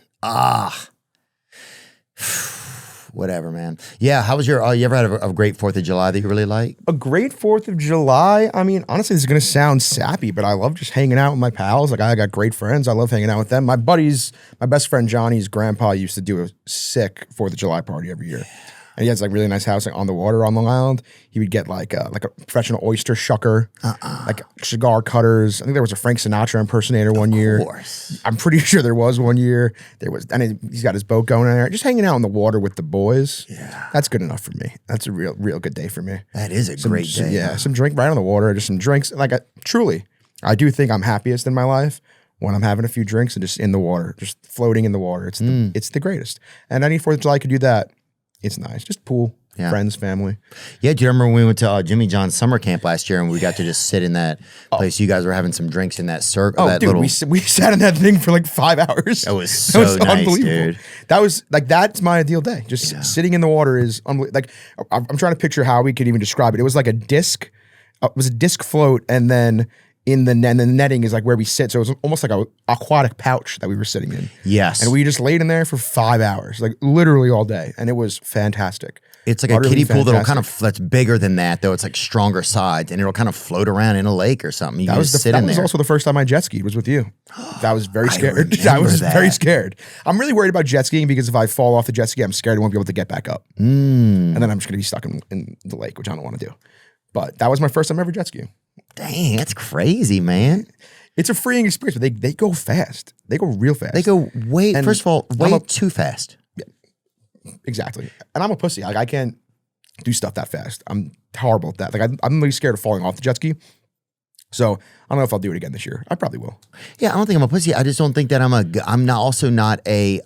Whatever, man. Yeah, how was your, you ever had a great 4th of July that you really like? A great 4th of July? I mean, honestly, this is going to sound sappy, but I love just hanging out with my pals. Like, I got great friends. I love hanging out with them. My best friend Johnny's grandpa used to do a sick 4th of July party every year. And he has like really nice house like, on the water on Long Island. He would get like a professional oyster shucker, like cigar cutters. I think there was a Frank Sinatra impersonator one year. Of course. I'm pretty sure there was one year. And he's got his boat going in there, just hanging out on the water with the boys. Yeah. That's good enough for me. That's a real good day for me. That is a great day. Yeah, some drink right on the water, just some drinks. Like truly, I do think I'm happiest in my life when I'm having a few drinks and just in the water, just floating in the water. It's the greatest. And any 4th of July could do that. It's nice. Just pool, friends, family. Yeah, do you remember when we went to Jimmy John's summer camp last year and we got to just sit in that place? You guys were having some drinks in that circle. Oh, dude, we sat in that thing for like 5 hours. That was so nice, dude. That was like, that's my ideal day. Just sitting in the water is unbelievable. Like, I'm trying to picture how we could even describe it. It was like a disc. It was a disc float, and then in the netting is like where we sit. So it was almost like a aquatic pouch that we were sitting in. Yes. And we just laid in there for 5 hours, like literally all day. And it was fantastic. It's like a kiddie pool that's bigger than that, though. It's like stronger sides, and it'll kind of float around in a lake or something. You that was sit in there. That was also the first time I jet skied was with you. That was very scared. I was very scared. I'm really worried about jet skiing because if I fall off the jet ski, I'm scared I won't be able to get back up. And then I'm just going to be stuck in the lake, which I don't want to do. But that was my first time ever jet skiing. Dang, that's crazy, man. It's a freeing experience, but they go fast. They go real fast. They go first of all, way too fast. Yeah, exactly. And I'm a pussy. Like, I can't do stuff that fast. I'm horrible at that. Like, I'm really scared of falling off the jet ski. So I don't know if I'll do it again this year. I probably will. Yeah, I don't think I'm a pussy. I just don't think that I'm not a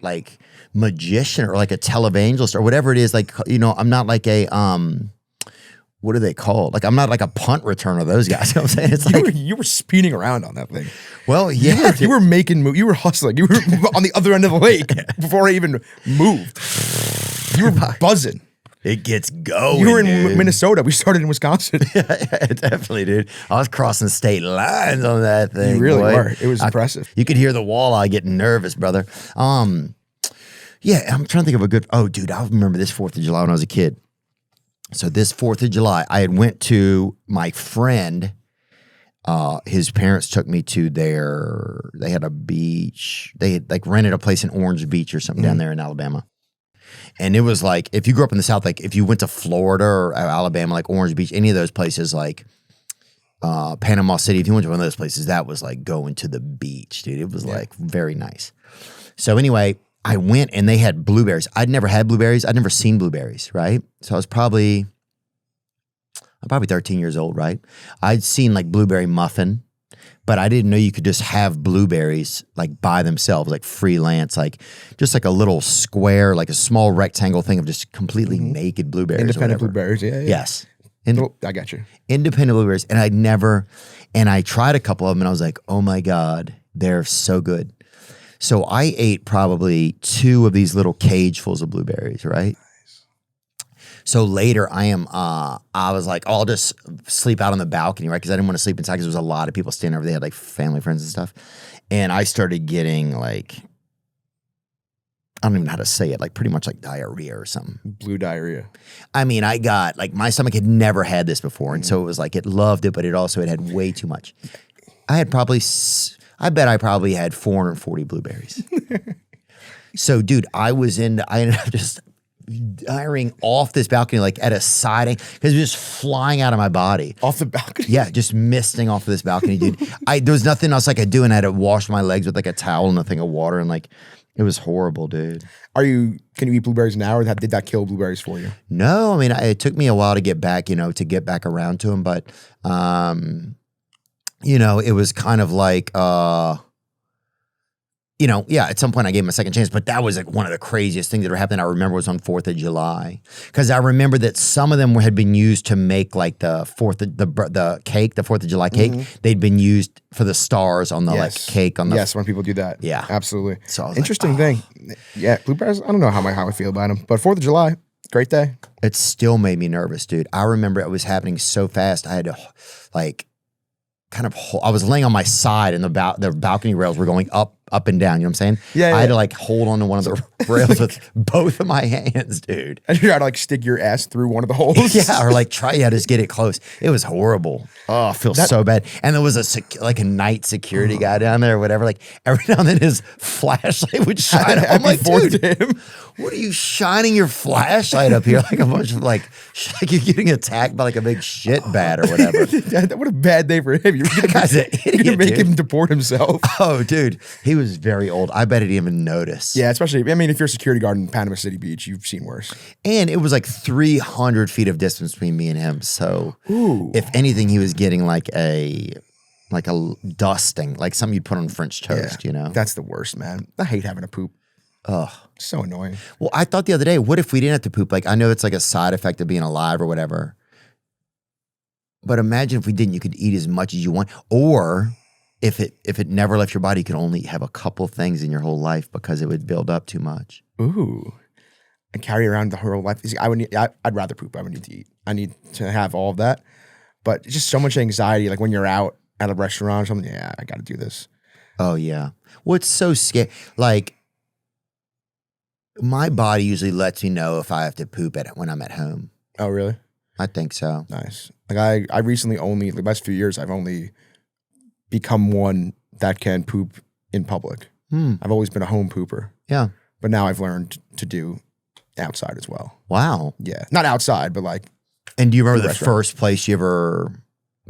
like magician or like a televangelist or whatever it is. Like, you know, I'm not like a what are they called? Like, I'm not like a punt returner. Those guys. You know what I'm saying? It's you were speeding around on that thing. Well, yeah, you were making moves. You were hustling. You were on the other end of the lake before I even moved. You were buzzing. It gets going. You were in Minnesota. We started in Wisconsin. Yeah, definitely, dude. I was crossing state lines on that thing. You really were. It was impressive. You could hear the walleye getting nervous, brother. Yeah, I'm trying to think of a good. Oh, dude, I remember this 4th of July when I was a kid. So this 4th of July, I had went to my friend. His parents took me to they had a beach. They had like rented a place in Orange Beach or something down there in Alabama. And it was like, if you grew up in the South, like if you went to Florida or Alabama, like Orange Beach, any of those places, like Panama City, if you went to one of those places, that was like going to the beach, dude. It was like very nice. So anyway, I went and they had blueberries. I'd never had blueberries. I'd never seen blueberries, right? So I'm probably 13 years old, right? I'd seen like blueberry muffin, but I didn't know you could just have blueberries like by themselves, like freelance, like just like a little square, like a small rectangle thing of just completely naked blueberries. Independent blueberries, yeah. Yes. I got you. Independent blueberries. And I tried a couple of them and I was like, oh my God, they're so good. So I ate probably 2 of these little cagefuls of blueberries, right? Nice. So later I was like, I'll just sleep out on the balcony, right? Because I didn't want to sleep inside because there was a lot of people staying over. They had like family, friends and stuff. And I started getting like, I don't even know how to say it, like pretty much like diarrhea or something. Blue diarrhea. I mean, I got like, my stomach had never had this before. And so it was like, it loved it, but it had way too much. I bet I probably had 440 blueberries. So, dude, I ended up just diarrheaing off this balcony, like at a siding, because it was just flying out of my body. Off the balcony? Yeah, just misting off of this balcony, dude. There was nothing else I could do, and I had to wash my legs with like a towel and a thing of water, and like, it was horrible, dude. Can you eat blueberries now, or did that kill blueberries for you? No, I mean, it took me a while to get back, around to them, but, it was kind of like, at some point I gave him a second chance, but that was like one of the craziest things that ever happened. I remember was on 4th of July. Because I remember that some of them had been used to make like the 4th of July cake. They'd been used for the stars on the cake on the. Yes, when people do that. Yeah. Absolutely. So I was interesting thing. Yeah, blueberries, I don't know how I feel about them, but 4th of July, great day. It still made me nervous, dude. I remember it was happening so fast. I had to like I was laying on my side and the balcony rails were going up up and down. You know what I'm saying? Yeah, I had to yeah. like hold on to one of the rails with both of my hands, dude. And you try to like stick your ass through one of the holes. Yeah, or like try, just get it close. It was horrible. Oh, I feel so bad. And there was a night security guy down there or whatever. Like every now and then his flashlight would shine up. I'm like, dude, what are you shining your flashlight up here? Like a bunch of like you're getting attacked by like a big shit bat or whatever. What a bad day for him. You're gonna make him deport himself. Oh, dude, he was very old. I bet he didn't even notice. Yeah, especially, I mean, if you're a security guard in Panama City Beach, you've seen worse. And it was like 300 feet of distance between me and him. So if anything, he was getting like a dusting, like something you'd put on French toast, you know? That's the worst, man. I hate having to poop. Ugh. So annoying. Well, I thought the other day, what if we didn't have to poop? Like, I know it's like a side effect of being alive or whatever. But imagine if we didn't, you could eat as much as you want. Or if it never left your body, you could only have a couple things in your whole life because it would build up too much. Ooh. And carry around the whole life. I'd rather poop. I would need to eat. I need to have all of that. But it's just so much anxiety. Like when you're out at a restaurant or something, yeah, I got to do this. Oh, yeah. Well, it's so scary. Like, my body usually lets me know if I have to poop when I'm at home. Oh, really? I think so. Nice. Like I recently the last few years, I've only become one that can poop in public. I've always been a home pooper. Yeah. But now I've learned to do outside as well. Wow. Yeah. Not outside, but like. And do you remember the restaurant. first place you ever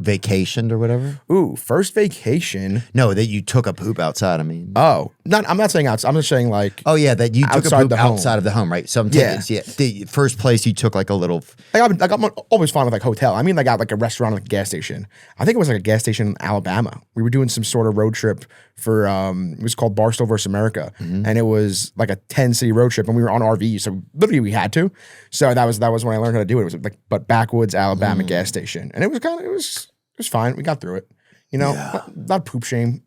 vacationed or whatever? Ooh, first vacation. No, that you took a poop outside, I mean. Oh, I'm not saying outside. I'm just saying like. Oh, yeah, that you took a outside poop the home. outside of the home, right? So I'm taking, the first place you took like a little. I'm always fine with like hotel. I mean, like at like a restaurant, like a gas station. I think it was like a gas station in Alabama. We were doing some sort of road trip for, it was called Barstool versus America. And it was like a 10-city road trip and we were on RV. So literally we had to. So that was when I learned how to do it. It was like, but backwoods Alabama gas station. And it was it was fine. We got through it. You know, not poop shame.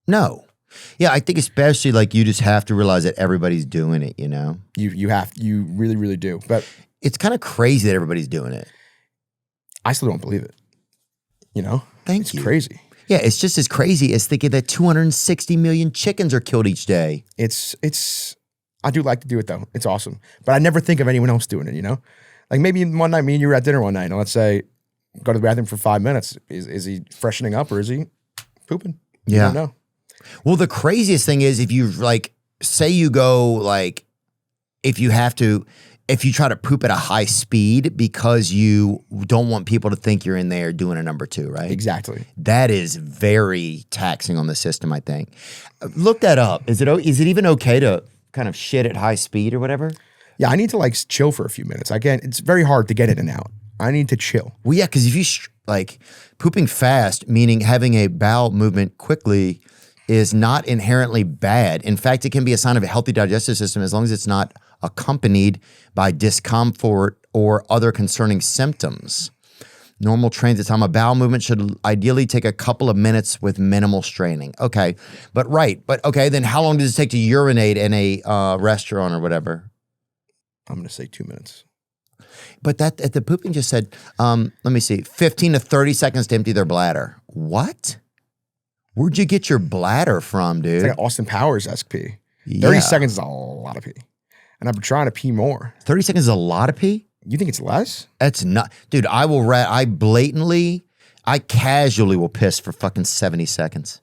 No. Yeah, I think especially like you just have to realize that everybody's doing it, you know? You really, really do. But it's kind of crazy that everybody's doing it. I still don't believe it. You know? Thank you. It's crazy. Yeah, it's just as crazy as thinking that 260 million chickens are killed each day. I do like to do it though. It's awesome. But I never think of anyone else doing it, you know? Like maybe one night, me and you were at dinner one night, and let's say, go to the bathroom for 5 minutes. Is he freshening up or is he pooping? Yeah. I don't know. Well, the craziest thing is if you like, say you go like, if you try to poop at a high speed because you don't want people to think you're in there doing a number two, right? Exactly. That is very taxing on the system, I think. Look that up. Is it even okay to kind of shit at high speed or whatever? Yeah, I need to like chill for a few minutes. Again, it's very hard to get in and out. I need to chill. Well, yeah, because if you like pooping fast, meaning having a bowel movement quickly, is not inherently bad. In fact, it can be a sign of a healthy digestive system as long as it's not accompanied by discomfort or other concerning symptoms. Normal transit time, a bowel movement should ideally take a couple of minutes with minimal straining. Okay, but okay, then how long does it take to urinate in a restaurant or whatever? I'm going to say 2 minutes. But the pooping just said, let me see, 15 to 30 seconds to empty their bladder. What? Where'd you get your bladder from, dude? It's like Austin Powers-esque pee. Yeah. 30 seconds is a lot of pee. And I've been trying to pee more. 30 seconds is a lot of pee? You think it's less? That's not, dude, I casually will piss for fucking 70 seconds.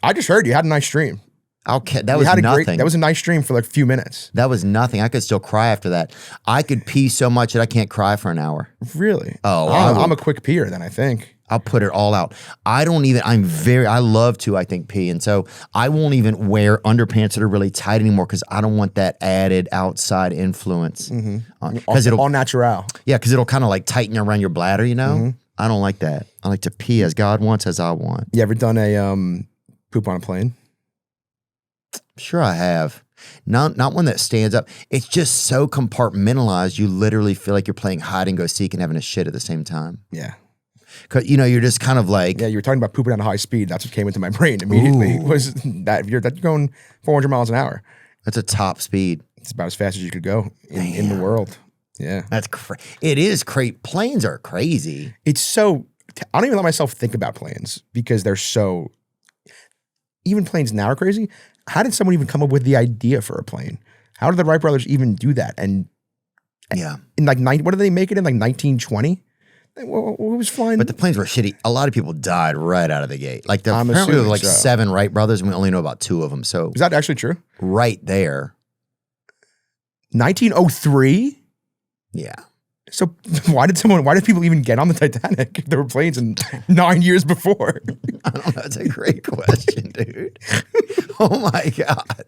I just heard you had a nice stream. That was nothing. That was a nice stream for like a few minutes. That was nothing. I could still cry after that. I could pee so much that I can't cry for an hour. Really? Oh, I'm a quick peer then, I think. I'll put it all out. I love to, I think, pee. And so I won't even wear underpants that are really tight anymore because I don't want that added outside influence. All natural. Yeah, because it'll kind of like tighten around your bladder, you know? I don't like that. I like to pee as God wants, as I want. You ever done a poop on a plane? Sure I have. Not one that stands up. It's just so compartmentalized, you literally feel like you're playing hide and go seek and having a shit at the same time. Yeah. Because, you're just kind of like... Yeah, you were talking about pooping at a high speed. That's what came into my brain immediately. Was that you're going 400 miles an hour. That's a top speed. It's about as fast as you could go in the world. Yeah. It is crazy. Planes are crazy. It's so... I don't even let myself think about planes because they're so... even planes now are crazy. How did someone even come up with the idea for a plane? How did the Wright brothers even do that? And in like what did they make it in like 1920? Who was flying? But the planes were shitty. A lot of people died right out of the gate. Like there I'm apparently were assuming like so. 7 Wright brothers, and we only know about 2 of them. So Is that actually true? right there, 1903. yeah. So why did people even get on the Titanic if there were planes in 9 years before? I don't know. That's a great question, dude. Oh my god.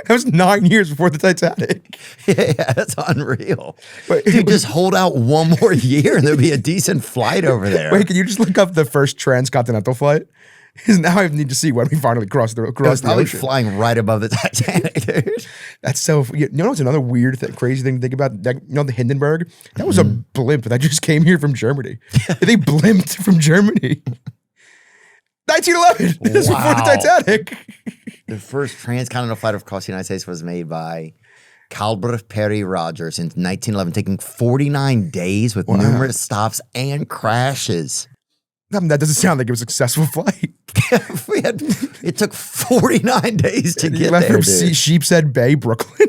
That was 9 years before the Titanic. Yeah, that's unreal. But, Dude, just hold out one more year and there'll be a decent flight over there. Wait, can you just look up the first transcontinental flight? Because now I need to see when we finally cross the Probably ocean. flying right above the Titanic, dude. That's so. You know, it's another weird, crazy thing to think about. That, you know, the Hindenburg. That was a blimp that just came here from Germany. They blimped from Germany. 1911. This was before the Titanic. The first transcontinental flight across the United States was made by Caleb Perry Rogers in 1911, taking 49 days with numerous stops and crashes. That doesn't sound like it was a successful flight. It took 49 days to get left there, from dude. Sheepshead Bay, Brooklyn.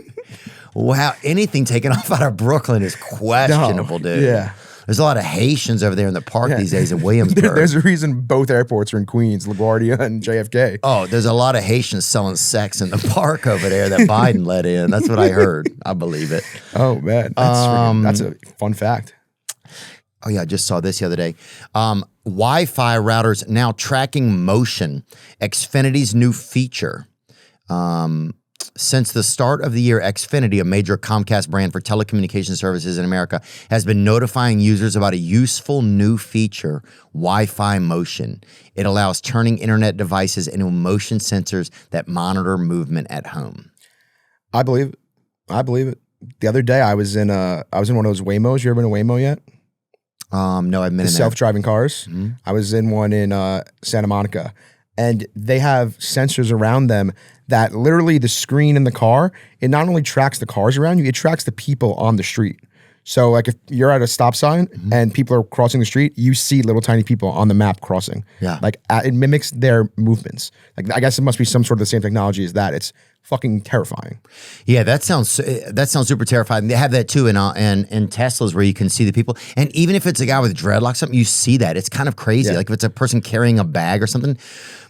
Wow, anything taken off out of Brooklyn is questionable, dude. Yeah. There's a lot of Haitians over there in the park these days in Williamsburg. There's a reason both airports are in Queens, LaGuardia and JFK. Oh, there's a lot of Haitians selling sex in the park over there that Biden let in. That's what I heard. I believe it. Oh, man. That's a fun fact. Oh, yeah, I just saw this the other day. Wi-Fi routers now tracking motion. Xfinity's new feature. Since the start of the year, Xfinity, a major Comcast brand for telecommunication services in America, has been notifying users about a useful new feature, Wi-Fi motion. It allows turning internet devices into motion sensors that monitor movement at home. I believe it. The other day I was in one of those Waymos. You ever been to Waymo yet? No, I've been in there. Self-driving cars. Mm-hmm. I was in one in Santa Monica, and they have sensors around them that literally the screen in the car, it not only tracks the cars around you, it tracks the people on the street. So like if you're at a stop sign and people are crossing the street, you see little tiny people on the map crossing. Yeah. Like it mimics their movements. Like I guess it must be some sort of the same technology as that. It's fucking terrifying. Yeah, that sounds super terrifying. They have that too in Teslas where you can see the people. And even if it's a guy with dreadlocks, something, you see that. It's kind of crazy. Yeah. Like if it's a person carrying a bag or something.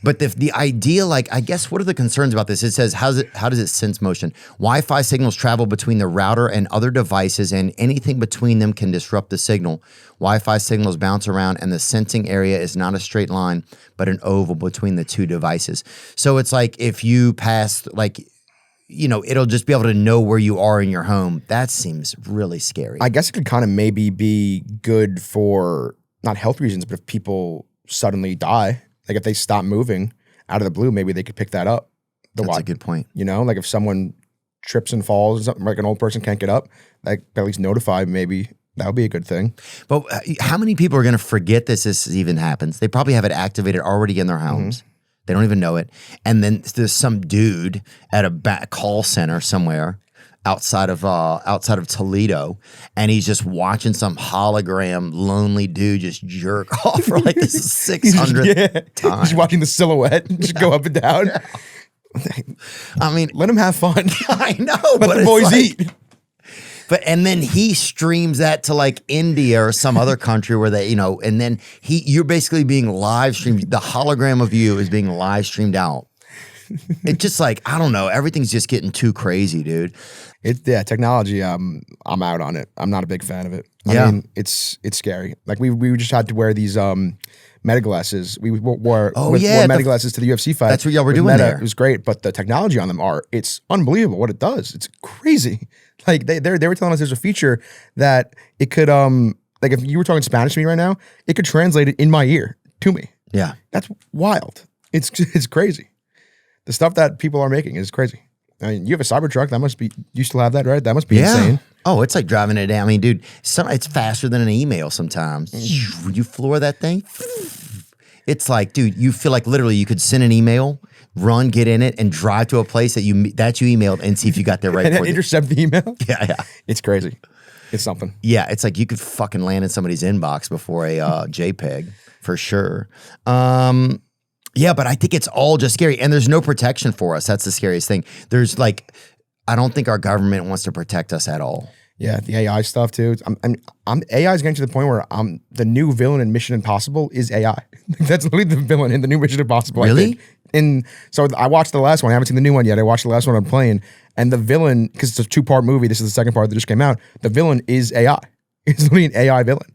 But the idea, like, I guess, what are the concerns about this? It says, how does it sense motion? Wi-Fi signals travel between the router and other devices, and anything between them can disrupt the signal. Wi-Fi signals bounce around, and the sensing area is not a straight line, but an oval between the two devices. So it's like if you pass, like, you know, it'll just be able to know where you are in your home. That seems really scary. I guess it could kind of maybe be good for not health reasons, but if people suddenly die, like if they stop moving out of the blue, maybe they could pick that up. That's a good point. You know, like if someone trips and falls or something, like an old person can't get up, like at least notify, maybe that would be a good thing. But how many people are going to forget this even happens? They probably have it activated already in their homes. Mm-hmm. They don't even know it. And then there's some dude at a call center somewhere outside of Toledo, and he's just watching some hologram lonely dude just jerk off for like this 600th time. He's watching the silhouette just go up and down. I mean, let him have fun. I know, let the boys eat. But and then he streams that to like India or some other country where they, you know, and then you're basically being live streamed. The hologram of you is being live streamed out. It's just like, I don't know, everything's just getting too crazy, dude. Technology. I'm out on it. I'm not a big fan of it. I mean, it's scary. Like we just had to wear these Meta glasses. We wore Meta glasses to the UFC fight. That's what y'all were doing Meta. there. It was great, but the technology on them it's unbelievable what it does. It's crazy. Like they were telling us there's a feature that it could like if you were talking Spanish to me right now, it could translate it in my ear to me. Yeah. That's wild. It's crazy. The stuff that people are making is crazy. I mean, you have a Cybertruck. That must be, you still have that, right? That must be insane. Oh, it's like driving it down. I mean, dude, it's faster than an email sometimes. When you floor that thing, it's like, dude, you feel like literally you could send an email, run, get in it, and drive to a place that you emailed and see if you got there right. And then intercept the email? Yeah. It's crazy. It's something. Yeah, it's like you could fucking land in somebody's inbox before a JPEG, for sure. Yeah, but I think it's all just scary. And there's no protection for us. That's the scariest thing. There's like, I don't think our government wants to protect us at all. Yeah, the AI stuff too. AI is getting to the point where the new villain in Mission Impossible is AI. That's literally the villain in the new Mission Impossible. Really? So I watched the last one. I haven't seen the new one yet. I watched the last one on plane, and the villain, because it's a 2-part movie. This is the second part that just came out. The villain is AI. It's literally an AI villain.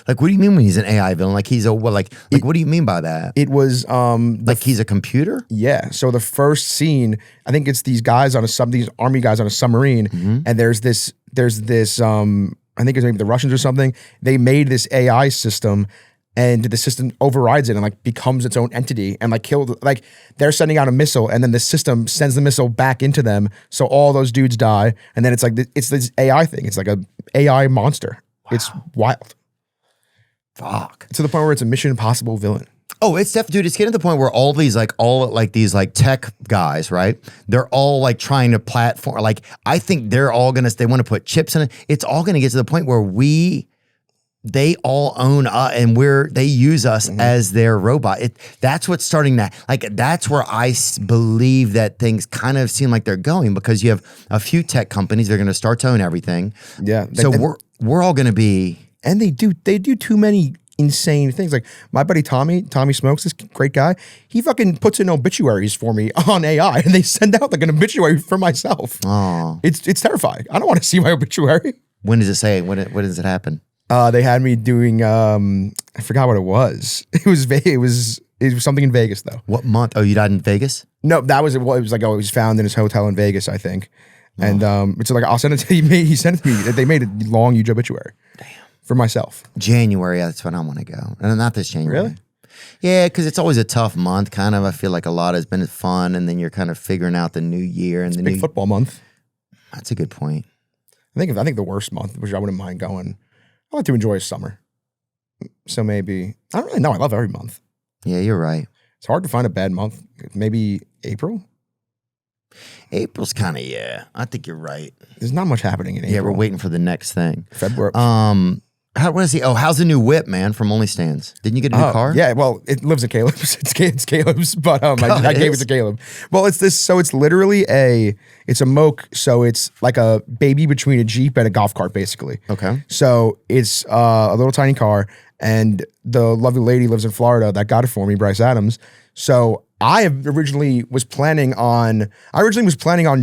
Like, what do you mean when he's an AI villain? Like he's a what? Like what do you mean by that? It was like he's a computer? Yeah. So the first scene, I think it's these guys on these army guys on a submarine, and there's this I think it's maybe the Russians or something. They made this AI system, and the system overrides it and like becomes its own entity and like killed. Like they're sending out a missile, and then the system sends the missile back into them. So all those dudes die, and then it's like it's this AI thing. It's like a AI monster. Wow. It's wild. Fuck. To the point where it's a Mission Impossible villain. Oh, it's definitely, dude, it's getting to the point where all these tech guys, right? They're all like trying to platform. Like, I think they're all they want to put chips in it. It's all going to get to the point where they all own us and they use us as their robot. That's what's starting that. Like, that's where I believe that things kind of seem like they're going, because you have a few tech companies, they're going to start to own everything. Yeah. So we're all going to be. And they do too many insane things. Like my buddy Tommy Smokes, this great guy, he fucking puts in obituaries for me on AI, and they send out like an obituary for myself. Oh, it's terrifying. I don't want to see my obituary. When does it say? When does it happen? They had me doing I forgot what it was. It was something in Vegas though. What month? Oh, you died in Vegas? No, that was it. Was like, oh, it was found in his hotel in Vegas, I think. And it's like, I'll send it to you. He sent it to me. They made a long huge obituary. Damn. For myself. January, that's when I want to go. And not this January. Really? Yeah, because it's always a tough month, kind of. I feel like a lot has been fun, and then you're kind of figuring out the new year. And it's a big football month. That's a good point. I think the worst month, which I wouldn't mind going, I like to enjoy summer. So maybe, I don't really know. I love every month. Yeah, you're right. It's hard to find a bad month. Maybe April? April's kind of, yeah. I think you're right. There's not much happening in April. Yeah, we're waiting for the next thing. February. How's the new whip, man, from OnlyStans? Didn't you get a new car? Yeah, well, it lives at Caleb's. It's Caleb's, but I gave it to Caleb. Well, it's this, so it's literally it's a moke, so it's like a baby between a Jeep and a golf cart, basically. Okay. So it's a little tiny car, and the lovely lady lives in Florida that got it for me, Bryce Adams. So I originally was planning on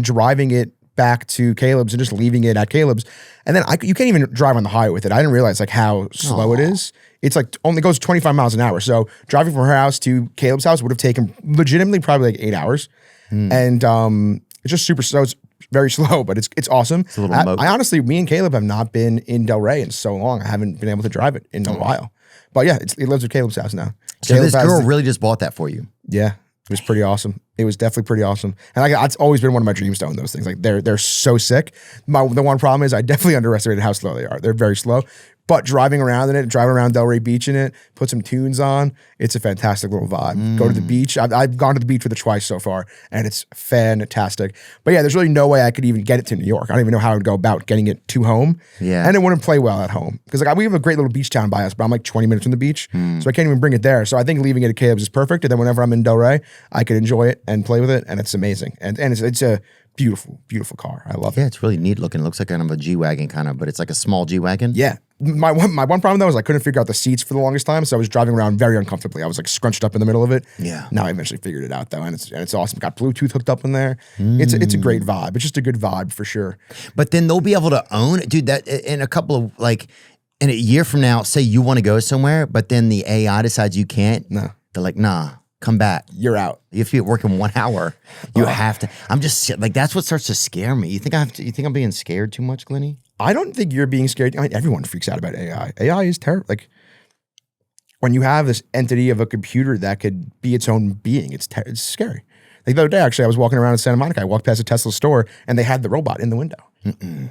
driving it back to Caleb's and just leaving it at Caleb's. And then you can't even drive on the highway with it. I didn't realize like how slow it is. It's like only goes 25 miles an hour. So driving from her house to Caleb's house would have taken legitimately probably like 8 hours. And it's just super slow. It's very slow, but it's awesome. It's a little I honestly, me and Caleb have not been in Delray in so long. I haven't been able to drive it in a while. But yeah, it lives at Caleb's house now. So this girl really just bought that for you? Yeah. It was pretty awesome. It was definitely pretty awesome. And it's always been one of my dreams to own those things. Like they're so sick. The one problem is I definitely underestimated how slow they are. They're very slow. But driving around in it, driving around Delray Beach in it, put some tunes on, it's a fantastic little vibe. Go to the beach. I've gone to the beach with it twice so far, and it's fantastic. But yeah, there's really no way I could even get it to New York. I don't even know how I would go about getting it to home. Yeah. And it wouldn't play well at home. Because like we have a great little beach town by us, but I'm like 20 minutes from the beach. So I can't even bring it there. So I think leaving it at Caleb's is perfect. And then whenever I'm in Delray, I could enjoy it and play with it, and it's amazing. And it's a beautiful, beautiful car. I love it. Yeah, it's really neat looking. It looks like kind of a G-Wagon kind of, but it's like a small G-Wagon. Yeah. My one problem though is I couldn't figure out the seats for the longest time, so I was driving around very uncomfortably. I was like scrunched up in the middle of it. Yeah. Now I eventually figured it out though, and it's awesome. Got Bluetooth hooked up in there. It's a great vibe. It's just a good vibe for sure. But then they'll be able to own it, dude. That in a couple of like in a year from now, say you want to go somewhere, but then the AI decides you can't. No. They're like, nah. Come back. You're out. If you're working 1 hour, you have to. I'm just like, that's what starts to scare me. You think I'm being scared too much, Glenny? I don't think you're being scared. I mean, everyone freaks out about AI. AI is terrible. Like when you have this entity of a computer that could be its own being, it's scary. Like the other day, actually, I was walking around in Santa Monica. I walked past a Tesla store, and they had the robot in the window. And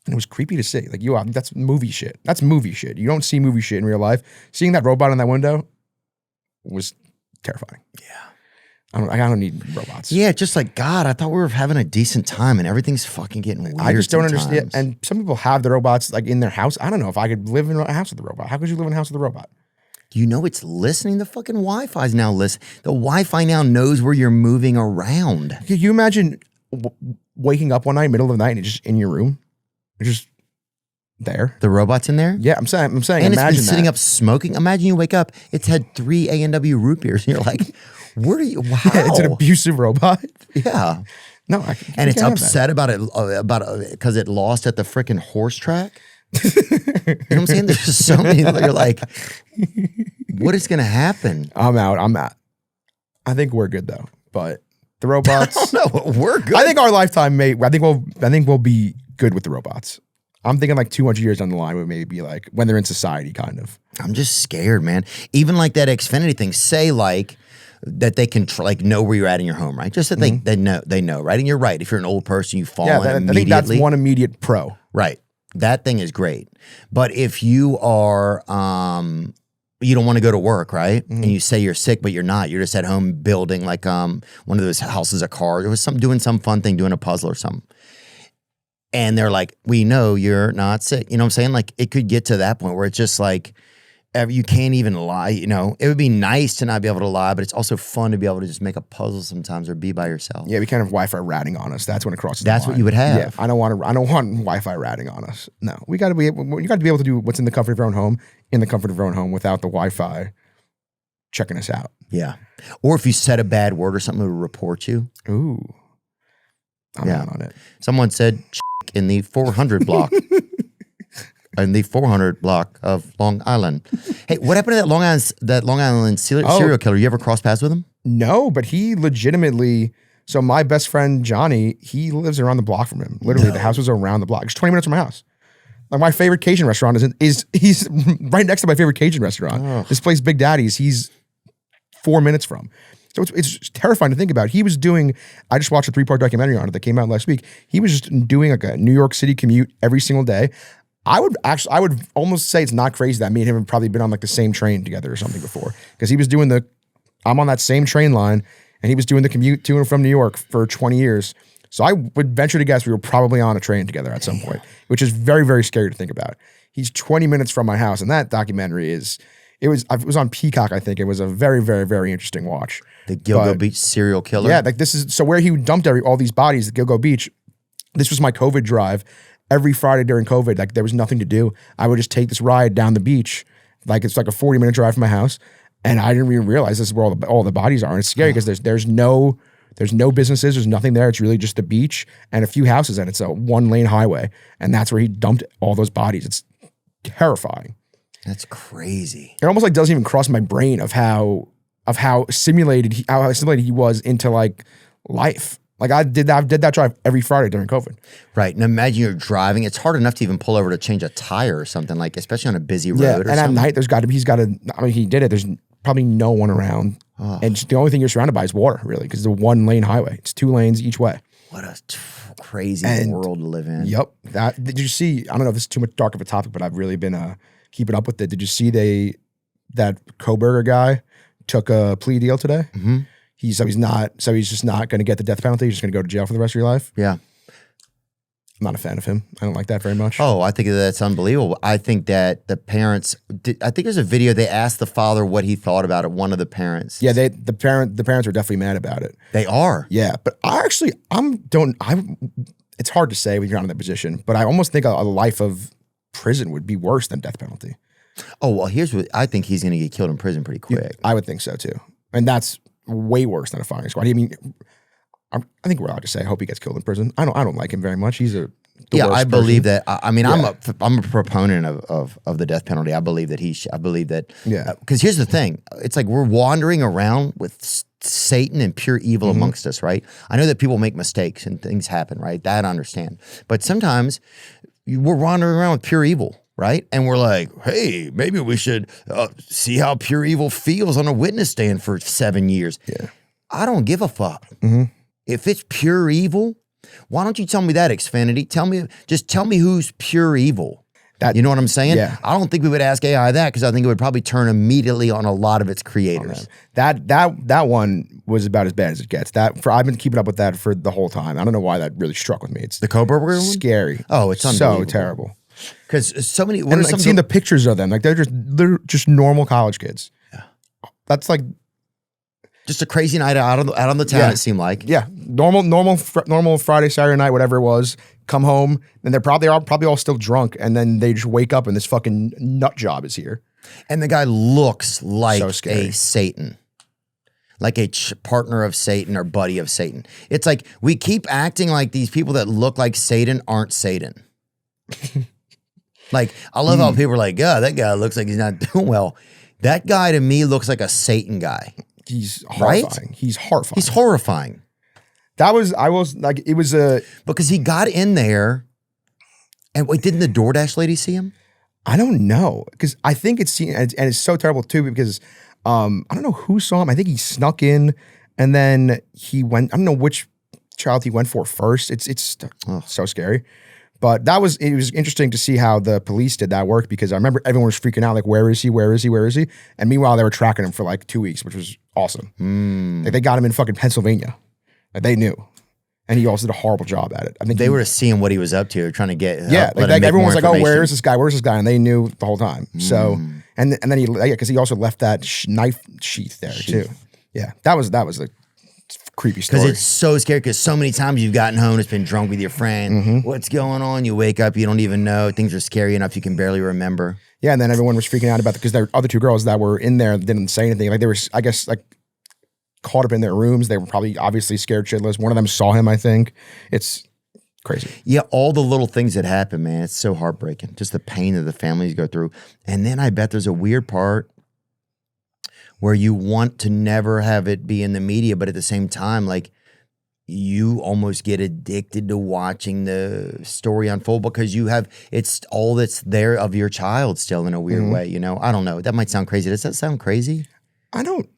it was creepy to see. Like, that's movie shit. That's movie shit. You don't see movie shit in real life. Seeing that robot in that window was terrifying. Yeah. I don't need robots. Yeah, just like, God, I thought we were having a decent time and everything's fucking getting weird. I just don't sometimes. understand. And some people have the robots like in their house. I don't know if I could live in a house with a robot. How could you live in a house with a robot? You know it's listening. The fucking Wi-Fi's now listening. The Wi-Fi now knows where you're moving around. Could you imagine waking up one night, middle of the night, and it's just in your room? It's just there. The robot's in there? Yeah, I'm saying. And Imagine it's been sitting that. up smoking. Imagine you wake up, it's had 3 A&W root beers. And you're like, where are you? Wow. It's an abusive robot. Yeah. No, And it's upset about it because it lost at the freaking horse track. You know what I'm saying? There's just so many. You're like, what is going to happen? I'm out. I think we're good though. But the robots. No, we're good. I think our lifetime I think we'll be good with the robots. I'm thinking like 200 years down the line, we maybe be like when they're in society, kind of. I'm just scared, man. Even like that Xfinity thing. Say like that they can like know where you're at in your home, right? Just that they know, right? And you're right. If you're an old person, you fall in immediately. I think that's one immediate pro. Right. That thing is great. But if you are, you don't want to go to work, right? And you say you're sick, but you're not. You're just at home building like one of those houses of cards. It was doing some fun thing, doing a puzzle or something. And they're like, we know you're not sick. You know what I'm saying? Like it could get to that point where it's just like, you can't even lie. You know, it would be nice to not be able to lie, but it's also fun to be able to just make a puzzle sometimes or be by yourself. Yeah, we can't have Wi-Fi ratting on us. That's when it crosses. That's the line. what you would have. Yeah, I don't want Wi-Fi ratting on us. No, you got to be able to do what's in the comfort of your own home in the comfort of your own home without the Wi-Fi checking us out. Yeah, or if you said a bad word or something, it would report you. Ooh, I'm out on it. Someone said in the 400 block. In the 400 block of Long Island. Hey, what happened to that Long Island serial killer? You ever cross paths with him? No, but he legitimately. So my best friend Johnny, he lives around the block from him. Literally, the house was around the block. It's 20 minutes from my house. Like my favorite Cajun restaurant he's right next to my favorite Cajun restaurant. Oh. This place, Big Daddy's. He's 4 minutes from. So it's terrifying to think about. He was doing. I just watched a 3-part documentary on it that came out last week. He was just doing like a New York City commute every single day. I would almost say it's not crazy that me and him have probably been on like the same train together or something before. Because he was doing I'm on that same train line and he was doing the commute to and from New York for 20 years. So I would venture to guess we were probably on a train together at some point, which is very, very scary to think about. He's 20 minutes from my house and that documentary it was on Peacock, I think. It was a very, very, very interesting watch. The Gilgo Beach serial killer? Yeah, like so where he dumped all these bodies at Gilgo Beach, this was my COVID drive. Every Friday during COVID, like there was nothing to do. I would just take this ride down the beach. Like it's like a 40-minute drive from my house. And I didn't even realize this is where all the bodies are. And it's scary because there's no businesses, there's nothing there. It's really just the beach and a few houses and it's a 1-lane highway. And that's where he dumped all those bodies. It's terrifying. That's crazy. It almost like doesn't even cross my brain of how simulated he was into like life. Like I did that drive every Friday during COVID. Right. And imagine you're driving. It's hard enough to even pull over to change a tire or something, like especially on a busy road or and something. at night he did it. There's probably no one around. Oh. And the only thing you're surrounded by is water, really, because it's a 1-lane highway. It's 2 lanes each way. What a crazy world to live in. Yep. Did you see, I don't know if this is too much dark of a topic, but I've really been keeping up with it. Did you see that Koberger guy took a plea deal today? Mm-hmm. He's just not going to get the death penalty. He's just going to go to jail for the rest of your life. Yeah. I'm not a fan of him. I don't like that very much. Oh, I think that's unbelievable. I think that the parents, I think there's a video, they asked the father what he thought about it, one of the parents. Yeah, the parents were definitely mad about it. They are. Yeah, but it's hard to say when you're not in that position, but I almost think a life of prison would be worse than death penalty. Oh, well, here's what, I think he's going to get killed in prison pretty quick. I would think so too. And that's way worse than a firing squad. I mean, I think we're allowed to say I hope he gets killed in prison. I don't like him very much. He's I believe that. I mean, yeah. I'm a proponent of the death penalty. I believe that I believe that. Yeah. Because here's the thing: it's like we're wandering around with Satan and pure evil amongst us, right? I know that people make mistakes and things happen, right? That I understand. But sometimes we're wandering around with pure evil, right? And we're like, hey, maybe we should see how pure evil feels on a witness stand for 7 years. Yeah. I don't give a fuck. Mm-hmm. If it's pure evil, why don't you tell me that, Xfinity? Tell me who's pure evil. You know what I'm saying? Yeah. I don't think we would ask AI that because I think it would probably turn immediately on a lot of its creators. That one was about as bad as it gets. I've been keeping up with that for the whole time. I don't know why that really struck with me. It's the Koberger one? Scary. Oh, it's unbelievable. So terrible. Because so many. And like seeing the pictures of them, like they're just normal college kids. Yeah. That's like just a crazy night out on the town. It seemed like. Yeah, normal Friday, Saturday night, whatever it was. Come home, and they're probably all still drunk, and then they just wake up and this fucking nut job is here. And the guy looks like So a Satan. Like a partner of Satan or buddy of Satan. It's like we keep acting like these people that look like Satan aren't Satan. Like, I love how people are like, yeah, that guy looks like he's not doing well. That guy to me looks like a Satan guy. He's horrifying. Right? He's horrifying. He's horrifying. Because he got in there and wait, didn't the DoorDash lady see him? I don't know. Because I think and it's so terrible too because I don't know who saw him. I think he snuck in and then he went, I don't know which child he went for first. It's so scary. But it was interesting to see how the police did that work because I remember everyone was freaking out like, where is he? Where is he? Where is he? And meanwhile, they were tracking him for like 2 weeks, which was awesome. Like they got him in fucking Pennsylvania. Like they knew. And he also did a horrible job at it. I think they were seeing what he was up to, trying to get like everyone was like, "Oh, where is this guy? Where's this guy?" And they knew the whole time. So, and then because he also left that knife sheath there too. Yeah, that was a creepy story. Because it's so scary. Because so many times you've gotten home, it's been drunk with your friend. What's going on? You wake up, you don't even know. Things are scary enough you can barely remember. Yeah, and then everyone was freaking out about it because there were other two girls that were in there that didn't say anything. Like they were, I guess, like caught up in their rooms. They were probably obviously scared shitless. One of them saw him, I think. It's crazy. Yeah, all the little things that happen, man. It's so heartbreaking. Just the pain that the families go through. And then I bet there's a weird part where you want to never have it be in the media, but at the same time, like you almost get addicted to watching the story unfold because it's all that's there of your child still in a weird way, you know? I don't know. That might sound crazy. Does that sound crazy? I don't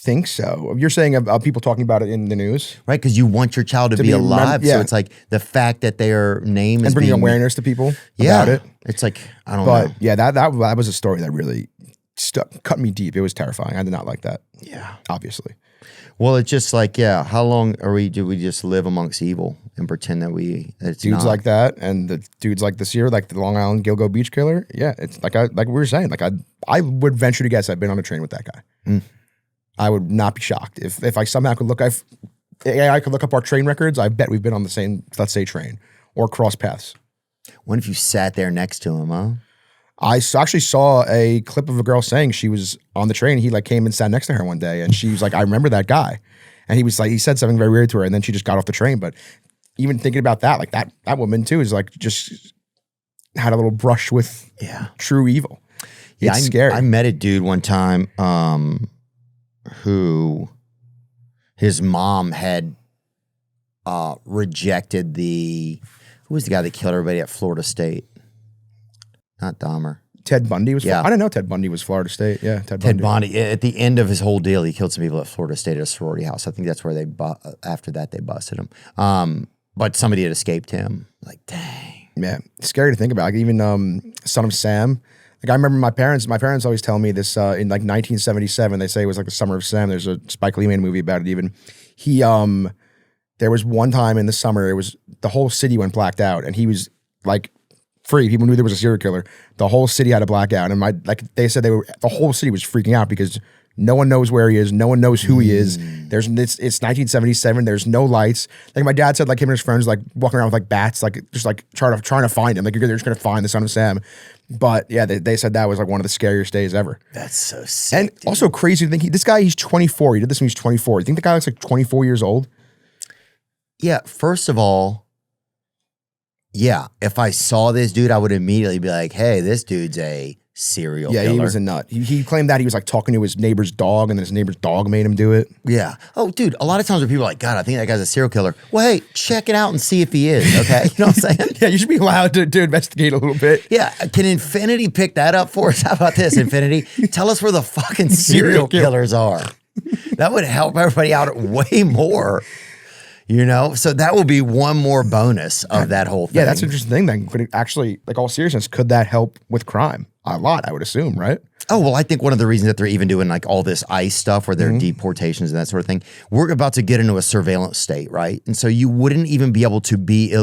think so. You're saying of people talking about it in the news? Right, because you want your child to be alive. So it's like the fact that their name is bringing awareness to people about it. It's like, I don't know. But yeah, that was a story that really cut me deep. It was terrifying. I did not like that. Yeah. Obviously. Well, it's just like, how long do we just live amongst evil and pretend that it's dudes not? like that and the dudes like this year, like the Long Island Gilgo Beach killer. Yeah, it's like we were saying, like I would venture to guess I've been on a train with that guy. I would not be shocked if I somehow could look. I could look up our train records. I bet we've been on the same, let's say, train or cross paths. What if you sat there next to him, huh? I actually saw a clip of a girl saying she was on the train. He like came and sat next to her one day, and she was like, "I remember that guy," and he said something very weird to her, and then she just got off the train. But even thinking about that, like that woman too is like just had a little brush with true evil. It's scary. I met a dude one time who his mom had rejected who was the guy that killed everybody at Florida State? Not Dahmer. Ted Bundy was. I didn't know Ted Bundy was Florida State. Yeah, Ted Bundy. At the end of his whole deal, he killed some people at Florida State at a sorority house. I think that's where after that they busted him. But somebody had escaped him. Like, dang. Yeah, it's scary to think about. Like even Son of Sam. Like I remember my parents always tell me this in like 1977. They say it was like the Summer of Sam. There's a Spike Lee made movie about it. Even there was one time in the summer, it was the whole city went blacked out, and he was like free. People knew there was a serial killer. The whole city had a blackout, and they said the whole city was freaking out because no one knows where he is. No one knows who he is. It's 1977. There's no lights. Like my dad said, like him and his friends like walking around with like bats, like just like trying to find him. Like they're just gonna find the Son of Sam. But yeah, they said that was like one of the scariest days ever. That's so sick. And also crazy to think he's 24. He did this when he's 24. You think the guy looks like 24 years old? Yeah. First of all, yeah, if I saw this dude, I would immediately be like, hey, this dude's a serial killer. Yeah, he was a nut. He claimed that he was like talking to his neighbor's dog, and then his neighbor's dog made him do it. Yeah. Oh, dude, a lot of times when people are like, God, I think that guy's a serial killer. Well, hey, check it out and see if he is, okay? You know what I'm saying? Yeah, you should be allowed to investigate a little bit. Yeah. Can Infinity pick that up for us? How about this, Infinity? Tell us where the fucking serial killers are. That would help everybody out way more. You know, so that will be one more bonus of that whole thing. Yeah, that's an interesting thing. Then could it actually, like all seriousness, could that help with crime? A lot, I would assume, right? Oh, well, I think one of the reasons that they're even doing like all this ICE stuff where they're deportations and that sort of thing, we're about to get into a surveillance state, right? And so you wouldn't even be able to be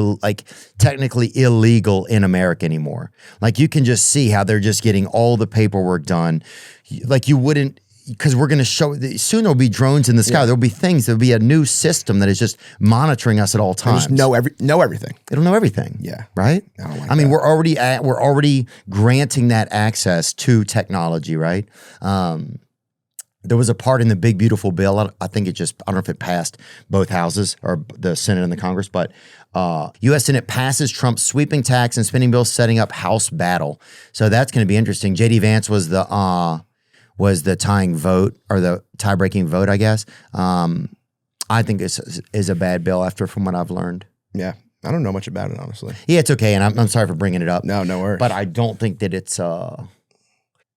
technically illegal in America anymore. Like you can just see how they're just getting all the paperwork done. Like you wouldn't, because we're going to show, soon there'll be drones in the sky. There'll be things, there'll be a new system that is just monitoring us at all times. Just know everything. It'll know everything. Yeah. Right? I mean, we're already granting that access to technology, right? There was a part in the big, beautiful bill. I think I don't know if it passed both houses or the Senate and the Congress, but U.S. Senate passes Trump's sweeping tax and spending bill setting up House battle. So that's going to be interesting. J.D. Vance was the tying vote or the tie-breaking vote, I guess. I think this is a bad bill from what I've learned. Yeah. I don't know much about it, honestly. Yeah, it's okay. And I'm sorry for bringing it up. No worries. But I don't think that it's, I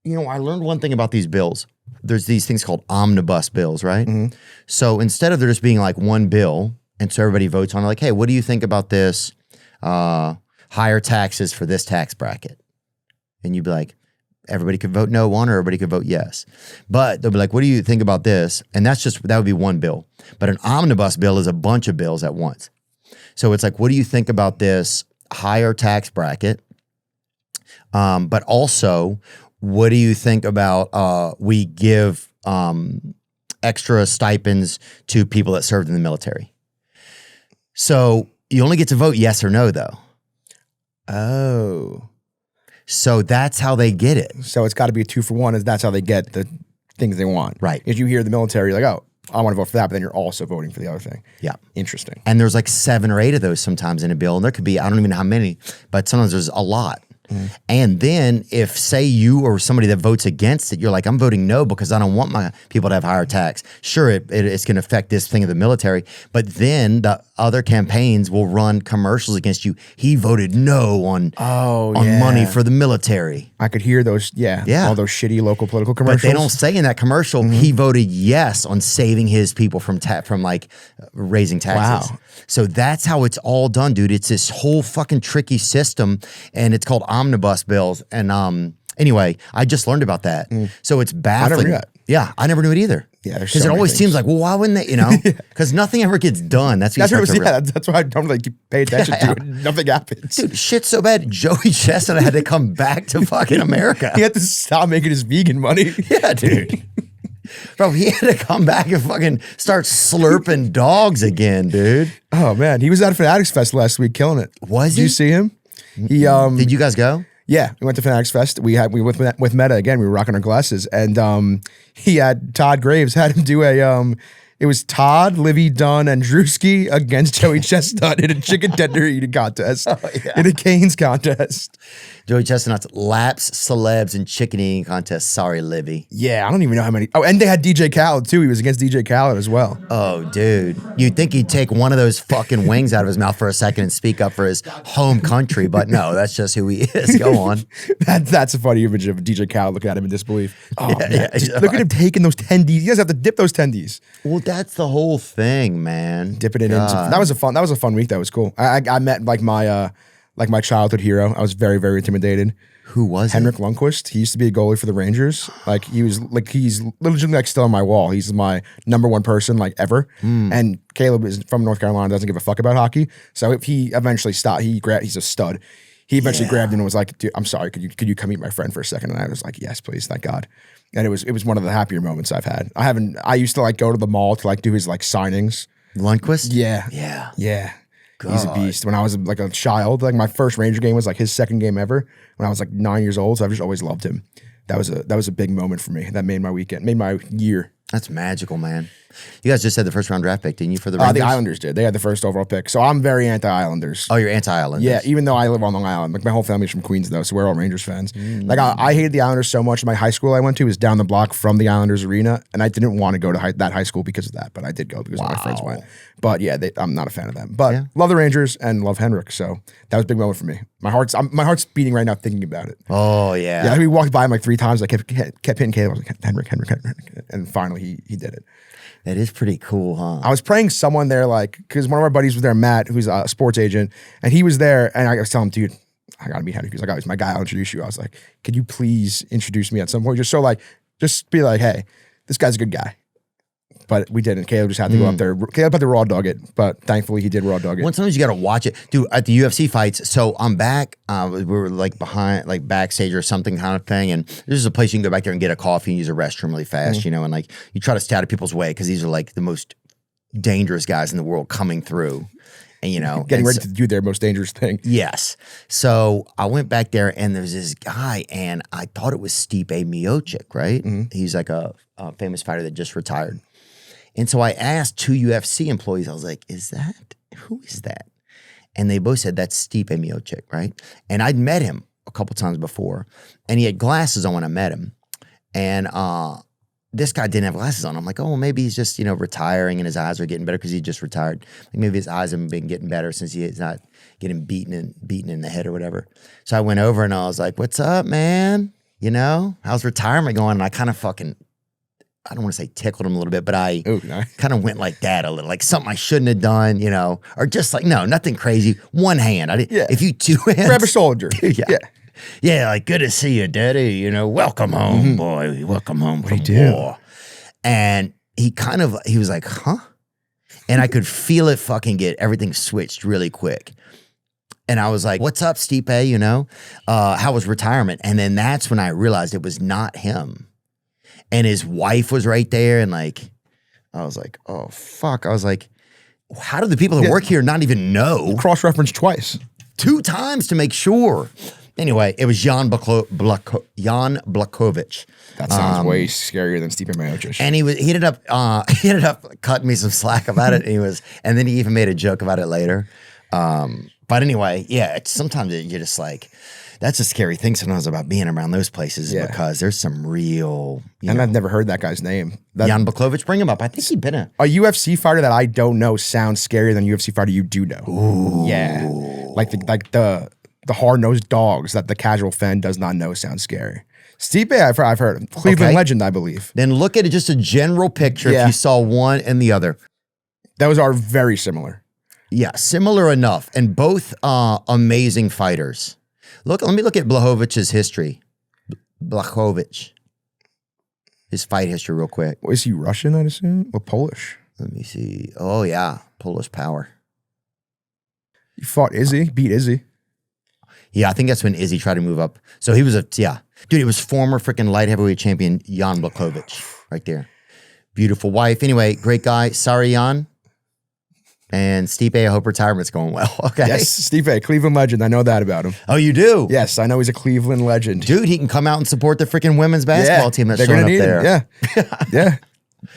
learned one thing about these bills. There's these things called omnibus bills, right? Mm-hmm. So instead of there just being like one bill, and so everybody votes on it, like, hey, what do you think about this? Higher taxes for this tax bracket. And you'd be like, everybody could vote no one or everybody could vote yes. But they'll be like, what do you think about this? And that would be one bill. But an omnibus bill is a bunch of bills at once. So it's like, what do you think about this higher tax bracket? But also, what do you think about we give extra stipends to people that served in the military? So you only get to vote yes or no, though. Oh. So that's how they get it. So it's got to be a 2-for-1, and that's how they get the things they want. Right. If you hear the military, you're like, oh, I want to vote for that, but then you're also voting for the other thing. Yeah. Interesting. And there's like 7 or 8 of those sometimes in a bill. And there could be, I don't even know how many, but sometimes there's a lot. And then if, say, you or somebody that votes against it, you're like, I'm voting no because I don't want my people to have higher tax. Sure, it's going to affect this thing of the military, but then the other campaigns will run commercials against you. He voted no on money for the military. I could hear those, all those shitty local political commercials. But they don't say in that commercial, he voted yes on saving his people from raising taxes. Wow. So that's how it's all done, dude. It's this whole fucking tricky system, and it's called omnibus bills. And anyway, I just learned about that. So it's baffling. I never knew that. Yeah, I never knew it either. Yeah, because it always seems like, well, why wouldn't they? Because nothing ever gets done. That's that's why I don't like pay attention to it. Nothing happens. Dude, shit's so bad. Joey Chestnut had to come back to fucking America. He had to stop making his vegan money. Yeah, dude. Bro, he had to come back and fucking start slurping dogs again, dude. Oh man, he was at Fanatics Fest last week, killing it. Was he? Did you see him? He Did you guys go? Yeah, we went to Fanatics Fest. We with Meta again. We were rocking our glasses, and he had Todd Graves had him do it was Todd, Livy Dunn, and Drewski against Joey Chestnut in a chicken tender eating contest. In a Canes contest. Joey Chestnut's laps, celebs, and chicken eating contest. Sorry, Livy. Yeah, I don't even know how many. Oh, and they had DJ Khaled too. He was against DJ Khaled as well. Oh, dude. You'd think he'd take one of those fucking wings out of his mouth for a second and speak up for his home country, but no, that's just who he is. Go on. That's a funny image of DJ Khaled looking at him in disbelief. Oh, yeah. Look at him taking those tendies. You guys have to dip those tendies. Well, that's the whole thing, man. Dipping it in. That was a fun week. That was cool. I met like my childhood hero. I was very, very intimidated. Who was Henrik Lundqvist. He used to be a goalie for the Rangers. He's legitimately still on my wall. He's my number one person ever. And Caleb is from North Carolina, doesn't give a fuck about hockey. So if he eventually stopped, he's a stud. He eventually grabbed him and was like, "Dude, I'm sorry. Could you come meet my friend for a second?" And I was like, "Yes, please. Thank God." And it was one of the happier moments I've had. I used to go to the mall to do his signings. Lundqvist? Yeah. God. He's a beast. When I was a child, my first Ranger game was his second game ever. When I was 9 years old, so I've just always loved him. That was a big moment for me. That made my weekend, made my year. That's magical, man. You guys just had the first round draft pick, didn't you, for the Rangers? The Islanders did. They had the first overall pick. So I'm very anti-Islanders. Oh, you're anti-Islanders? Yeah, even though I live on Long Island. My whole family's from Queens, though, so we're all Rangers fans. I hated the Islanders so much. My high school I went to was down the block from the Islanders arena, and I didn't want to go to that high school because of that, but I did go because my friends went. But yeah, I'm not a fan of them. But love the Rangers and love Henrik, so that was a big moment for me. My heart's beating right now thinking about it. Oh, yeah. Yeah, we walked by him 3 times. I kept hitting Caleb. I was like, Henrik. And finally, he did it. That is pretty cool, huh? I was praying someone there, because one of our buddies was there, Matt, who's a sports agent, and he was there, and I was telling him, dude, I gotta meet Henry. He's like, oh, he's my guy. I'll introduce you. I was like, could you please introduce me at some point? Just be like, hey, this guy's a good guy. But we didn't. Caleb just had to go up there. Caleb had to raw dog it, but thankfully he did raw dog it. Well, sometimes you got to watch it, dude. At the UFC fights, so I'm back. We were like behind, like backstage or something kind of thing, and this is a place you can go back there and get a coffee and use a restroom really fast, you know. And like you try to stay out of people's way because these are like the most dangerous guys in the world coming through, and you know, getting ready to do their most dangerous thing. Yes. So I went back there, and there's this guy, and I thought it was Stipe Miocic, right? He's like a famous fighter that just retired. And so I asked 2 UFC employees, I was like, who is that? And they both said, that's Stipe Miocic, right? And I'd met him a couple times before, and he had glasses on when I met him. And this guy didn't have glasses on. I'm like, oh, maybe he's just, you know, retiring and his eyes are getting better because he just retired. Like maybe his eyes haven't been getting better since he's not getting beaten in the head or whatever. So I went over and I was like, what's up, man? You know, how's retirement going? And I kind of I don't want to say tickled him a little bit, but I kind of went like that a little, like something I shouldn't have done, you know, or just like, no, nothing crazy. One hand. If you 2 hands. Grab a shoulder. Yeah, like, good to see you, Daddy. You know, welcome home, boy. Welcome home from war. And he was like, huh? And I could feel it fucking everything switched really quick. And I was like, what's up, Stipe? You know, how was retirement? And then that's when I realized it was not him. And his wife was right there. And like, I was like, oh, fuck. I was like, how do the people that work here not even know? Cross-referenced twice. 2 times to make sure. Anyway, it was Jan Blachowicz. That sounds way scarier than Stipe Miocic. And he ended up cutting me some slack about it. And then he even made a joke about it later. But anyway, yeah, sometimes you're just like, that's a scary thing sometimes about being around those places because there's some real. And I've never heard that guy's name. Jan Blachowicz, bring him up. I think he'd been a UFC fighter that I don't know sounds scarier than a UFC fighter you do know. Ooh. Yeah, like the hard-nosed dogs that the casual fan does not know sound scary. Stipe, I've heard of. Cleveland legend, I believe. Then look at it, just a general picture if you saw one and the other. Those are very similar. Yeah, similar enough, and both amazing fighters. Let me look at Blachowicz's history. Blachowicz. His fight history real quick. Is he Russian, I'd assume? Or Polish? Let me see. Oh, yeah. Polish power. He fought Izzy, beat Izzy. Yeah, I think that's when Izzy tried to move up. So he was Dude, it was former freaking light heavyweight champion Jan Blachowicz right there. Beautiful wife. Anyway, great guy. Sorry, Jan. And Stipe, I hope retirement's going well. Okay. Yes, Stipe, Cleveland legend. I know that about him. Oh, you do? Yes, I know he's a Cleveland legend. Dude, he can come out and support the freaking women's basketball team that's showing up there. Yeah,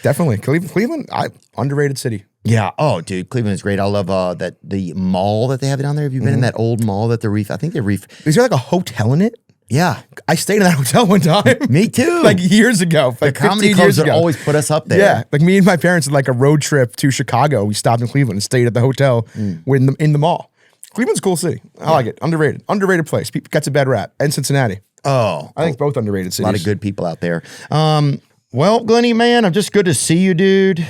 definitely. Cleveland, underrated city. Yeah. Oh, dude, Cleveland is great. I love the mall that they have down there. Have you been in that old mall that I think they Is there like a hotel in it? Yeah. I stayed in that hotel one time. Me too. Like years ago. The comedy clubs would always put us up there. Yeah. Like me and my parents had like a road trip to Chicago. We stopped in Cleveland and stayed at the hotel in the mall. Cleveland's a cool city. I like it. Underrated. Underrated place. Gets a bad rap. And Cincinnati. Oh. I think both underrated cities. A lot of good people out there. Well, Glenny, man, I'm just good to see you, dude.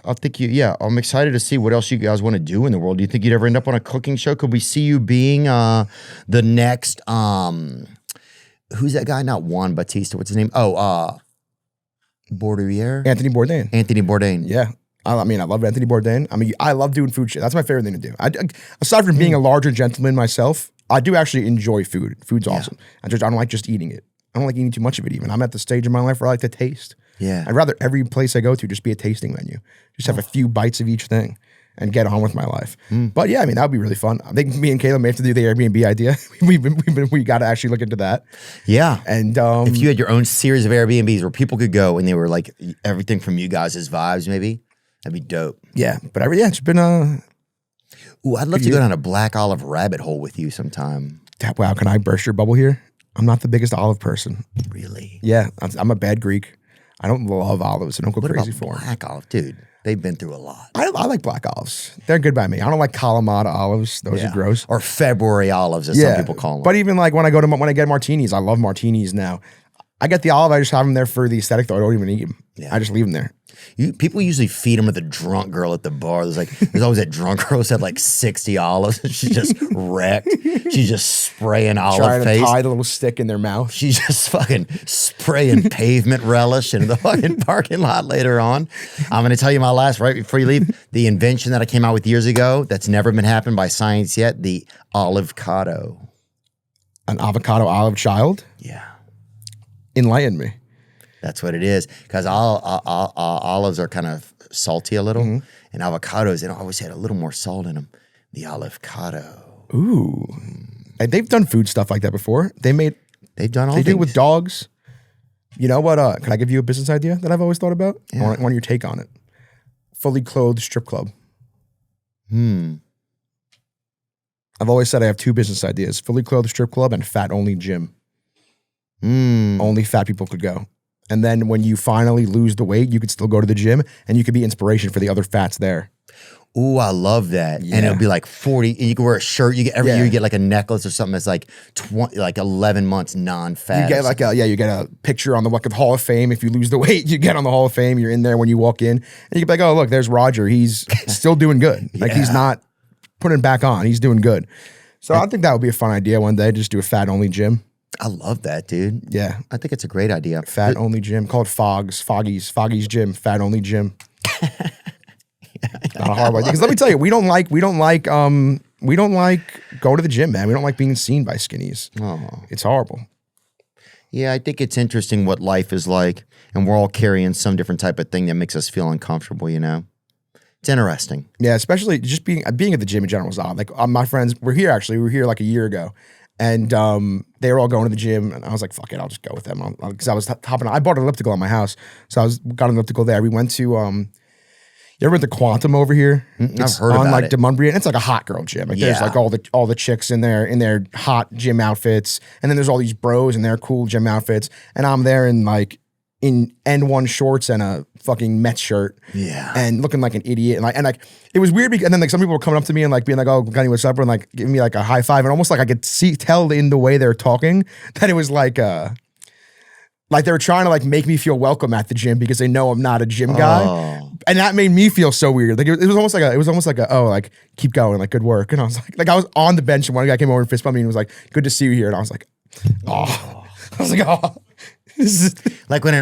I'm excited to see what else you guys want to do in the world. Do you think you'd ever end up on a cooking show? Could we see you being the next who's that guy? Not Juan Bautista. What's his name? Oh, Bourdain. Anthony Bourdain. Anthony Bourdain. Yeah. I mean, I love Anthony Bourdain. I mean, I love doing food shit. That's my favorite thing to do. Aside from being a larger gentleman myself, I do actually enjoy food. Food's awesome. I don't like just eating it. I don't like eating too much of it even. I'm at the stage in my life where I like to taste. Yeah. I'd rather every place I go to just be a tasting menu. Just have a few bites of each thing and get on with my life. But yeah, I mean, that would be really fun. I think me and Caleb may have to do the Airbnb idea. we got to actually look into that. Yeah. And if you had your own series of Airbnbs where people could go and they were like everything from you guys' vibes, maybe that'd be dope. Yeah. But it's been Ooh, I'd love to go down a black olive rabbit hole with you sometime. Wow, can I burst your bubble here? I'm not the biggest olive person. Really? Yeah, I'm a bad Greek. I don't love olives. I don't go crazy for them. Black olive, dude. They've been through a lot. I like black olives. They're good by me. I don't like Kalamata olives. Those are gross. Or February olives, as some people call them. But even like when I get martinis, I love martinis now. I get the olive. I just have them there for the aesthetic, though. I don't even eat them. Yeah. I just leave them there. People usually feed them to the drunk girl at the bar. There's always that drunk girl who's had like 60 olives and she's just wrecked. She's just spraying olive Trying face. to tie the little stick in their mouth. She's just fucking spraying pavement relish in the fucking parking lot later on. I'm going to tell you my last, right before you leave, the invention that I came out with years ago that's never been happened by science yet, the avocado. An avocado olive child? Yeah. Enlighten me. That's what it is. Because olives are kind of salty a little, and avocados, they always had a little more salt in them. The avocado. Ooh. And they've done food stuff like that before. They've done all. They do it with dogs. You know what? Can I give you a business idea that I've always thought about? Yeah. I want your take on it. Fully clothed strip club. I've always said I have 2 business ideas: fully clothed strip club and fat only gym. Only fat people could go. And then when you finally lose the weight, you could still go to the gym and you could be inspiration for the other fats there. Ooh, I love that. Yeah. And it'll be like 40, and you can wear a shirt. You get every year you get like a necklace or something that's like 11 months non-fat. You get like you get a picture on the Hall of Fame. If you lose the weight, you get on the Hall of Fame. You're in there when you walk in. And you can be like, oh, look, there's Roger. He's still doing good. Like he's not putting it back on. He's doing good. So I think that would be a fun idea one day. Just do a fat only gym. I love that, dude. Yeah. I think it's a great idea. Fat only gym. Call it Foggy's gym. Fat only gym. Not a hard idea. Because let me tell you, we don't like go to the gym, man. We don't like being seen by skinnies. Oh. It's horrible. Yeah, I think it's interesting what life is like, and we're all carrying some different type of thing that makes us feel uncomfortable, you know? It's interesting. Yeah, especially just being at the gym in general is odd. Like my friends, we were here like a year ago. And they were all going to the gym, and I was like, "Fuck it, I'll just go with them." Because I was hopping. I bought an elliptical on my house, so got an elliptical there. We went to. You ever went to Quantum over here? I've heard about like it. Demumbrian. And it's like a hot girl gym. Like there's like all the chicks in their hot gym outfits, and then there's all these bros in their cool gym outfits, and I'm there in N1 shorts and a fucking Mets shirt. Yeah. And looking like an idiot. And like it was weird because, and then like some people were coming up to me and like being like, "Oh, Glenny, what's up?" And like giving me like a high five. And almost like I could tell in the way they're talking that it was like they were trying to like make me feel welcome at the gym because they know I'm not a gym guy. Oh. And that made me feel so weird. Like it was almost like oh, like keep going, like good work. And I was like I was on the bench and one guy came over and fist bumped me and was like, "Good to see you here." And I was like, oh. I was like, oh. Like when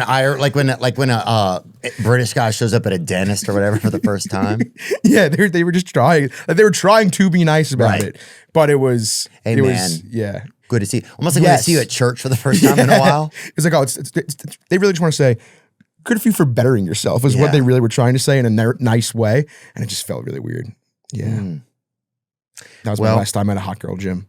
a British guy shows up at a dentist or whatever for the first time. Yeah, they were just trying. They were trying to be nice about it, but it was. Hey, it man. was yeah. Good to see. Almost like when I see you at church for the first time in a while. It's like they really just want to say, "Good for you for bettering yourself," is what they really were trying to say in a nice way, and it just felt really weird. Yeah, that was my last time at a hot girl gym.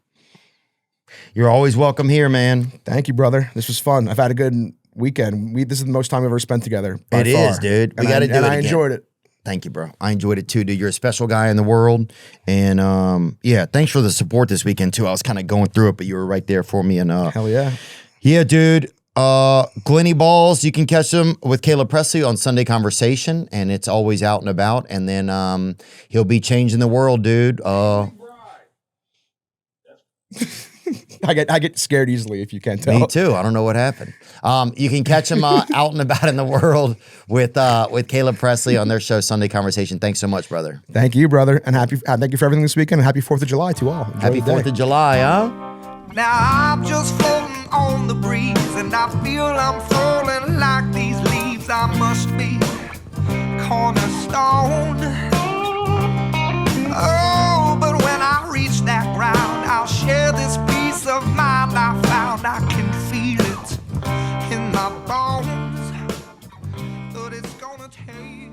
You're always welcome here, man. Thank you, brother. This was fun. I've had a good weekend. This is the most time we've ever spent together. It is, dude. We got to do it And again. I enjoyed it. Thank you, bro. I enjoyed it too, dude. You're a special guy in the world. And yeah, thanks for the support this weekend too. I was kind of going through it, but you were right there for me. And Hell yeah. Yeah, dude. Glenny Balls, you can catch them with Caleb Pressley on Sundae Conversation, and it's always out and about. And then he'll be changing the world, dude. I get scared easily, if you can't tell. Me too. I don't know what happened. You can catch them out and about in the world with Caleb Pressley on their show Sundae Conversation. Thanks so much, brother. Thank you, brother, and thank you for everything this weekend, and happy 4th of July to all. Enjoy Happy the day. 4th of July, huh? Now I'm just floating on the breeze, and I feel I'm falling like these leaves. I must be cornerstone. Oh, but when I reach that ground, I'll share this peace of mind I found. I can feel it in my bones, but it's gonna take